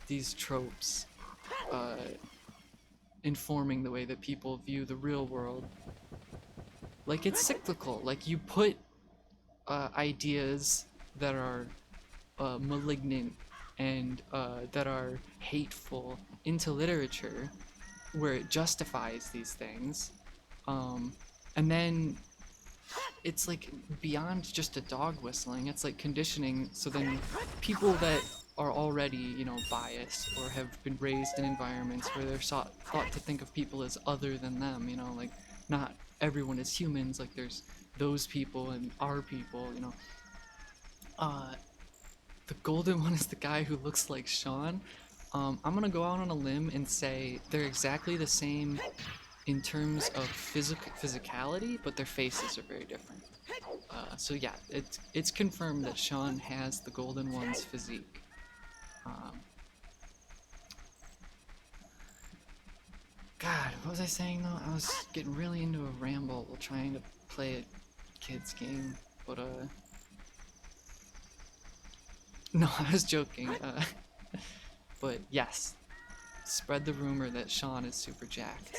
these tropes informing the way that people view the real world. Like, it's cyclical. Like, you put ideas that are malignant and that are hateful into literature where it justifies these things, and then it's like beyond just a dog whistling, it's like conditioning. So then people that are already, you know, biased or have been raised in environments where they're thought to think of people as other than them, you know, like not everyone is humans, like there's those people and our people, you know. The golden one is the guy who looks like Sean. I'm gonna go out on a limb and say they're exactly the same in terms of physicality, but their faces are very different. So yeah, it's confirmed that Sean has the golden one's physique. God, what was I saying though? I was getting really into a ramble while trying to play a kid's game, but no, I was joking. But yes, spread the rumor that Sean is super jacked.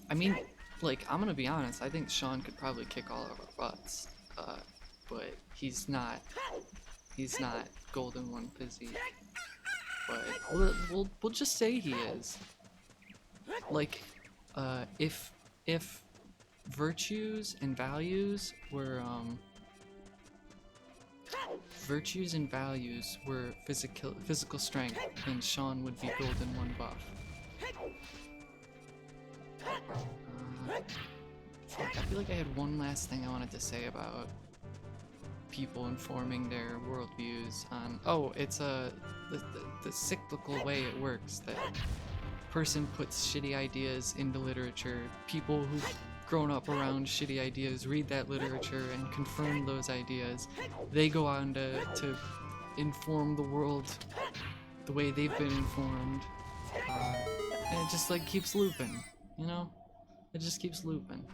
I mean, like, I'm gonna be honest, I think Sean could probably kick all of our butts, but he's not golden one physique. But we'll just say he is. Like, if virtues and values were physical strength, then Sean would be golden one buff. Fuck, I feel like I had one last thing I wanted to say about people informing their worldviews on. Oh, it's the cyclical way it works. That person puts shitty ideas into literature. People who've grown up around shitty ideas read that literature and confirm those ideas. They go on to inform the world the way they've been informed, and it just like keeps looping, you know? It just keeps looping.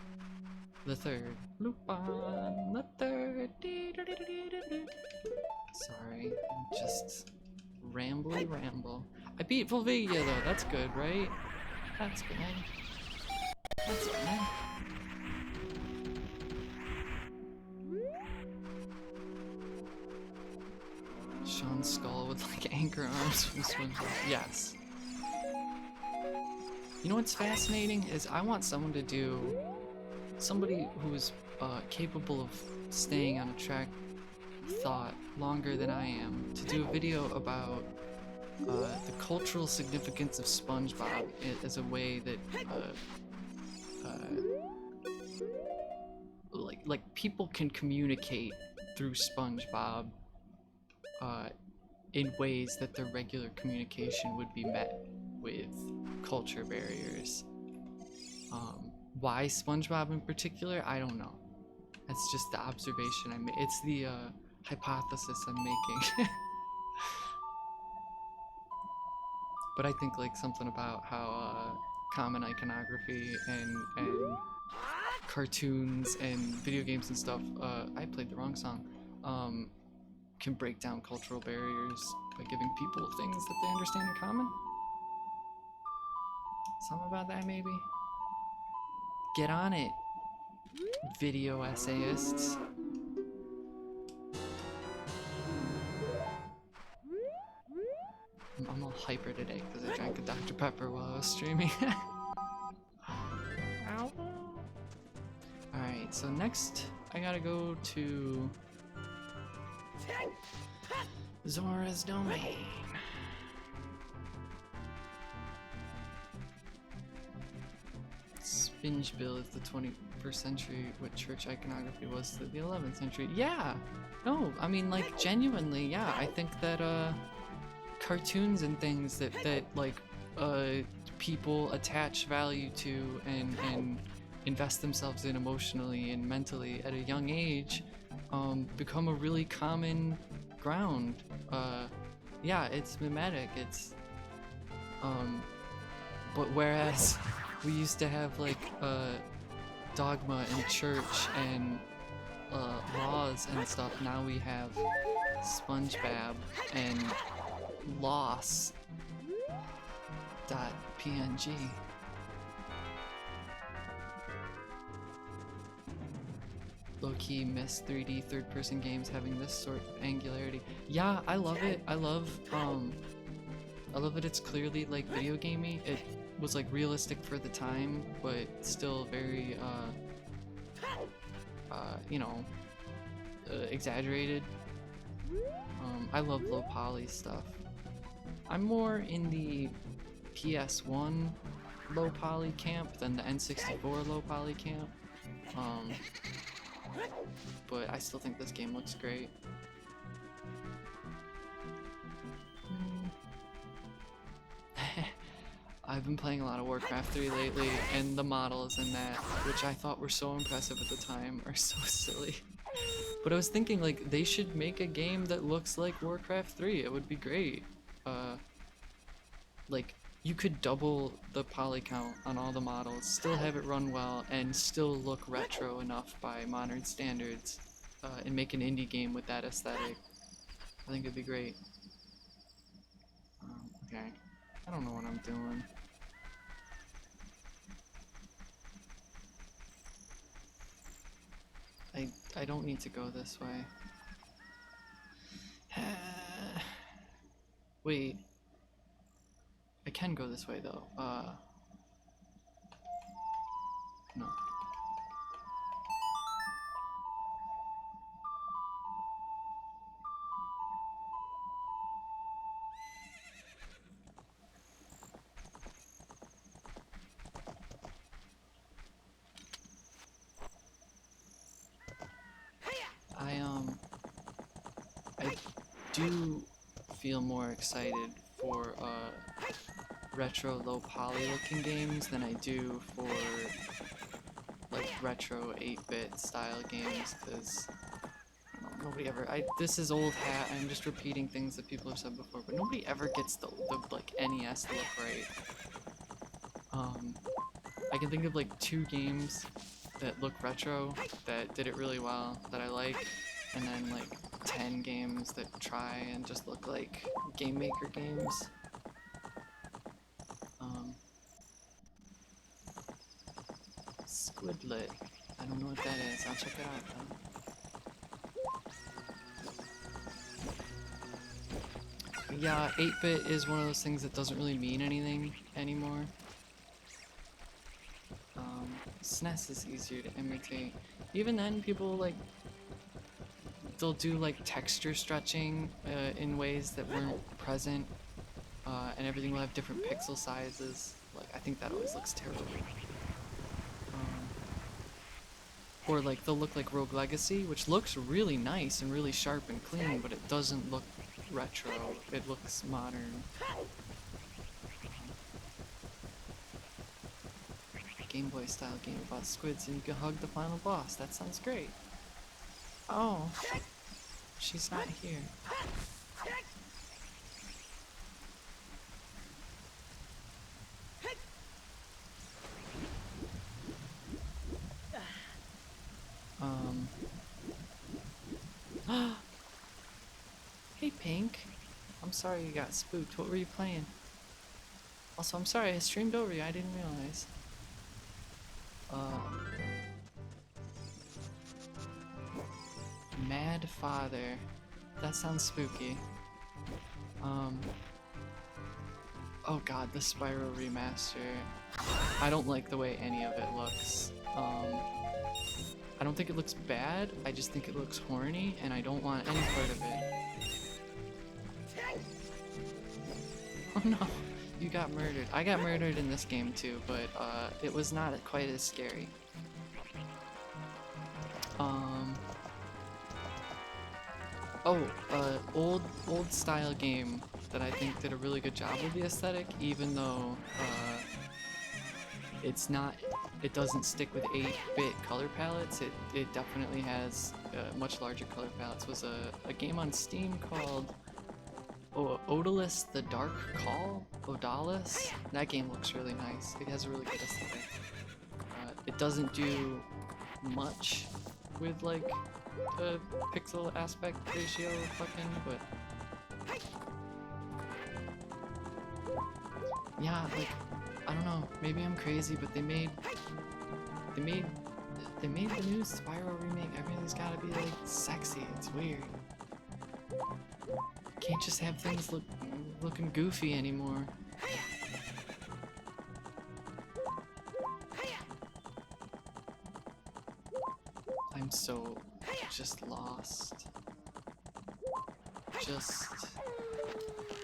The third. Loop on the third. Sorry, I'm just ramble. I beat Volvigia though, that's good, right? That's good. That's good. Sean's skull with like anchor arms from SpongeBob. Yes. You know what's fascinating is I want someone to do, somebody who's capable of staying on a track of thought longer than I am, to do a video about the cultural significance of SpongeBob as a way that like people can communicate through SpongeBob in ways that their regular communication would be met with culture barriers. Why SpongeBob in particular? I don't know. It's just the observation I made. It's the hypothesis I'm making. But I think like something about how common iconography and cartoons and video games and stuff. I played the wrong song. Can break down cultural barriers by giving people things that they understand in common. Something about that, maybe. Get on it, video essayists. I'm all hyper today because I drank a Dr. Pepper while I was streaming. Alright, so next I gotta go to Zora's Domain. Spinge Bill is the 21st century what church iconography was to the 11th century. Yeah! No, I mean like genuinely, yeah. I think that cartoons and things that like people attach value to and invest themselves in emotionally and mentally at a young age become a really common ground. Yeah, it's mimetic. It's but whereas we used to have like dogma and church and laws and stuff, now we have SpongeBob and loss.png. Low-key miss 3D third-person games having this sort of angularity. Yeah, I love it. I love that it's clearly like video gamey. It was like realistic for the time, but still very you know, exaggerated. I love low poly stuff. I'm more in the PS1 low poly camp than the N64 low poly camp. But I still think this game looks great. I've been playing a lot of Warcraft 3 lately, and the models in that, which I thought were so impressive at the time, are so silly. But I was thinking, like, they should make a game that looks like Warcraft 3. It would be great. Like, you could double the poly count on all the models, still have it run well, and still look retro enough by modern standards, and make an indie game with that aesthetic. I think it'd be great. Okay. I don't know what I'm doing. I don't need to go this way. Wait. I can go this way though. No. I do feel more excited for retro low poly looking games than I do for like retro 8-bit style games, because nobody ever, this is old hat, I'm just repeating things that people have said before, but nobody ever gets the like NES look right. I can think of like 2 games that look retro that did it really well that I like, and then like 10 games that try and just look like Game Maker games. Squidlet. I don't know what that is. I'll check it out though. Yeah, 8-bit is one of those things that doesn't really mean anything anymore. SNES is easier to imitate. Even then, people like, they'll do like texture stretching in ways that weren't present, and everything will have different pixel sizes. Like, I think that always looks terrible. Or like they'll look like Rogue Legacy, which looks really nice and really sharp and clean, but it doesn't look retro. It looks modern. Game Boy style game about squids and you can hug the final boss. That sounds great. Oh, she's not here. Hey, Pink. I'm sorry you got spooked. What were you playing? Also, I'm sorry I streamed over you. I didn't realize. Mad Father. That sounds spooky. Oh god, the Spyro remaster. I don't like the way any of it looks. I don't think it looks bad, I just think it looks horny, and I don't want any part of it. Oh no, you got murdered. I got murdered in this game too, but it was not quite as scary. Old style game that I think did a really good job with the aesthetic, even though it doesn't stick with 8-bit color palettes. It definitely has much larger color palettes. Was a game on Steam called Odalus the Dark Call? Odalus? That game looks really nice. It has a really good aesthetic. It doesn't do much with like the pixel aspect ratio fucking, but yeah, like I don't know, maybe I'm crazy, but they made the new Spyro remake. Everything's gotta be like sexy. It's weird. Can't just have things looking goofy anymore. I'm so just lost.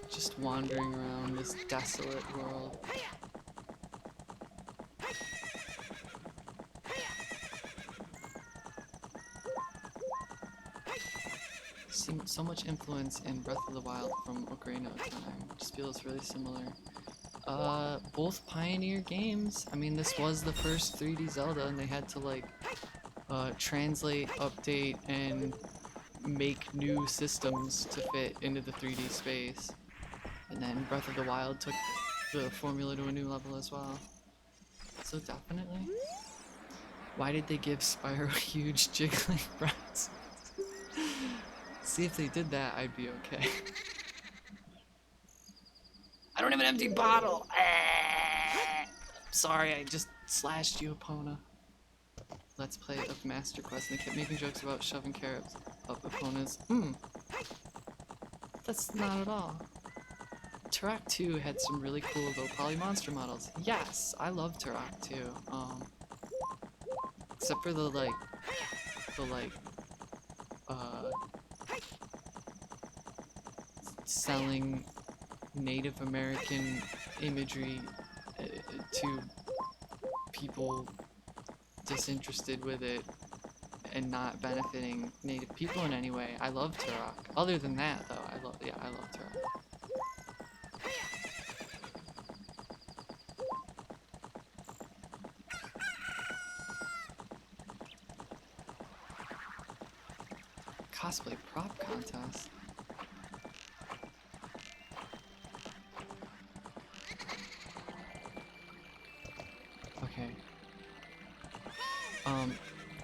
Just wandering around this desolate world. So much influence in Breath of the Wild from Ocarina of Time. Just feels really similar. Both Pioneer games. I mean, this was the first 3D Zelda, and they had to like translate, update, and make new systems to fit into the 3D space. And then Breath of the Wild took the formula to a new level as well. So definitely. Why did they give Spyro huge jiggling breasts? See, if they did that, I'd be okay. I don't have an empty bottle! Sorry, I just slashed you, Epona. Let's Play of Master Quest, and they kept making jokes about shoving carrots up Epona's. That's not at all. Turok 2 had some really cool low poly monster models. Yes, I love Turok 2. Except for the selling Native American imagery to people disinterested with it and not benefiting Native people in any way. I love Turok. Other than that, though, I love Turok. Cosplay prop contest. Okay.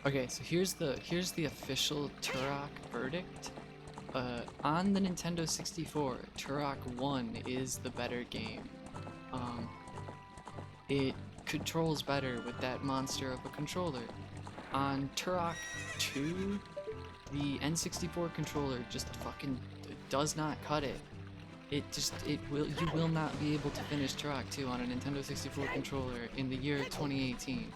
Okay, so here's the official Turok verdict. On the Nintendo 64, Turok 1 is the better game. It controls better with that monster of a controller. On Turok 2, the N64 controller just fucking does not cut it. You will not be able to finish Turok 2 on a Nintendo 64 controller in the year 2018.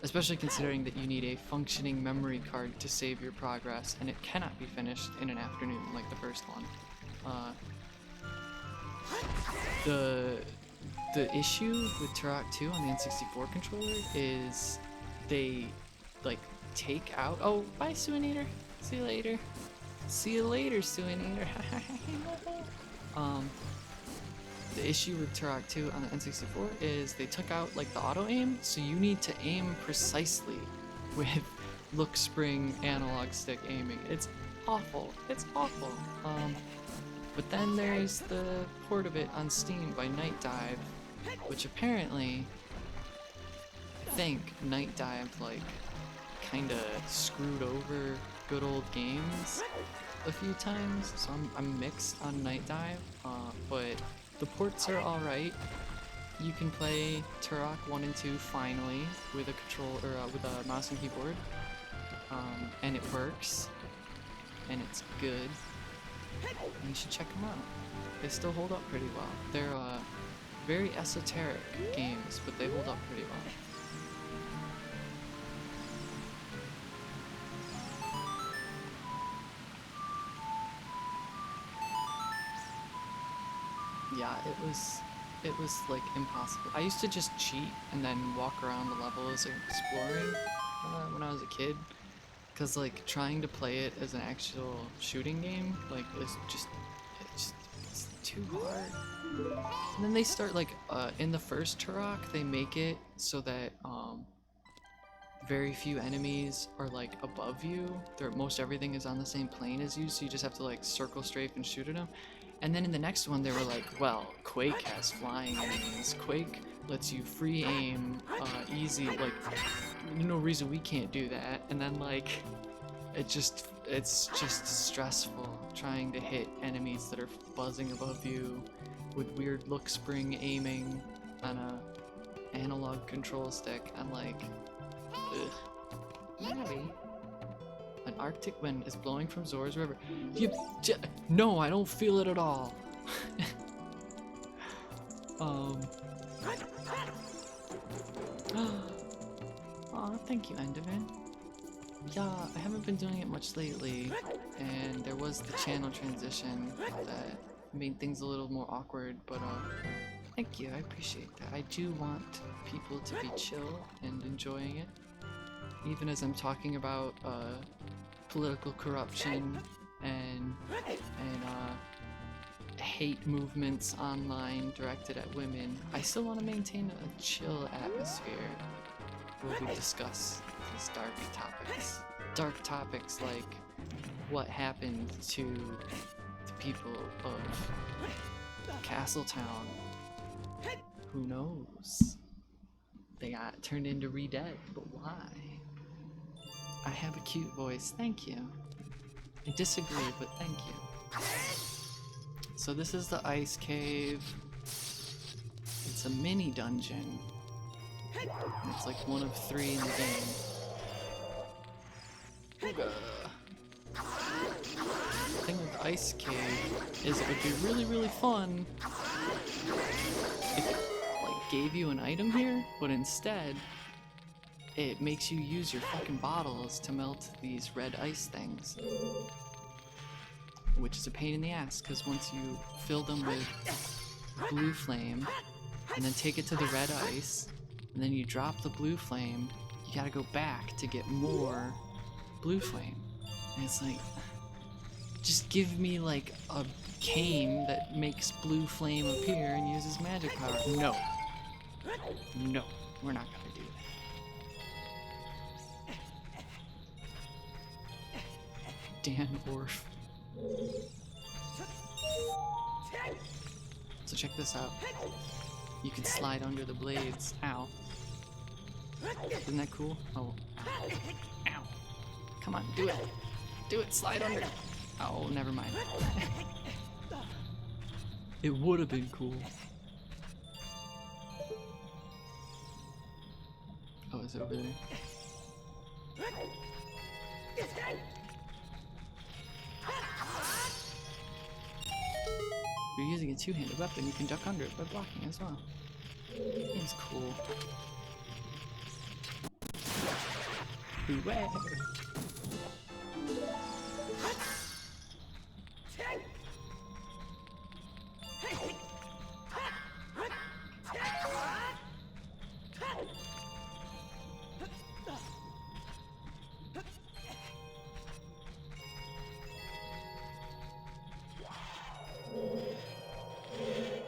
Especially considering that you need a functioning memory card to save your progress, and it cannot be finished in an afternoon like the first one. The issue with Turok 2 on the N64 controller is they like take out. Oh, bye, Suinator. See you later. See you later, Suinator. The issue with Turok 2 on the N64 is they took out like the auto aim, so you need to aim precisely with look spring analog stick aiming. It's awful. It's awful. But then there's the port of it on Steam by Night Dive, which apparently, I think Night Dive like kind of screwed over good old games a few times, so I'm mixed on Night Dive, but the ports are alright. You can play Turok 1 and 2 finally with a with a mouse and keyboard, and it works, and it's good. And you should check them out. They still hold up pretty well. They're very esoteric games, but they hold up pretty well. Yeah, it was like impossible. I used to just cheat and then walk around the levels exploring when I was a kid. Cause like trying to play it as an actual shooting game, like it's too hard. And then they start like in the first Turok, they make it so that very few enemies are like above you. Most everything is on the same plane as you, so you just have to like circle strafe and shoot at them. And then in the next one, they were like, well, Quake has flying enemies. Quake lets you free aim, easy, like, no reason we can't do that. And then like, it's just stressful trying to hit enemies that are buzzing above you with weird look spring aiming on a analog control stick. I'm like, ugh. Maybe. An Arctic wind is blowing from Zora's River. No, I don't feel it at all. Aw, thank you, Enderman. Yeah, I haven't been doing it much lately, and there was the channel transition that made things a little more awkward, but thank you, I appreciate that. I do want people to be chill and enjoying it, even as I'm talking about political corruption and hate movements online directed at women. I still want to maintain a chill atmosphere where we discuss these dark topics. Dark topics like what happened to the people of Castletown. Who knows? They got turned into Re-Dead, but why? I have a cute voice, thank you. I disagree, but thank you. So this is the ice cave. It's a mini dungeon. It's like one of 3 in the game. Ooga. The thing with ice cave is it would be really, really fun if it like gave you an item here, but instead it makes you use your fucking bottles to melt these red ice things. Which is a pain in the ass, because once you fill them with blue flame, and then take it to the red ice, and then you drop the blue flame, you gotta go back to get more blue flame. And it's like, just give me like a cane that makes blue flame appear and uses magic power. No. No, we're not gonna do that. Dan Orff. So check this out. You can slide under the blades. Ow. Isn't that cool? Oh. Ow. Come on, do it. Do it, slide under. Oh, never mind. It would have been cool. Oh, is it over there? If you're using a two-handed weapon, you can duck under it by blocking as well. It's cool. Beware!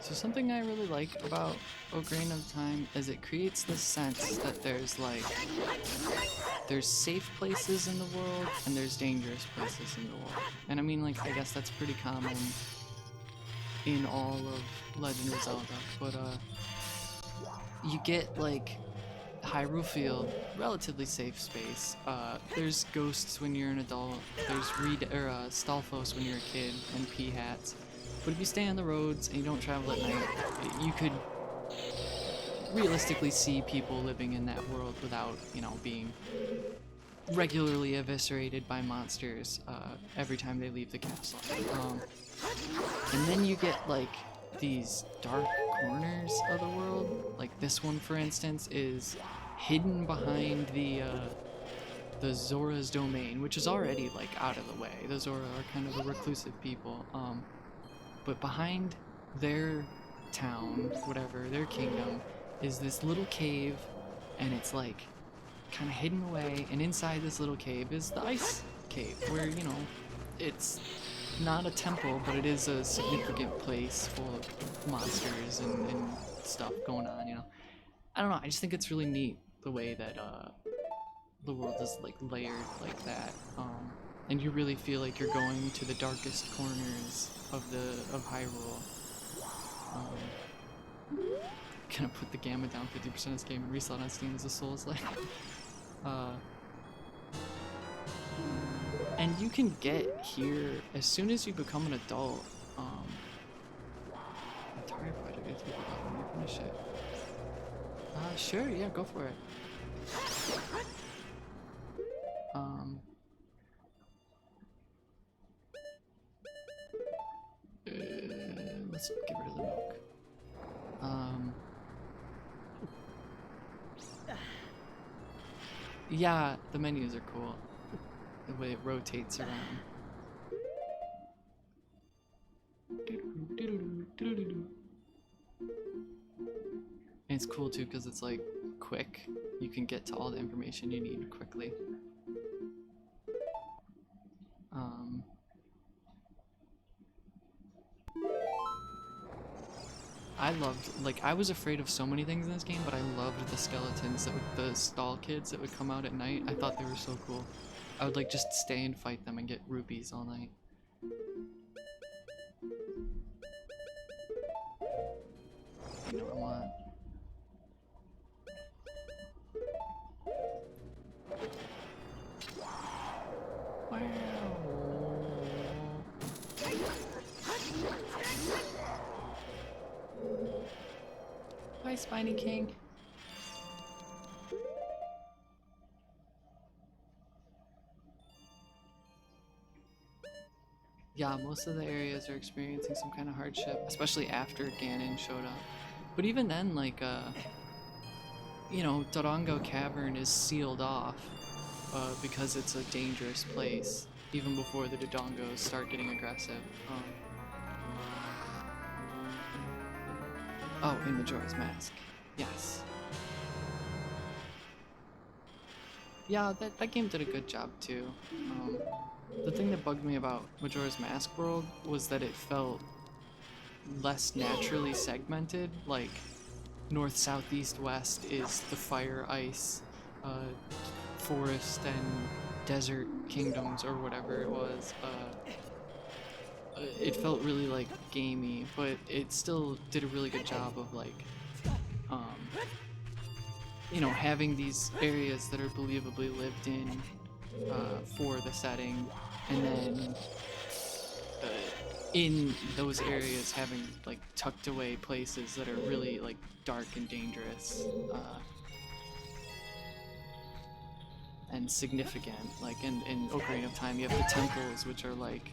So something I really like about Ocarina of Time is it creates this sense that there's like there's safe places in the world and there's dangerous places in the world. And I mean, like, I guess that's pretty common in all of Legend of Zelda, but you get like Hyrule Field, relatively safe space. There's ghosts when you're an adult. There's Stalfos when you're a kid, and P-hats. But if you stay on the roads and you don't travel at night, you could realistically see people living in that world without, you know, being regularly eviscerated by monsters every time they leave the castle. And then you get like these dark corners of the world. Like this one, for instance, is hidden behind the Zora's domain, which is already like out of the way. The Zora are kind of a reclusive people. But behind their town, whatever, their kingdom, is this little cave, and it's like kind of hidden away, and inside this little cave is the ice cave, where, you know, it's not a temple, but it is a significant place full of monsters and stuff going on, you know. I don't know, I just think it's really neat the way that the world is like layered like that, and you really feel like you're going to the darkest corners of Hyrule. Gonna put the gamma down 50% of this game and resell it on Steam as a Souls-like. And you can get here as soon as you become an adult. Atari Project, I think about when you finish it. Sure, yeah, go for it. Let's get rid of the milk. Yeah, the menus are cool. The way it rotates around. And it's cool too because it's like quick. You can get to all the information you need quickly. I loved, like, I was afraid of so many things in this game, but I loved the skeletons that would, the stall kids that would come out at night. I thought they were so cool. I would like just stay and fight them and get rupees all night. You know what I want. Hi, Spiny King. Yeah, most of the areas are experiencing some kind of hardship, especially after Ganon showed up. But even then, like, you know, Dorongo Cavern is sealed off because it's a dangerous place, even before the Dodongos start getting aggressive. Oh, in Majora's Mask. Yes. Yeah, that game did a good job too. The thing that bugged me about Majora's Mask World was that it felt less naturally segmented. Like, north, south, east, west is the fire, ice, forest, and desert kingdoms, or whatever it was. It felt really like gamey, but it still did a really good job of like, you know, having these areas that are believably lived in for the setting, and then in those areas having like tucked away places that are really like dark and dangerous and significant. Like in Ocarina of Time, you have the temples, which are like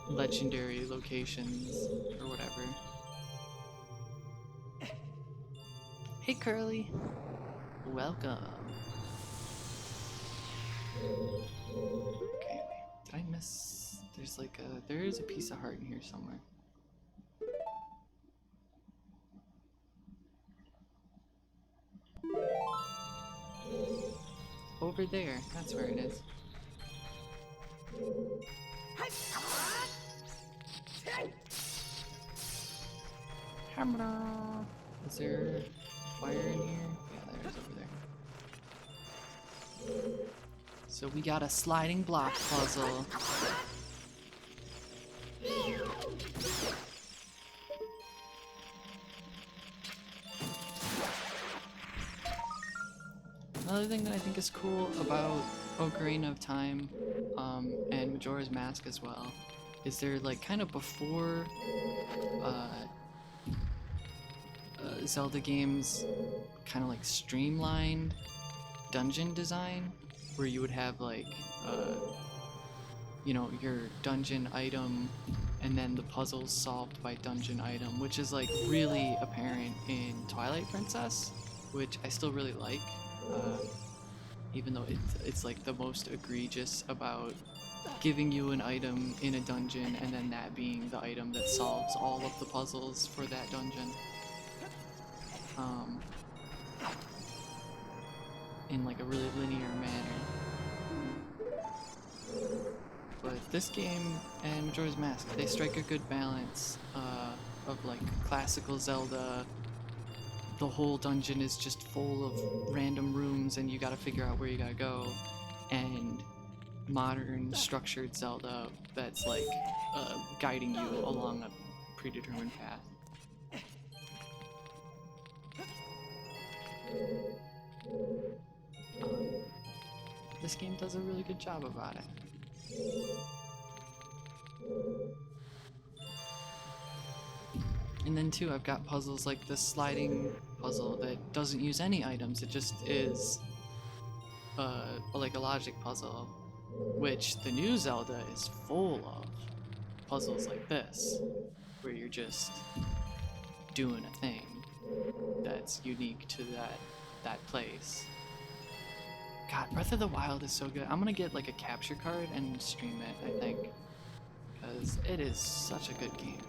legendary locations or whatever. Hey Curly, welcome. Okay, wait, did I miss? There's like there is a piece of heart in here somewhere. Over there, that's where it is. Is there fire in here? Yeah, there is over there. So we got a sliding block puzzle. Another thing that I think is cool about Ocarina of Time and Majora's Mask as well is they're like kind of before Zelda games kind of like streamlined dungeon design where you would have like you know, your dungeon item and then the puzzles solved by dungeon item, which is like really apparent in Twilight Princess, which I still really like. Even though it's like the most egregious about giving you an item in a dungeon and then that being the item that solves all of the puzzles for that dungeon. In like a really linear manner. But this game and Majora's Mask, they strike a good balance of like classical Zelda. The whole dungeon is just full of random rooms and you gotta figure out where you gotta go, and modern structured Zelda that's like guiding you along a predetermined path. This game does a really good job about it. And then too, I've got puzzles like this sliding puzzle that doesn't use any items. It just is like a logic puzzle, which the new Zelda is full of puzzles like this, where you're just doing a thing that's unique to that place. God, Breath of the Wild is so good. I'm gonna get like a capture card and stream it, I think, because it is such a good game.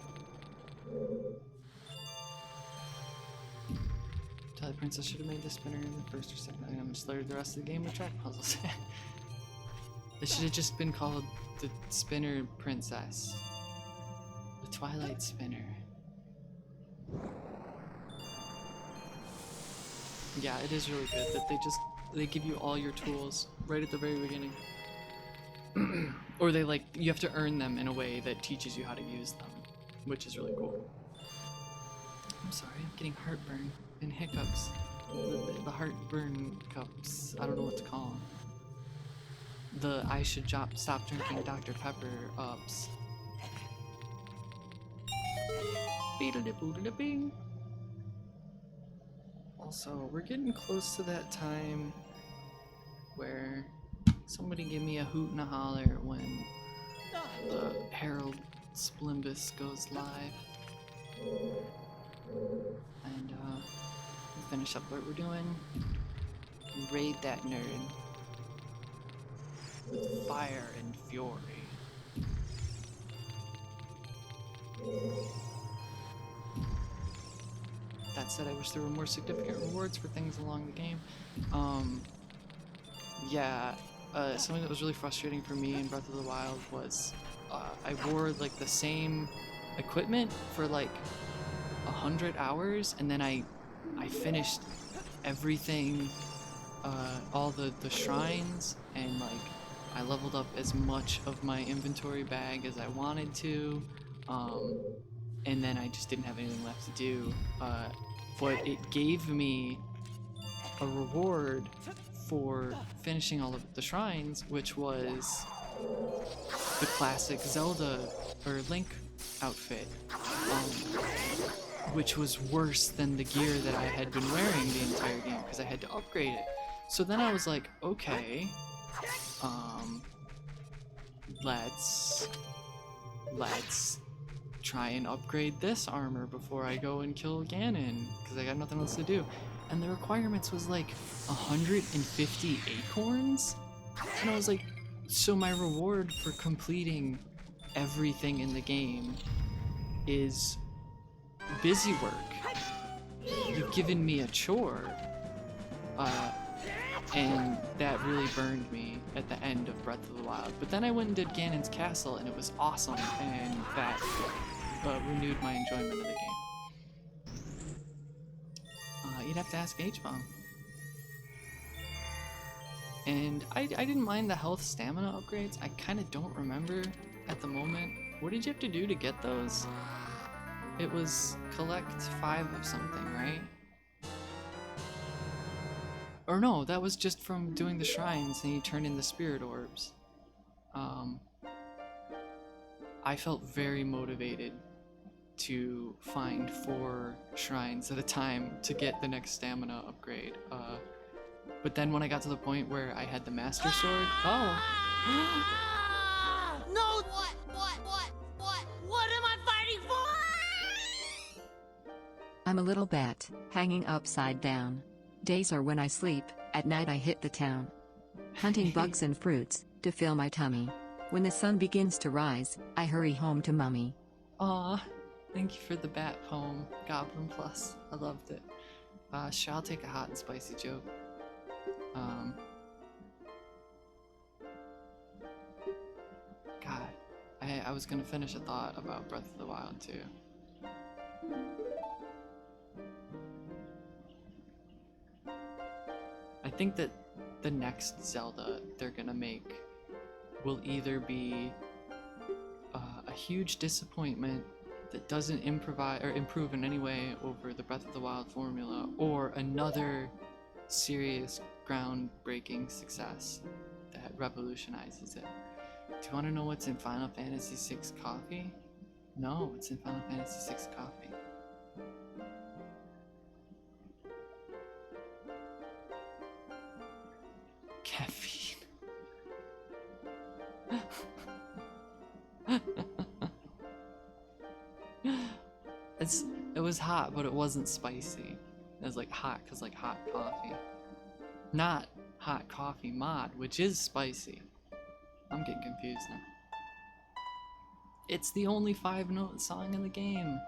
Twilight Princess should have made the spinner in the first or second item and slurred the rest of the game with track puzzles. It should have just been called the Spinner Princess. The Twilight Spinner. Yeah, it is really good that they give you all your tools right at the very beginning. Or they like, you have to earn them in a way that teaches you how to use them, which is really cool. I'm sorry, I'm getting heartburn and hiccups. The heartburn cups, I don't know what to call them. The I should stop drinking Dr. Pepper ups. Beedle-de-boodle-de-bing. Also, we're getting close to that time where somebody give me a hoot and a holler when the Herald Splimbus goes live. And we'll finish up what we're doing. Raid that nerd with fire and fury. That said, I wish there were more significant rewards for things along the game. Something that was really frustrating for me in Breath of the Wild was I wore like the same equipment for like 100 hours, and then I finished everything, all the shrines, and like I leveled up as much of my inventory bag as I wanted to, and then I just didn't have anything left to do. But it gave me a reward for finishing all of the shrines, which was the classic Zelda or Link outfit, which was worse than the gear that I had been wearing the entire game because I had to upgrade it. So then I was like, okay, let's try and upgrade this armor before I go and kill Ganon, because I got nothing else to do. And the requirements was like 150 acorns, and I was like, so my reward for completing everything in the game is busy work. You've given me a chore, and that really burned me at the end of Breath of the Wild. But then I went and did Ganon's Castle, and it was awesome, and that renewed my enjoyment of the game. you'd have to ask H-Bomb. And I didn't mind the health stamina upgrades. I kind of don't remember at the moment. What did you have to do to get those? It was collect 5 of something, right? Or no, that was just from doing the shrines and you turn in the spirit orbs. I felt very motivated to find 4 shrines at a time to get the next stamina upgrade. But then when I got to the point where I had the Master Sword, oh. No! What am I fighting for? I'm a little bat, hanging upside down. Days are when I sleep, at night I hit the town. Hunting bugs and fruits, to fill my tummy. When the sun begins to rise, I hurry home to mummy. Aw, thank you for the bat poem, Goblin Plus. I loved it. Sure, I'll take a hot and spicy joke. God, I was gonna finish a thought about Breath of the Wild too. I think that the next Zelda they're gonna make will either be a huge disappointment that doesn't improve in any way over the Breath of the Wild formula, or another serious groundbreaking success that revolutionizes it. Do you want to know what's in Final Fantasy VI coffee? No, it's in Final Fantasy VI coffee. Caffeine. It was hot, but it wasn't spicy. It was like hot, cause like hot coffee. Not hot coffee mod, which is spicy. I'm getting confused now. It's the only 5-note song in the game.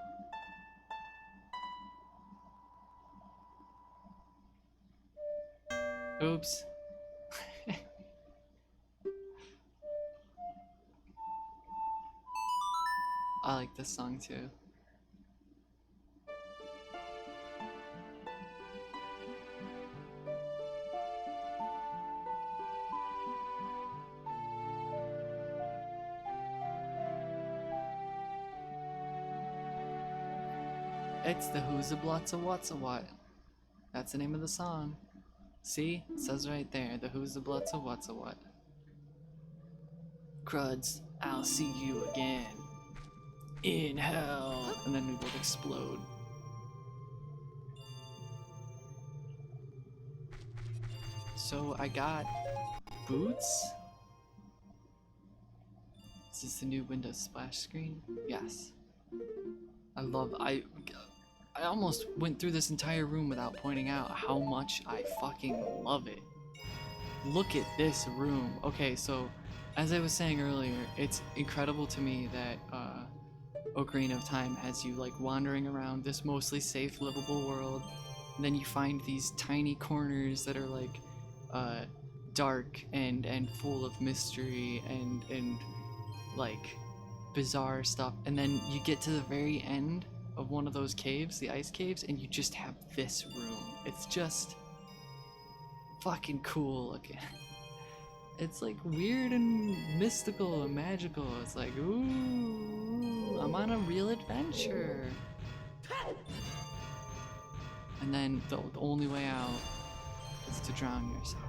Oops. I like this song too. It's the Who's a Blot's a What's a What. That's the name of the song. See? It says right there, the Who's a Blot's a What's a What. Cruds, I'll see you again. In hell. And then we both explode. So I got boots. Is this the new Windows splash screen? Yes. I almost went through this entire room without pointing out how much I fucking love it. Look at this room. Okay, so as I was saying earlier, it's incredible to me that Ocarina of Time has you like wandering around this mostly safe, livable world, and then you find these tiny corners that are like dark and full of mystery and like bizarre stuff, and then you get to the very end of one of those caves, the ice caves, and you just have this room. It's just fucking cool looking. It's like weird and mystical and magical. It's like, ooh, I'm on a real adventure. And then the only way out is to drown yourself.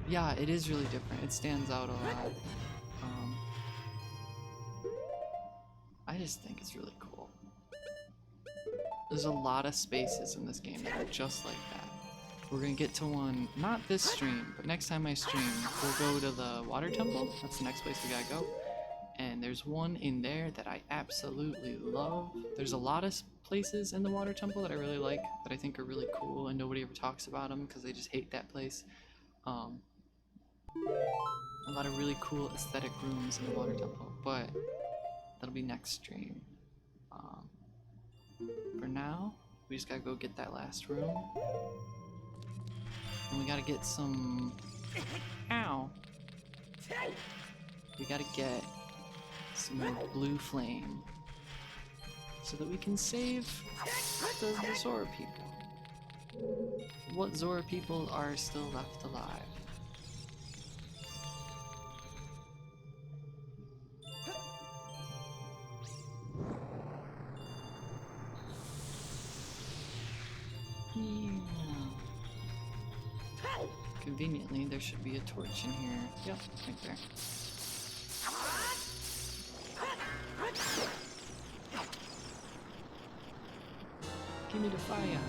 Yeah, it is really different. It stands out a lot. I just think it's really cool. There's a lot of spaces in this game that are just like that. We're gonna get to one, not this stream, but next time I stream, we'll go to the water temple. That's the next place we gotta go. And there's one in there that I absolutely love. There's a lot of places in the water temple that I really like, that I think are really cool, and nobody ever talks about them because they just hate that place. A lot of really cool aesthetic rooms in the water temple, but that'll be next stream. For now, we just gotta go get that last room. And we gotta get some... Ow! We gotta get some more blue flame. so that we can save the Zora people. What Zora people are still left alive? Conveniently, there should be a torch in here. Yep, right there. Give me the fire.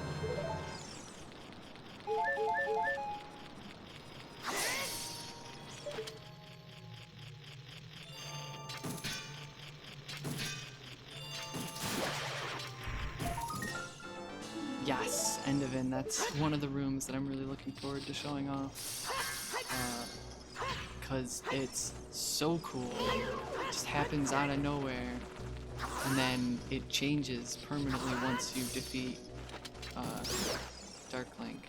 Yes, Endovan. That's one of the rooms that I'm really looking forward to showing off. Because it's so cool. It just happens out of nowhere. And then it changes permanently once you defeat Dark Link.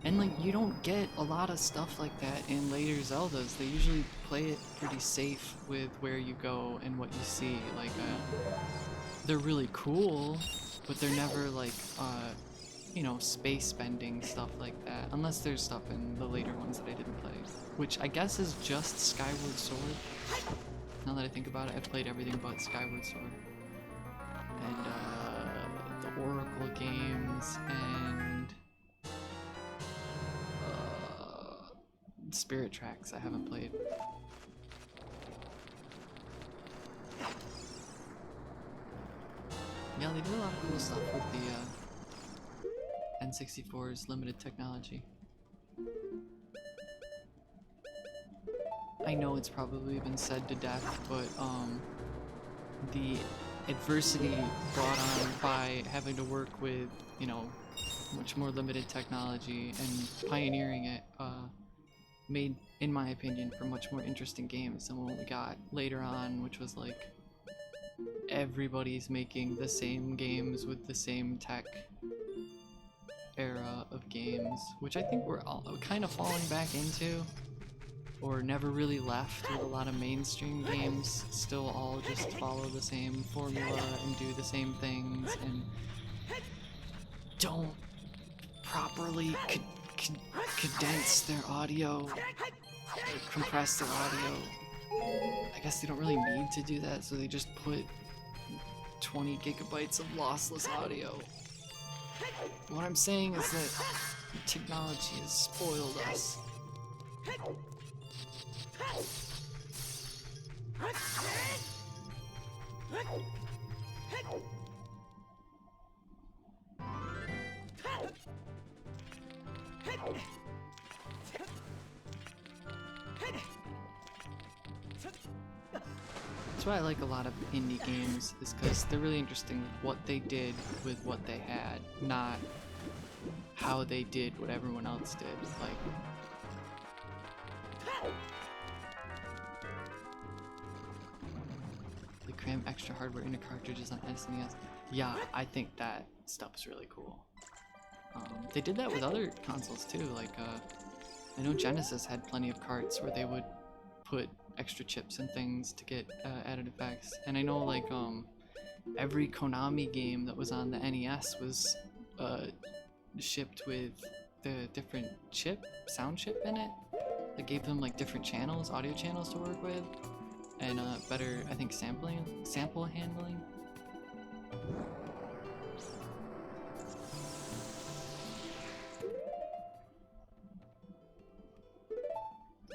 And like, you don't get a lot of stuff like that in later Zeldas. They usually play it pretty safe with where you go and what you see. Like, they're really cool, but they're never like, you know, space bending stuff like that. Unless there's stuff in the later ones that I didn't play. Which I guess is just Skyward Sword. Now that I think about it, I've played everything but Skyward Sword. And, the Oracle games, and Spirit Tracks I haven't played. Yeah, they do a lot of cool stuff with the N64's limited technology. I know it's probably been said to death, but the adversity brought on by having to work with, you know, much more limited technology and pioneering it made, in my opinion, for much more interesting games than what we got later on, which was like everybody's making the same games with the same tech era of games, which I think we're all kind of falling back into, or never really left, with a lot of mainstream games still all just follow the same formula and do the same things and don't properly condense their audio, or compress their audio. I guess they don't really need to do that, so they just put 20 gigabytes of lossless audio. What I'm saying is that technology has spoiled us. That's why I like a lot of indie games, is because they're really interesting with what they did with what they had, not how they did what everyone else did. Like, they cram extra hardware into cartridges on SNES. Yeah, I think that stuff's really cool. They did that with other consoles too, like I know Genesis had plenty of carts where they would put extra chips and things to get added effects, and I know like every Konami game that was on the NES was shipped with the different sound chip in it that gave them like different channels, audio channels to work with, and better, I think, sample handling.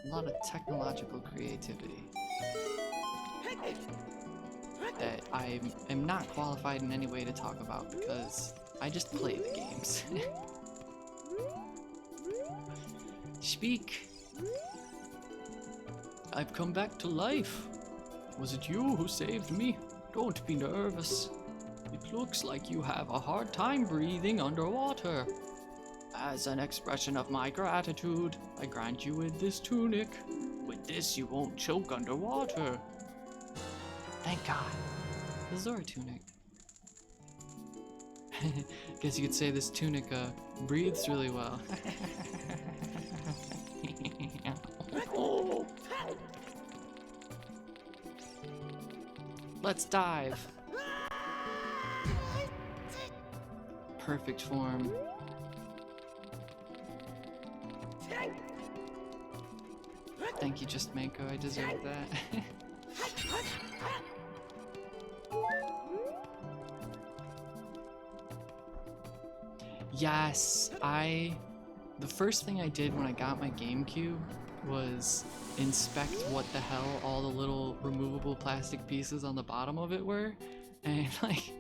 A lot of technological creativity that I am not qualified in any way to talk about because I just play the games. Speak! I've come back to life. Was it you who saved me? Don't be nervous. It looks like you have a hard time breathing underwater. As an expression of my gratitude, I grant you with this tunic. With this, you won't choke underwater. Thank God. The Zora tunic. Guess you could say this tunic breathes really well. Let's dive. Perfect form. Thank you, Just Manko. I deserve that. Yes, the first thing I did when I got my GameCube was inspect what the hell all the little removable plastic pieces on the bottom of it were, and like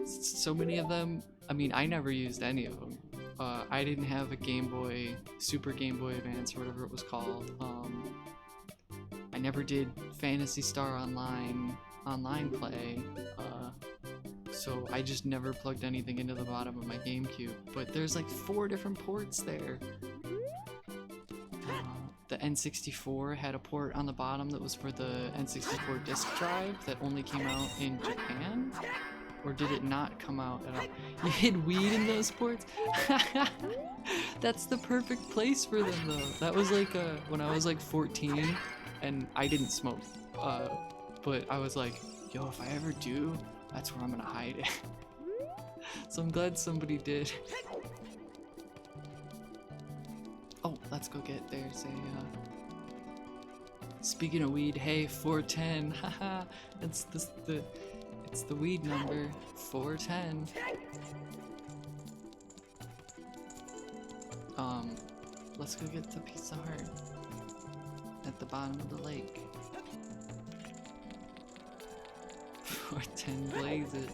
so many of them, I mean, I never used any of them. I didn't have a Game Boy, Super Game Boy Advance or whatever it was called. I never did Phantasy Star online play, so I just never plugged anything into the bottom of my GameCube. But there's like 4 different ports there. The N64 had a port on the bottom that was for the N64 disk drive that only came out in Japan? Or did it not come out at all? You hid weed in those ports? That's the perfect place for them though. That was like when I was like 14 and I didn't smoke. But I was like, yo, if I ever do, that's where I'm gonna hide it. So I'm glad somebody did. Oh, let's go get there's a speaking of weed, hey, 410. Haha. It's the weed number, 410. Let's go get the piece of heart at the bottom of the lake. 410 blaze it.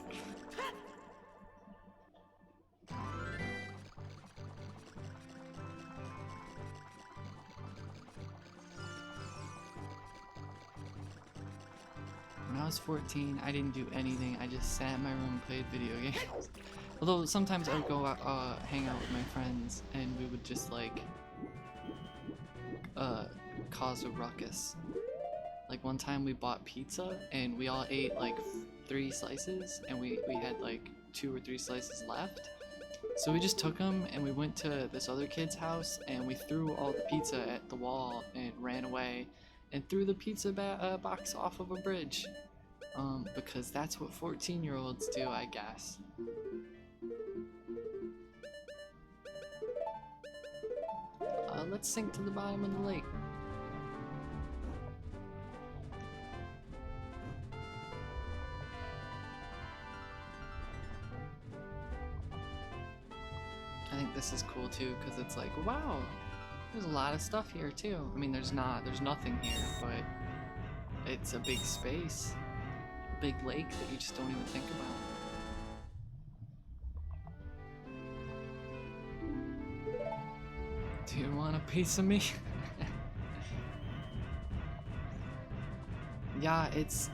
When I was 14, I didn't do anything. I just sat in my room and played video games. Although sometimes I would go hang out with my friends and we would just like cause a ruckus. Like one time we bought pizza and we all ate like 3 slices and we had like 2 or 3 slices left. So we just took them and we went to this other kid's house and we threw all the pizza at the wall and ran away and threw the pizza box off of a bridge. Because that's what 14-year-olds do, I guess. Let's sink to the bottom of the lake. I think this is cool too, because it's like, wow, there's a lot of stuff here too. I mean, there's nothing here, but it's a big space, a big lake that you just don't even think about. Do you want a piece of me? Yeah, it's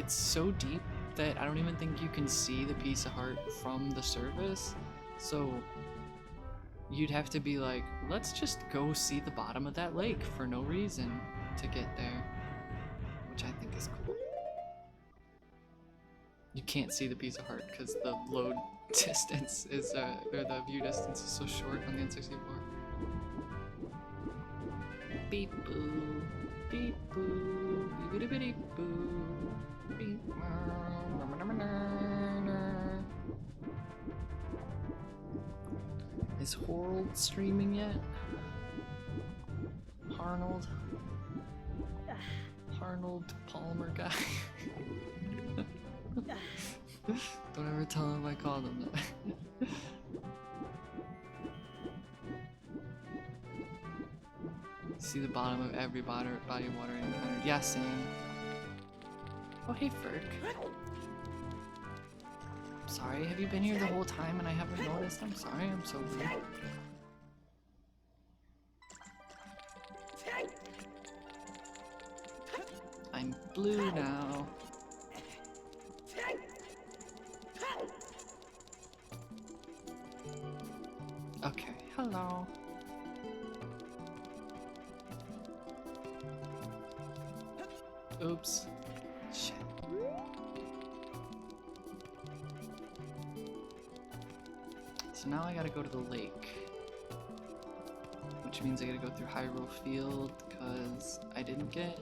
so deep that I don't even think you can see the piece of heart from the surface. So you'd have to be like, let's just go see the bottom of that lake for no reason to get there, which I think is cool. You can't see the piece of heart because the load distance is, or the view distance is so short on the N64. Beep boo, beep boo, beep beep boo, beep. Is Harold streaming yet? Arnold Palmer guy. Don't ever tell him I called him that. See the bottom of every body of water encountered. Yeah, same. Oh, hey, Ferk. Sorry, have you been here the whole time and I haven't noticed? I'm sorry, I'm so rude. I'm blue now. Okay, hello. Oops. Shit. So now I gotta go to the lake. Which means I gotta go through Hyrule Field, because I didn't get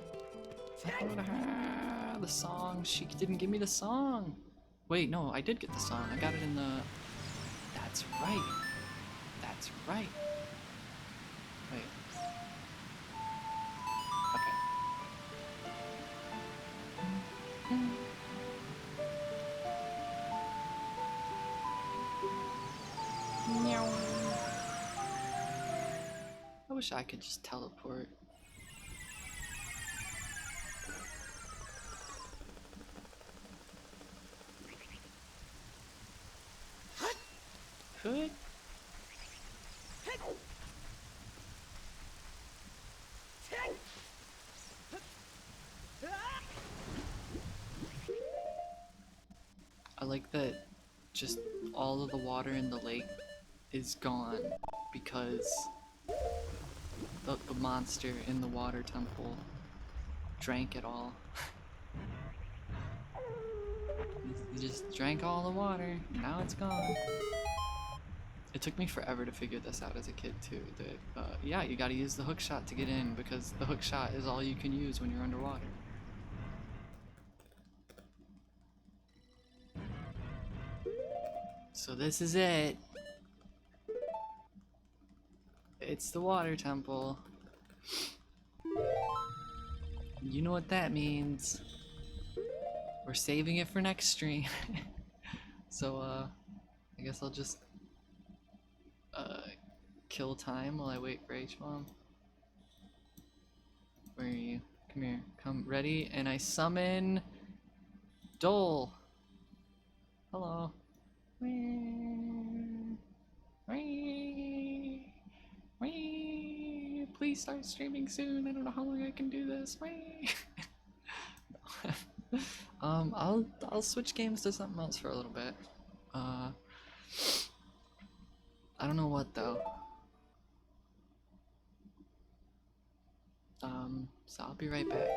have the song. She didn't give me the song. Wait, no, I did get the song. I got it in the... That's right. That's right. Wait. Okay. Meow. I wish I could just teleport. Could? I like that just all of the water in the lake is gone because the monster in the water temple drank it all. He just drank all the water, now it's gone. It took me forever to figure this out as a kid too, that yeah, you gotta use the hook shot to get in because the hook shot is all you can use when you're underwater. So this is it. It's the water temple. You know what that means. We're saving it for next stream. So I guess I'll just kill time while I wait for H-Bomb. Where are you? Come here. Come ready, and I summon Dole. Hello. Please start streaming soon. I don't know how long I can do this. I'll switch games to something else for a little bit. I don't know what though. So I'll be right back.